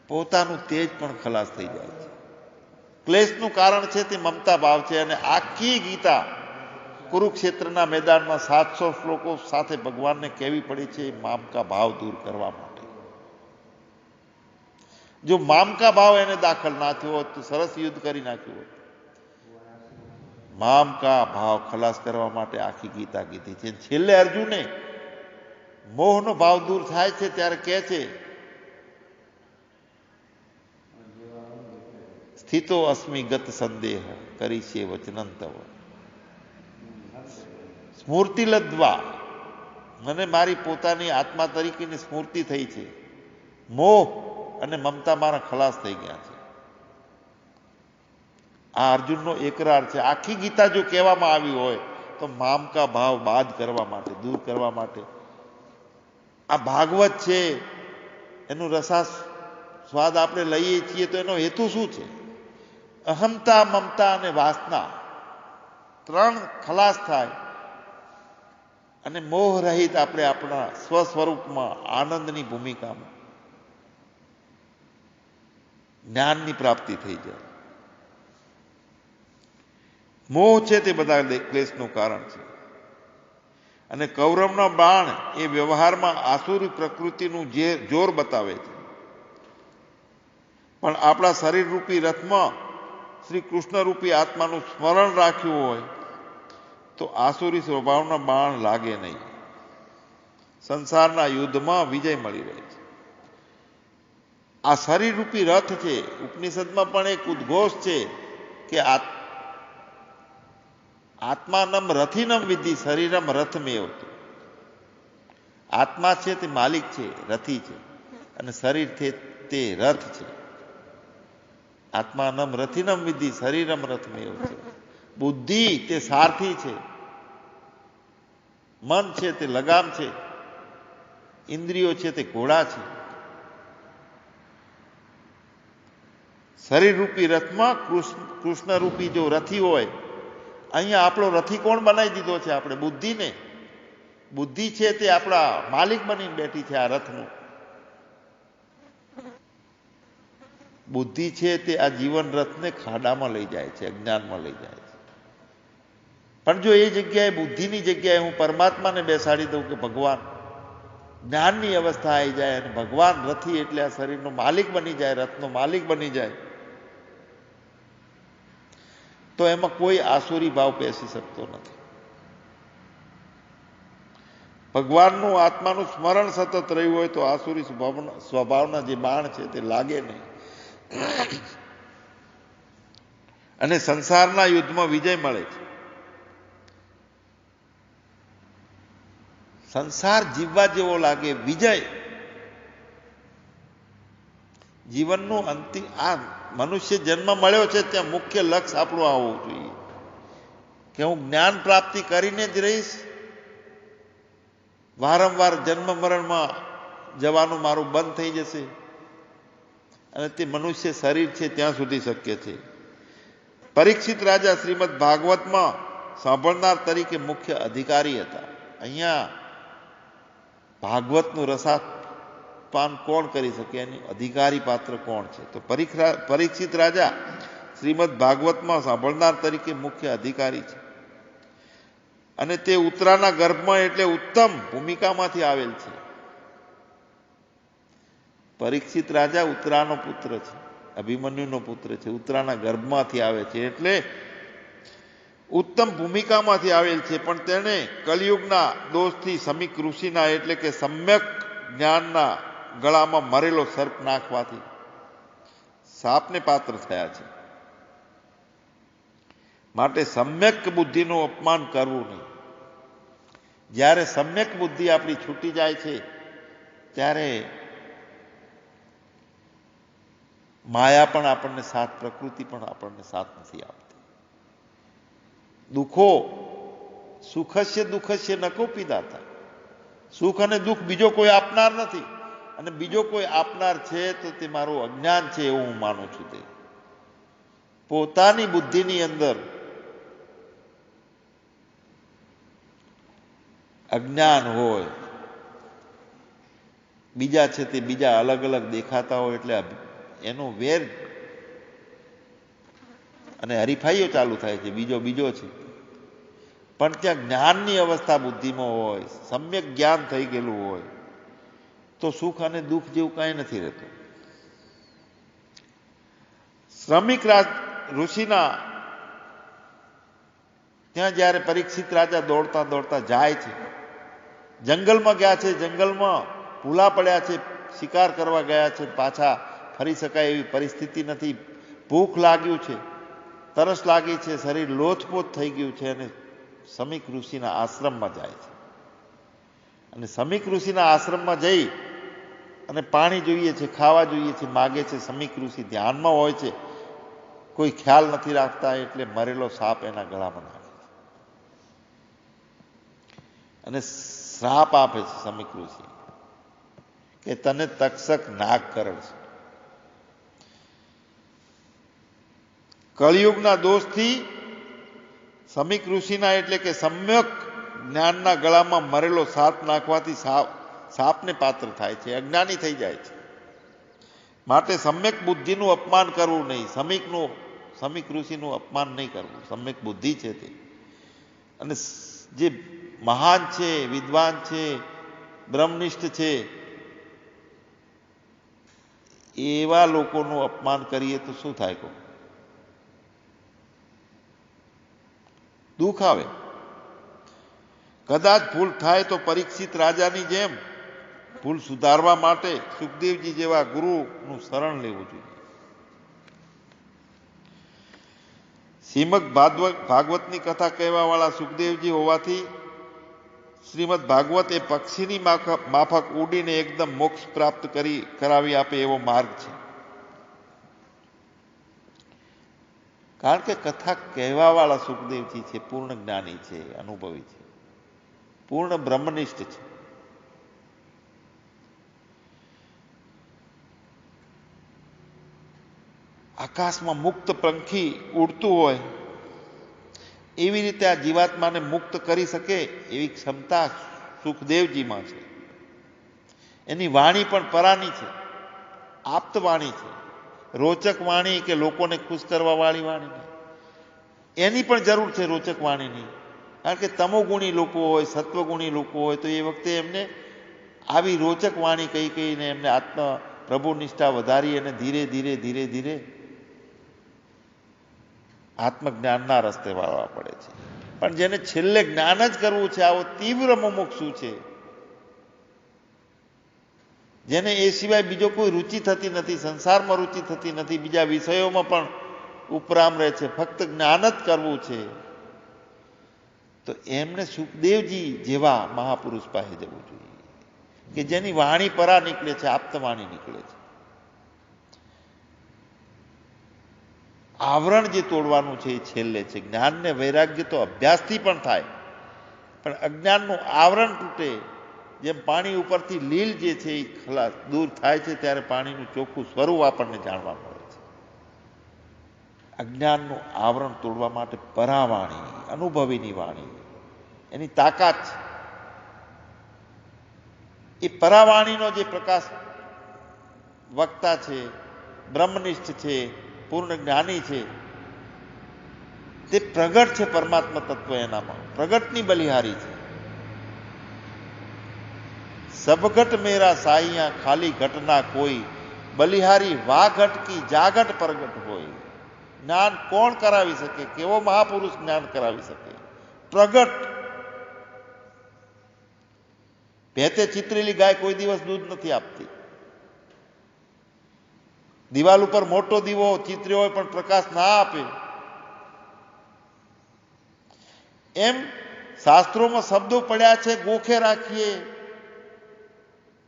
પોતાનું તેજ પણ ખલાસ થઈ જાય છે. ક્લેશનું કારણ છે તે મમતા ભાવ છે. અને આખી ગીતા કુરુક્ષેત્રના મેદાનમાં 700 શ્લોકો સાથે ભગવાનને કહેવી પડી છે મામકા ભાવ દૂર કરવા માટે. જો મામકા ભાવ એને દાખલ ના થયો હોત તો સરસ યુદ્ધ કરી નાખ્યું હોત. મામકા ભાવ ખલાસ કરવા માટે આખી ગીતા કીધી છે. છેલ્લે અર્જુને મોહનો ભાવ દૂર થાય છે ત્યારે કહે છે, સ્થિતો અસ્મિ ગત સંદેહ કરી છે વચનં તવ સ્મૃતિ લબ્ધ્વા. મને મારી પોતાની આત્મા તરીકેની સ્મૃતિ થઈ છે. મોહ અને મમતા મારા ખલાસ થઈ ગયા છે. આ અર્જુનનો એકરાર છે. આખી ગીતા જો કહેવામાં આવી હોય તો મામકા ભાવ બાદ કરવા માટે, દૂર કરવા માટે. આ ભાગવત છે, એનું રસાસ સ્વાદ આપણે લઈએ છીએ તો એનો હેતુ શું છે? અહમતા, મમતા અને વાસના 3 ખલાસ થાય અને મોહ રહિત આપણે આપણા સ્વસ્વરૂપમાં આનંદની ભૂમિકામાં જ્ઞાનની પ્રાપ્તિ થઈ જાય. મોહ છે તે બધા ક્લેશનું કારણ છે. અને કૌરવના બાણ એ વ્યવહારમાં આસુરી પ્રકૃતિનું જોર બતાવે છે. પણ આપણા શરીર રૂપી રથમાં શ્રી કૃષ્ણ રૂપી આત્માનું સ્મરણ રાખ્યું હોય તો આસુરી સ્વભાવના બાણ લાગે નહીં. સંસારના યુદ્ધમાં વિજય મળી રહે છે. આ શરીરરૂપી રથ છે. ઉપનિષદમાં પણ એક ઉદ્ઘોષ છે કે આત્માનમ રથિનમ વિધિ શરીરમ રથમેવ. આત્મા છે તે માલિક છે, રથી છે, અને શરીર તે રથ છે. આત્માનમ રથિનમ વિધિ શરીરમ રથમેવ છે. બુદ્ધિ તે સારથી છે, મન છે તે લગામ છે, ઇન્દ્રિયો છે તે ઘોડા છે. શરીરરૂપી રથમાં કૃષ્ણરૂપી જો રથી હોય, અહીંયા આપણો રથી કોણ બનાવી દીધો છે? આપણે બુદ્ધિને. બુદ્ધિ છે તે આપણા માલિક બનીને બેઠી છે આ રથનું. બુદ્ધિ છે તે આ જીવન રથને ખાડામાં લઈ જાય છે, અજ્ઞાનમાં લઈ જાય છે. પણ જો એ જગ્યાએ બુદ્ધિની જગ્યાએ હું પરમાત્માને બેસાડી દઉં કે ભગવાન, જ્ઞાનની અવસ્થા આવી જાય અને ભગવાન રથી એટલે આ શરીરનો માલિક બની જાય, રથનો માલિક બની જાય, તો એમાં કોઈ આસુરી ભાવ પેસી શકતો નથી. ભગવાનનું આત્માનું સ્મરણ સતત રહ્યું હોય તો આસુરી સ્વભાવના જે બાણ છે તે લાગે નહીં અને સંસારના યુદ્ધમાં વિજય મળે છે. સંસાર જીવવા જેવો લાગે, વિજય. જીવનનું અંતિમ આ મનુષ્ય જન્મ મળ્યો છે ત્યાં મુખ્ય લક્ષ્ય આપણું આવવું જોઈએ કે હું જ્ઞાન પ્રાપ્તિ કરીને જ રહીશ. વારંવાર જન્મ મરણમાં જવાનું મારું બંધ થઈ જશે અને તે મનુષ્ય શરીર છે ત્યાં સુધી શક્ય છે. પરીક્ષિત રાજા શ્રીમદ ભાગવતમાં સાંભળનાર તરીકે મુખ્ય અધિકારી હતા. અહીંયા ભાગવતનું રસાપાન કોણ કરી શકે? એનું અધિકારી પાત્ર કોણ છે? તો પરીક્ષિત રાજા શ્રીમદ ભાગવતમાં સાંભળનાર તરીકે મુખ્ય અધિકારી છે અને તે ઉત્તરાના ગર્ભમાં એટલે ઉત્તમ ભૂમિકામાંથી આવેલ છે. પરીક્ષિત રાજા ઉત્તરાનો પુત્ર છે, અભિમન્યુનો પુત્ર છે, ઉત્તરાના ગર્ભમાંથી આવે છે એટલે ઉત્તમ ભૂમિકામાંથી આવેલ છે. પણ તેણે કલિયુગના દોષથી સમીક ઋષિના એટલે કે સમ્યક જ્ઞાનના ગળામાં મરેલો સર્પ નાખવાથી શાપને પાત્ર થયા છે. માટે સમ્યક બુદ્ધિનું અપમાન કરવું નહીં. જ્યારે સમ્યક બુદ્ધિ આપણી છૂટી જાય છે ત્યારે માયા પણ આપણને સાથ, પ્રકૃતિ પણ આપણને સાથ નથી આપતી. દુઃખો સુખસ્ય દુઃખસ્ય ન કોપી દાતા. સુખ અને દુઃખ બીજો કોઈ આપનાર નથી અને બીજો કોઈ આપનાર છે તો તે મારું અજ્ઞાન છે એવું હું માનું છું. તે પોતાની બુદ્ધિની અંદર અજ્ઞાન હોય, બીજા છે તે બીજા અલગ અલગ દેખાતા હોય એટલે એનો વેર અને હરીફાઈઓ ચાલુ થાય છે, બીજો બીજો છે. પણ ત્યાં જ્ઞાનની અવસ્થા બુદ્ધિમાં હોય, સમ્યક જ્ઞાન થઈ ગયેલું હોય તો સુખ અને દુઃખ જેવું કાંઈ નથી રહેતું. શ્રમિક ઋષિના ત્યાં જ્યારે પરીક્ષિત રાજા દોડતા દોડતા જાય છે, જંગલમાં ગયા છે, જંગલમાં ભૂલા પડ્યા છે, શિકાર કરવા ગયા છે, પાછા ફરી શકાય એવી પરિસ્થિતિ નથી, ભૂખ લાગ્યું છે, તરસ લાગી છે, શરીર લોથપોથ થઈ ગયું છે અને સમીક ઋષિના આશ્રમમાં જાય છે. અને સમીક ઋષિના આશ્રમમાં જઈ અને પાણી જોઈએ છે, ખાવા જોઈએ છે, માગે છે. સમીક ઋષિ ધ્યાનમાં હોય છે, કોઈ ખ્યાલ નથી રાખતા એટલે મરેલો સાપ એના ગળામાં નાખે છે અને શ્રાપ આપે છે સમીક ઋષિ કે તને તક્ષક નાગ કરડશે. કળિયુગના દોષથી સમીક ઋષિના એટલે કે સમ્યક જ્ઞાનના ગળામાં મરેલો સાપ નાખવાથી સાપને પાત્ર થાય છે, અજ્ઞાની થઈ જાય છે. માટે સમ્યક બુદ્ધિનું અપમાન કરવું નહીં, સમીક ઋષિનું અપમાન નહીં કરવું. સમ્યક બુદ્ધિ છે તે અને જે મહાન છે, વિદ્વાન છે, બ્રહ્મનિષ્ઠ છે એવા લોકોનું અપમાન કરીએ તો શું થાય? દુઃખ આવે. કદાચ ભૂલ થાય તો પરીક્ષિત રાજાની જેમ ભૂલ સુધારવા માટે સુખદેવજી જેવા ગુરુનું શરણ લેવું જોઈએ. શ્રીમદ ભાગવતની કથા કહેવા વાળા સુખદેવજી હોવાથી શ્રીમદ ભાગવત એ પક્ષીની માફક ઉડીને એકદમ મોક્ષ પ્રાપ્ત કરાવી આપે એવો માર્ગ છે. કારણ કે કથા કહેવા વાળા સુખદેવજી છે, પૂર્ણ જ્ઞાની છે, અનુભવી છે, પૂર્ણ બ્રહ્મનિષ્ઠ છે. આકાશમાં મુક્ત પંખી ઉડતું હોય એવી રીતે આ જીવાત્માને મુક્ત કરી શકે એવી ક્ષમતા સુખદેવજીમાં છે. એની વાણી પણ પરાની છે, આપ્ત વાણી છે, રોચક વાણી કે લોકોને ખુશ કરવા વાળી વાણી નહીં. એની પણ જરૂર છે રોચક વાણીની. કારણ કે તમોગુણી લોકો હોય, સત્વગુણી લોકો હોય તો એ વખતે એમને આવી રોચક વાણી કહી કહીને એમને પ્રભુ નિષ્ઠા વધારી અને ધીરે ધીરે ધીરે ધીરે આત્મજ્ઞાનના રસ્તે વાળવા પડે છે. પણ જેને છેલ્લે જ્ઞાન જ કરવું છે, આવો તીવ્ર મુમુક્ષુ છે, જેને એ સિવાય બીજો કોઈ રુચિ થતી નથી, સંસારમાં રુચિ થતી નથી, બીજા વિષયોમાં પણ ઉપરામ રહે છે, ફક્ત જ્ઞાન જ કરવું છે, તો એમને સુખદેવજી જેવા મહાપુરુષ પાસે જવું જોઈએ કે જેની વાણી પરા નીકળે છે, આપ્ત વાણી નીકળે છે. આવરણ જે તોડવાનું છે એ છેલ્લે છે. જ્ઞાન ને વૈરાગ્ય તો અભ્યાસથી પણ થાય, પણ અજ્ઞાનનું આવરણ તૂટે. જેમ પાણી ઉપરથી લીલ જે છે એ ખલાસ દૂર થાય છે ત્યારે પાણીનું ચોખ્ખું સ્વરૂપ આપણને જાણવા મળે છે. અજ્ઞાનનું આવરણ તોડવા માટે પરાવાણી, અનુભવીની વાણી એની તાકાત છે. એ પરાવાણીનો જે પ્રકાશ વક્તા છે, બ્રહ્મનિષ્ઠ છે, પૂર્ણ જ્ઞાની છે, તે પ્રગટ છે. પરમાત્મા તત્વ એનામાં પ્રગટની બલિહારી છે. સબઘટ મેરા સાઈયા ખાલી ઘટના કોઈ, બલિહારી વા ઘટ કી જાગટ પ્રગટ હોય. જ્ઞાન કોણ કરાવી શકે? કેવો મહાપુરુષ જ્ઞાન કરાવી શકે? પ્રગટ. ભેતે ચિતરેલી ગાય કોઈ દિવસ દૂધ નથી આપતી. દિવાલ ઉપર મોટો દીવો ચિત્ર્યો હોય પણ પ્રકાશ ના આપે. એમ શાસ્ત્રોમાં શબ્દો પડ્યા છે, ગોખે રાખીએ,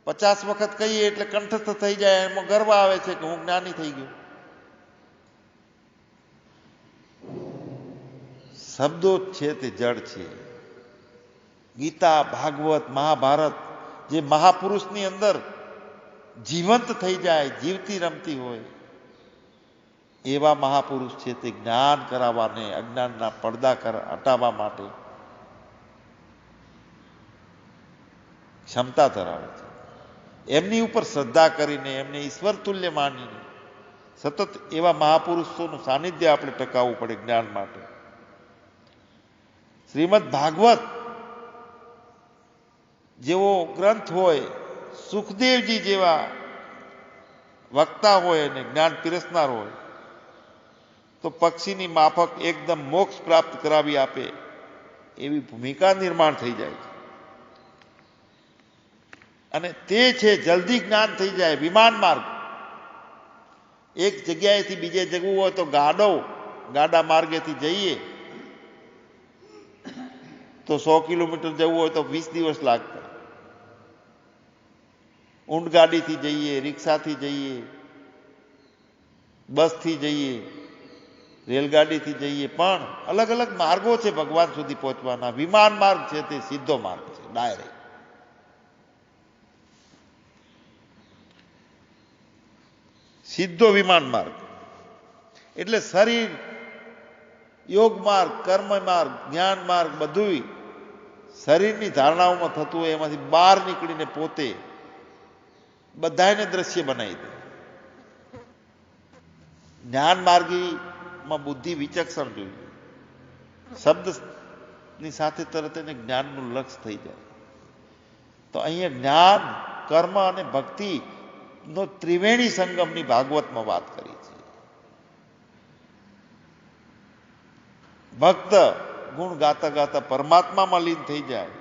50 વખત કહીએ એટલે કંઠસ્થ થઈ જાય, એમાં ગર્વ આવે છે કે હું જ્ઞાની થઈ ગયો. શબ્દો છે તે જડ છે. ગીતા, ભાગવત, મહાભારત જે મહાપુરુષની અંદર જીવંત થઈ જાય, જીવતી રમતી હોય, એવા મહાપુરુષ છે તે જ્ઞાન કરાવવાને, અજ્ઞાનના પડદા હટાવવા માટે ક્ષમતા ધરાવે છે. એમની ઉપર શ્રદ્ધા કરીને, એમને ઈશ્વર તુલ્ય માનીને સતત એવા મહાપુરુષોનું સાનિધ્ય આપણે ટકાવવું પડે જ્ઞાન માટે. શ્રીમદ ભાગવત જેવો ગ્રંથ હોય, સુખદેવજી જેવા વક્તા હોય અને જ્ઞાન પીરસનાર હોય, તો પક્ષીની માફક એકદમ મોક્ષ પ્રાપ્ત કરાવી આપે એવી ભૂમિકા નિર્માણ થઈ જાય છે. અને તે છે જલ્દી જ્ઞાન થઈ જાય. વિમાન માર્ગ. એક જગ્યાએથી બીજે જવું હોય તો ગાડા માર્ગેથી જઈએ તો 100 કિલોમીટર જવું હોય તો 20 દિવસ લાગતા. ઊંટ ગાડીથી જઈએ, રિક્ષાથી જઈએ, બસથી જઈએ, રેલગાડીથી જઈએ, પણ અલગ અલગ માર્ગો છે ભગવાન સુધી પહોંચવાના. વિમાન માર્ગ છે તે સીધો માર્ગ છે, ડાયરેક્ટ. સીધો વિમાન માર્ગ. એટલે શરીર, યોગ માર્ગ, કર્મ માર્ગ, જ્ઞાન માર્ગ બધું શરીરની ધારણાઓમાં થતું હોય એમાંથી બહાર નીકળીને પોતે બધાને દ્રશ્ય બનાવી દે. જ્ઞાન માર્ગીમાં બુદ્ધિ વિચક્ષણ જોઈએ. શબ્દની સાથે તરત એને જ્ઞાનનું લક્ષ્ય થઈ જાય. તો અહીંયા જ્ઞાન, કર્મ અને ભક્તિ નો ત્રિવેણી સંગમની ભાગવતમાં વાત કરી છે. ભક્ત ગુણ ગાતા ગાતા પરમાત્મામાં લીન થઈ જાય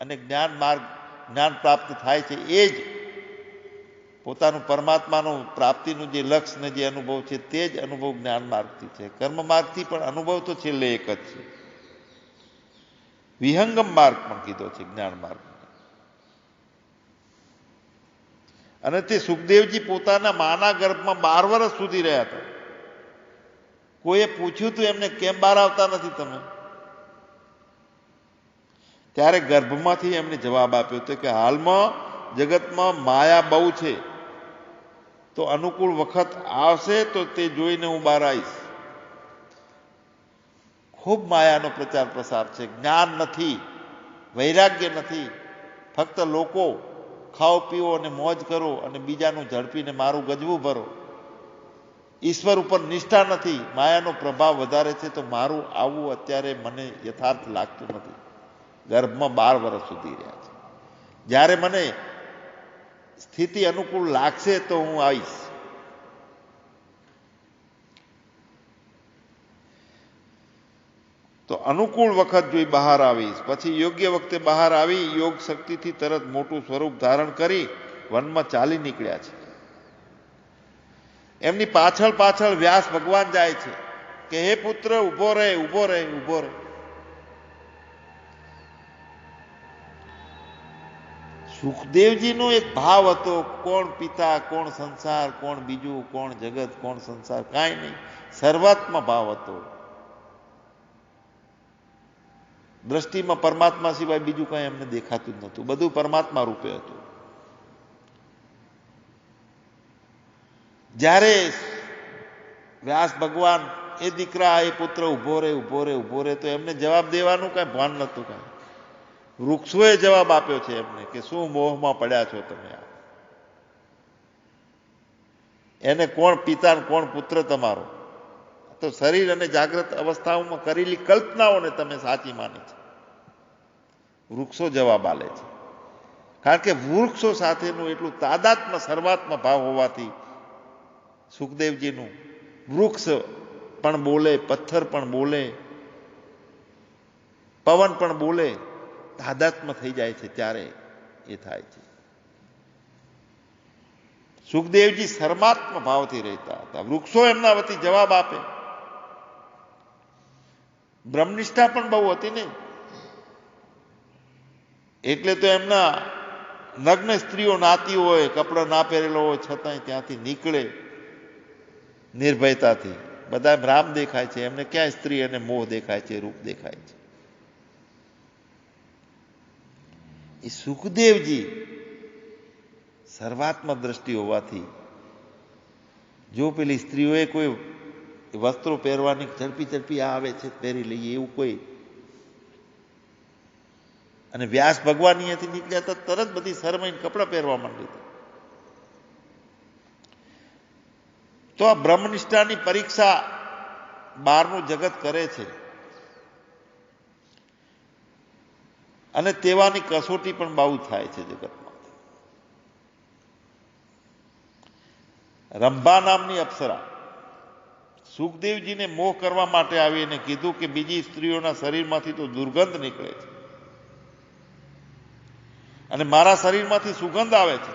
અને જ્ઞાન માર્ગ જ્ઞાન પ્રાપ્ત થાય છે એ જ પોતાનું પરમાત્માનું પ્રાપ્તિનું જે લક્ષ્ય ને જે અનુભવ છે તે જ અનુભવ જ્ઞાન માર્ગથી છે. કર્મ માર્ગથી પણ અનુભવ તો છેલ્લે એક જ છે. વિહંગમ માર્ગ પણ કીધો છે જ્ઞાન માર્ગ. અને તે સુખદેવજી પોતાના માના ગર્ભમાં 12 વર્ષ સુધી રહ્યા હતા. કોઈએ પૂછ્યું તું એમને કેમ બહાર આવતા નથી તમે? ત્યારે ગર્ભમાંથી એમને જવાબ આપ્યો હતો કે હાલમાં જગતમાં માયા બહુ છે, તો અનુકૂળ વખત આવશે તો તે જોઈને હું બહાર આવીશ. ખૂબ માયાનો પ્રચાર પ્રસાર છે. જ્ઞાન નથી, વૈરાગ્ય નથી, ફક્ત લોકો ખાઓ પીઓ અને મોજ કરો અને બીજાનું ઝડપીને મારું ગજવું ભરો. ઈશ્વર ઉપર નિષ્ઠા નથી, માયાનો પ્રભાવ વધારે છે. તો મારું આવું અત્યારે મને યથાર્થ લાગતું નથી. ગર્ભમાં 12 વર્ષ સુધી રહ્યા છે. જ્યારે મને સ્થિતિ અનુકૂળ લાગશે તો હું આવીશ. તો અનુકૂળ વખત જોઈ બહાર આવીશ. પછી યોગ્ય વખતે બહાર આવી યોગ શક્તિથી તરત મોટું સ્વરૂપ ધારણ કરી વનમાં ચાલી નીકળ્યા છે. એમની પાછળ પાછળ વ્યાસ ભગવાન જાય છે કે હે પુત્ર ઉભો રહે, ઉભો રહે, ઉભો રહે. સુખદેવજીનો એક ભાવ હતો, કોણ પિતા, કોણ સંસાર, કોણ બીજું, કોણ જગત, કોણ સંસાર, કાંઈ નહીં. સર્વાત્મ ભાવ હતો. દ્રષ્ટિમાં પરમાત્મા સિવાય બીજું કાંઈ એમને દેખાતું જ નહોતું. બધું પરમાત્મા રૂપે હતું. જ્યારે વ્યાસ ભગવાન એ દીકરા, એ પુત્ર ઉભો રહે, ઉભો રહે, ઉભો રહે, તો એમને જવાબ દેવાનું કાંઈ ભાન નહોતું. કાંઈ વૃક્ષોએ જવાબ આપ્યો છે એમને કે શું મોહમાં પડ્યા છો તમે? એને કોણ પિતા કોણ પુત્ર તમારો? તો શરીર અને જાગ્રત અવસ્થાઓમાં કરેલી કલ્પનાઓને તમે સાચી માની છે. વૃક્ષો જવાબ આલે છે. કારણ કે વૃક્ષો સાથેનું એટલું તાદાત્મ સર્વાત્મ ભાવ હોવાથી સુખદેવજીનું વૃક્ષ પણ બોલે, પથ્થર પણ બોલે, પવન પણ બોલે, તાદાત્મ થઈ જાય છે ત્યારે એ થાય છે. સુખદેવજી સર્વાત્મ ભાવથી રહેતા હતા. વૃક્ષો એમના વતી જવાબ આપે. બ્રહ્મનિષ્ઠા પણ બહુ હતી ને, એટલે તો એમના નગ્ન સ્ત્રીઓ નાતી હોય, કપડા ના પહેરેલો હોય છતાંય ત્યાંથી નીકળે નિર્ભયતાથી. બધા રામ દેખાય છે, એમને ક્યાં સ્ત્રી અને મોહ દેખાય છે, રૂપ દેખાય છે. એ સુખદેવજી સર્વાત્મ દ્રષ્ટિ હોવાથી જો પેલી સ્ત્રીઓએ કોઈ વસ્ત્રો પહેરવાની ઝડપી ઝડપી આવે છે પહેરી લઈએ એવું કોઈ, અને વ્યાસ ભગવાન અહીંયાથી નીકળ્યા હતા તરત બધી શરમાઈને કપડાં પહેરવા માંડી હતી. તો આ બ્રહ્મનિષ્ઠાની પરીક્ષા બહારનું જગત કરે છે અને તેવાની કસોટી પણ બહુ થાય છે જગતમાં. રંભા નામની અપ્સરા સુખદેવજીને મોહ કરવા માટે આવી અને કીધું કે બીજી સ્ત્રીઓના શરીરમાંથી તો દુર્ગંધ નીકળે છે અને મારા શરીરમાંથી સુગંધ આવે છે,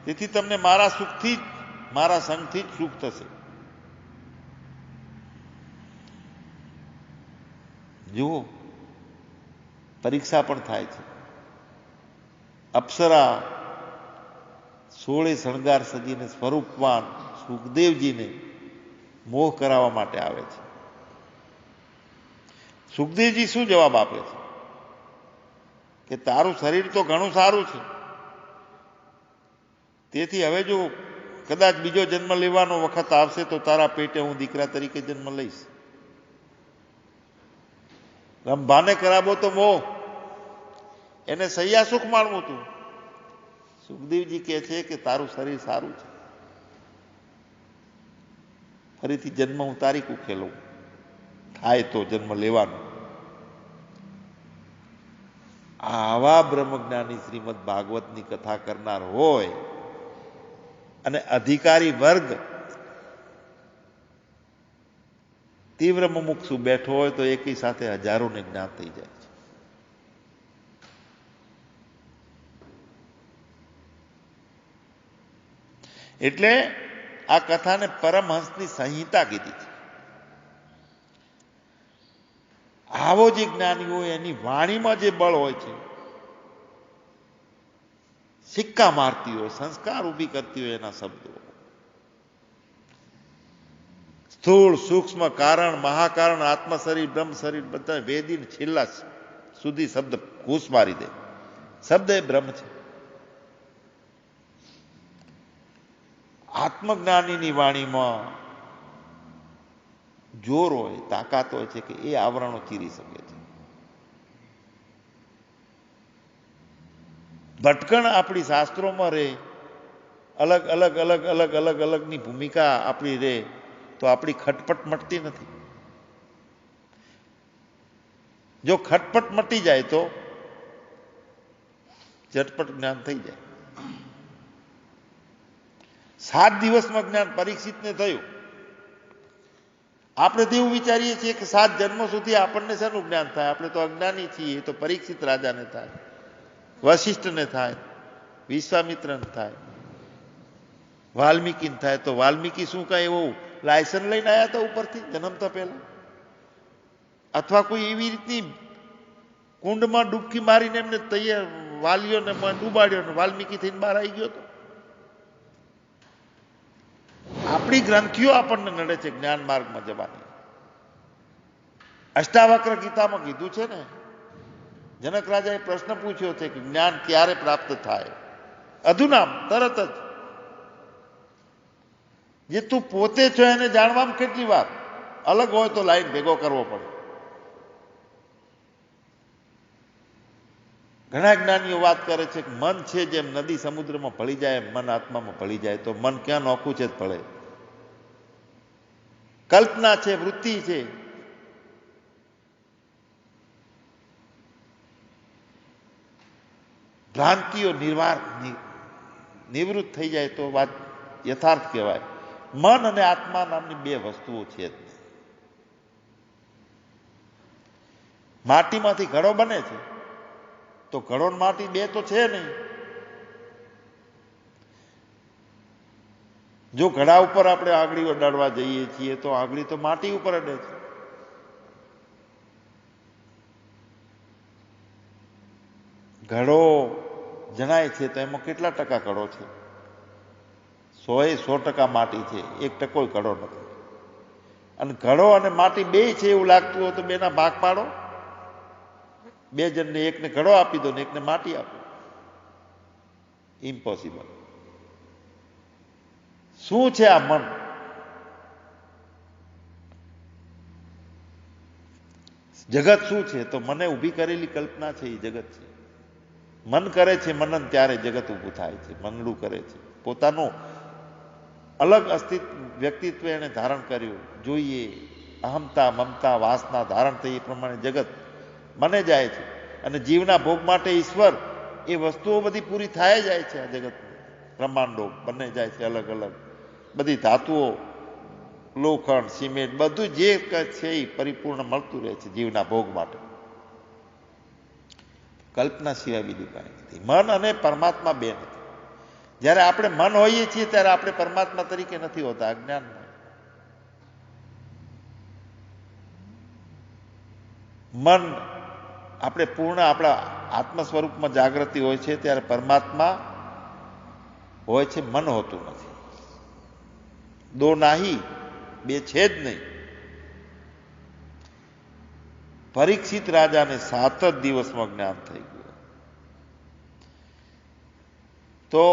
તેથી તમને મારા સુખથી જ, મારા સંગથી જ સુખ થશે. જુઓ, પરીક્ષા પણ થાય છે. અપ્સરા 16 શણગાર સજીને સ્વરૂપવાન સુખદેવજીને મોહ કરાવવા માટે આવે છે. સુખદેવજી શું જવાબ આપે છે કે તારું શરીર તો ઘણું સારું છે, તેથી હવે જો કદાચ બીજો જન્મ લેવાનો વખત આવશે તો તારા પેટે હું દીકરા તરીકે જન્મ લઈશ. રંભાને કરાવો તો મોહ, એને સૈયા સુખ માણવું હતું. સુખદેવજી કહે છે કે તારું શરીર સારું છે, ફરીથી જન્મ હું તારી કુખે લઉં, થાય તો જન્મ લેવાનો. આવા બ્રહ્મજ્ઞાની શ્રીમદ ભાગવતની કથા કરનાર હોય અને અધિકારી વર્ગ તીવ્ર મુમુક્ષુ બેઠો હોય તો એકી સાથે હજારોને જ્ઞાન થઈ જાય છે. એટલે આ કથાને પરમહંસની સંહિતા કીધી છે. આવો જે જ્ઞાની હોય એની વાણીમાં જે બળ હોય છે, સિક્કા મારતી હોય, સંસ્કાર ઊભી કરતી હોય એના શબ્દો. સ્થૂળ સૂક્ષ્મ કારણ, મહાકારણ, આત્મ શરીર, બ્રહ્મ શરીર બધા વેદીને છેલ્લા સુધી શબ્દ ઘૂસ મારી દે. શબ્દ એ બ્રહ્મ છે. આત્મજ્ઞાનીની વાણીમાં જોર હોય, તાકાત હોય છે કે એ આવરણો ચીરી શકે છે. ભટકણ આપણી શાસ્ત્રોમાં રહે, અલગ અલગ અલગ અલગ અલગ અલગની ભૂમિકા આપણી રહે તો આપણી ખટપટ મટતી નથી. જો ખટપટ મટી જાય તો ઝટપટ જ્ઞાન થઈ જાય. 7 દિવસમાં જ્ઞાન પરીક્ષિતને થયું. આપણે તો એવું વિચારીએ છીએ કે 7 જન્મો સુધી આપણને શેનું જ્ઞાન થાય? આપણે તો અજ્ઞાની છીએ. એ તો પરીક્ષિત રાજાને થાય, વશિષ્ઠને થાય, વિશ્વામિત્રને થાય, વાલ્મીકીને થાય. તો વાલ્મીકી શું કાંઈ એવું લાયસન્સ લઈને આવ્યા હતા ઉપરથી જન્મતા પહેલા? અથવા કોઈ એવી રીતની કુંડમાં ડૂબકી મારીને એમને તૈયાર વાલીઓને ડૂબાડ્યો ને વાલ્મીકી થઈને બહાર આવી ગયો હતો? આપણી ગ્રંથિઓ આપણને નડે છે જ્ઞાન માર્ગમાં જવાની. અષ્ટાવક્ર ગીતામાં કીધું છે ને, જનક રાજાએ પ્રશ્ન પૂછ્યો છે કે જ્ઞાન ક્યારે પ્રાપ્ત થાય? અધુનામ, તરત જ. જે તું પોતે છો એને જાણવામાં કેટલી વાર? અલગ હોય તો લાઈન ભેગો કરવો પડે. ઘણા જ્ઞાનીઓ વાત કરે છે કે મન છે જેમ નદી સમુદ્રમાં ભળી જાય એમ મન આત્મામાં ભળી જાય. તો મન ક્યાં નોખું છે ભળે? કલ્પના છે, વૃત્તિ છે. ભ્રાંતિઓ નિવૃત્ત થઈ જાય તો વાત યથાર્થ કહેવાય. મન અને આત્મા નામની 2 વસ્તુઓ છે જ. માટીમાંથી ઘડો બને છે તો ઘડો ને માટી 2 તો છે નહીં. જો ઘડા ઉપર આપણે આંગળી અડાડવા જઈએ છીએ તો આંગળી તો માટી ઉપર અડે છે. ઘડો જણાય છે તો એમાં કેટલા ટકા ઘડો છે? 100% માટી છે, 1% ઘડો નથી. અને ઘડો અને માટી 2 છે એવું લાગતું હોય તો 2ના ભાગ પાડો. 2 જણને એકને ઘડો આપી દો ને એકને માટી આપો. ઇમ્પોસિબલ. શું છે આ મન? જગત શું છે? તો મને ઊભી કરેલી કલ્પના છે એ જગત છે. મન કરે છે મનન ત્યારે જગત ઊભું થાય છે. મનડું કરે છે. પોતાનું અલગ અસ્તિત્વ વ્યક્તિત્વ એને ધારણ કર્યું. જોઈએ અહમતા મમતા વાસના ધારણ થઈ એ પ્રમાણે જગત મને જાય છે. અને જીવના ભોગ માટે ઈશ્વર એ વસ્તુઓ બધી પૂરી થાય જાય છે. આ જગત બ્રહ્માંડો બને જાય છે અલગ અલગ. બધી ધાતુઓ, લોખંડ, સિમેન્ટ બધું જે છે એ પરિપૂર્ણ મળતું રહે છે જીવના ભોગ માટે. કલ્પના સિવાય બીજું કાંઈ નથી. મન અને પરમાત્મા 2 નથી. જ્યારે આપણે મન હોઈએ છીએ ત્યારે આપણે પરમાત્મા તરીકે નથી હોતા અજ્ઞાનમાં. મન આપણે પૂર્ણ આપણા આત્મ સ્વરૂપમાં જાગૃતિ હોય છે ત્યારે પરમાત્મા હોય છે, મન હોતું નથી. 2 નાહી, 2 છે જ નહીં. પરીક્ષિત રાજાને 7 જ દિવસમાં જ્ઞાન થઈ ગયું. તો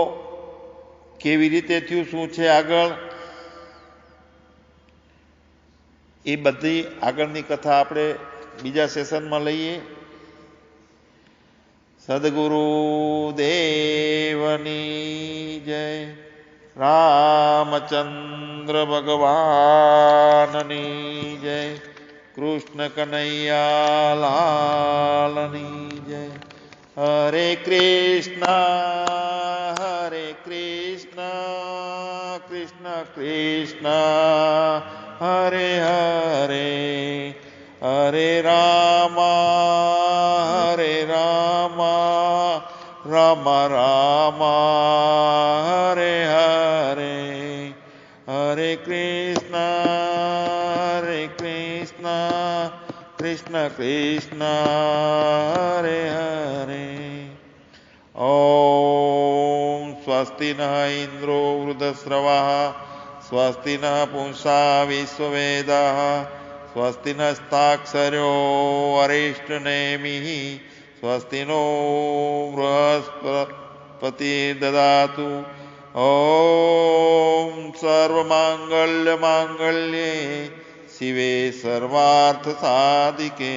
કેવી રીતે થયું, શું છે આગળ, એ બધી આગળની કથા આપણે બીજા સેશનમાં લઈએ. સદગુરુ દેવની જય. રામચંદ્ર ભગવાનની જય. કૃષ્ણ કનૈયા લાલની જય. હરે કૃષ્ણ કૃષ્ણ કૃષ્ણ હરે હરે, હરે રામ રામ રામ હરે હરે. कृष्ण कृष्ण हरे हरे। ॐ स्वस्ति न इन्द्रो वृद्धश्रवः स्वस्ति न पुंसा विश्ववेदाः स्वस्ति नस्ताक्षर्यो अरिष्टनेमिः स्वस्ति नो बृहस्पतिर्ददातु। ॐ सर्वमाङ्गल्यमाङ्गल्ये शिवे सर्वार्थसाधिके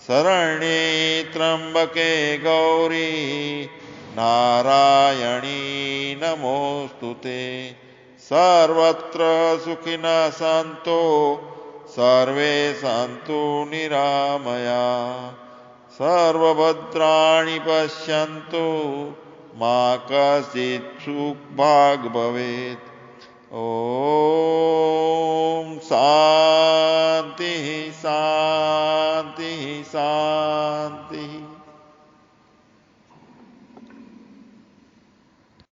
शरण्ये त्र्यम्बके गौरी नारायणी नमोऽस्तुते। सर्वत्र सुखिनः सन्तु सर्वे सन्तु निरामया सर्वभद्राणि पश्यन्तु मा कश्चित् दुःखभाग् भवेत्। ॐ शान्तिः शान्तिः शान्तिः।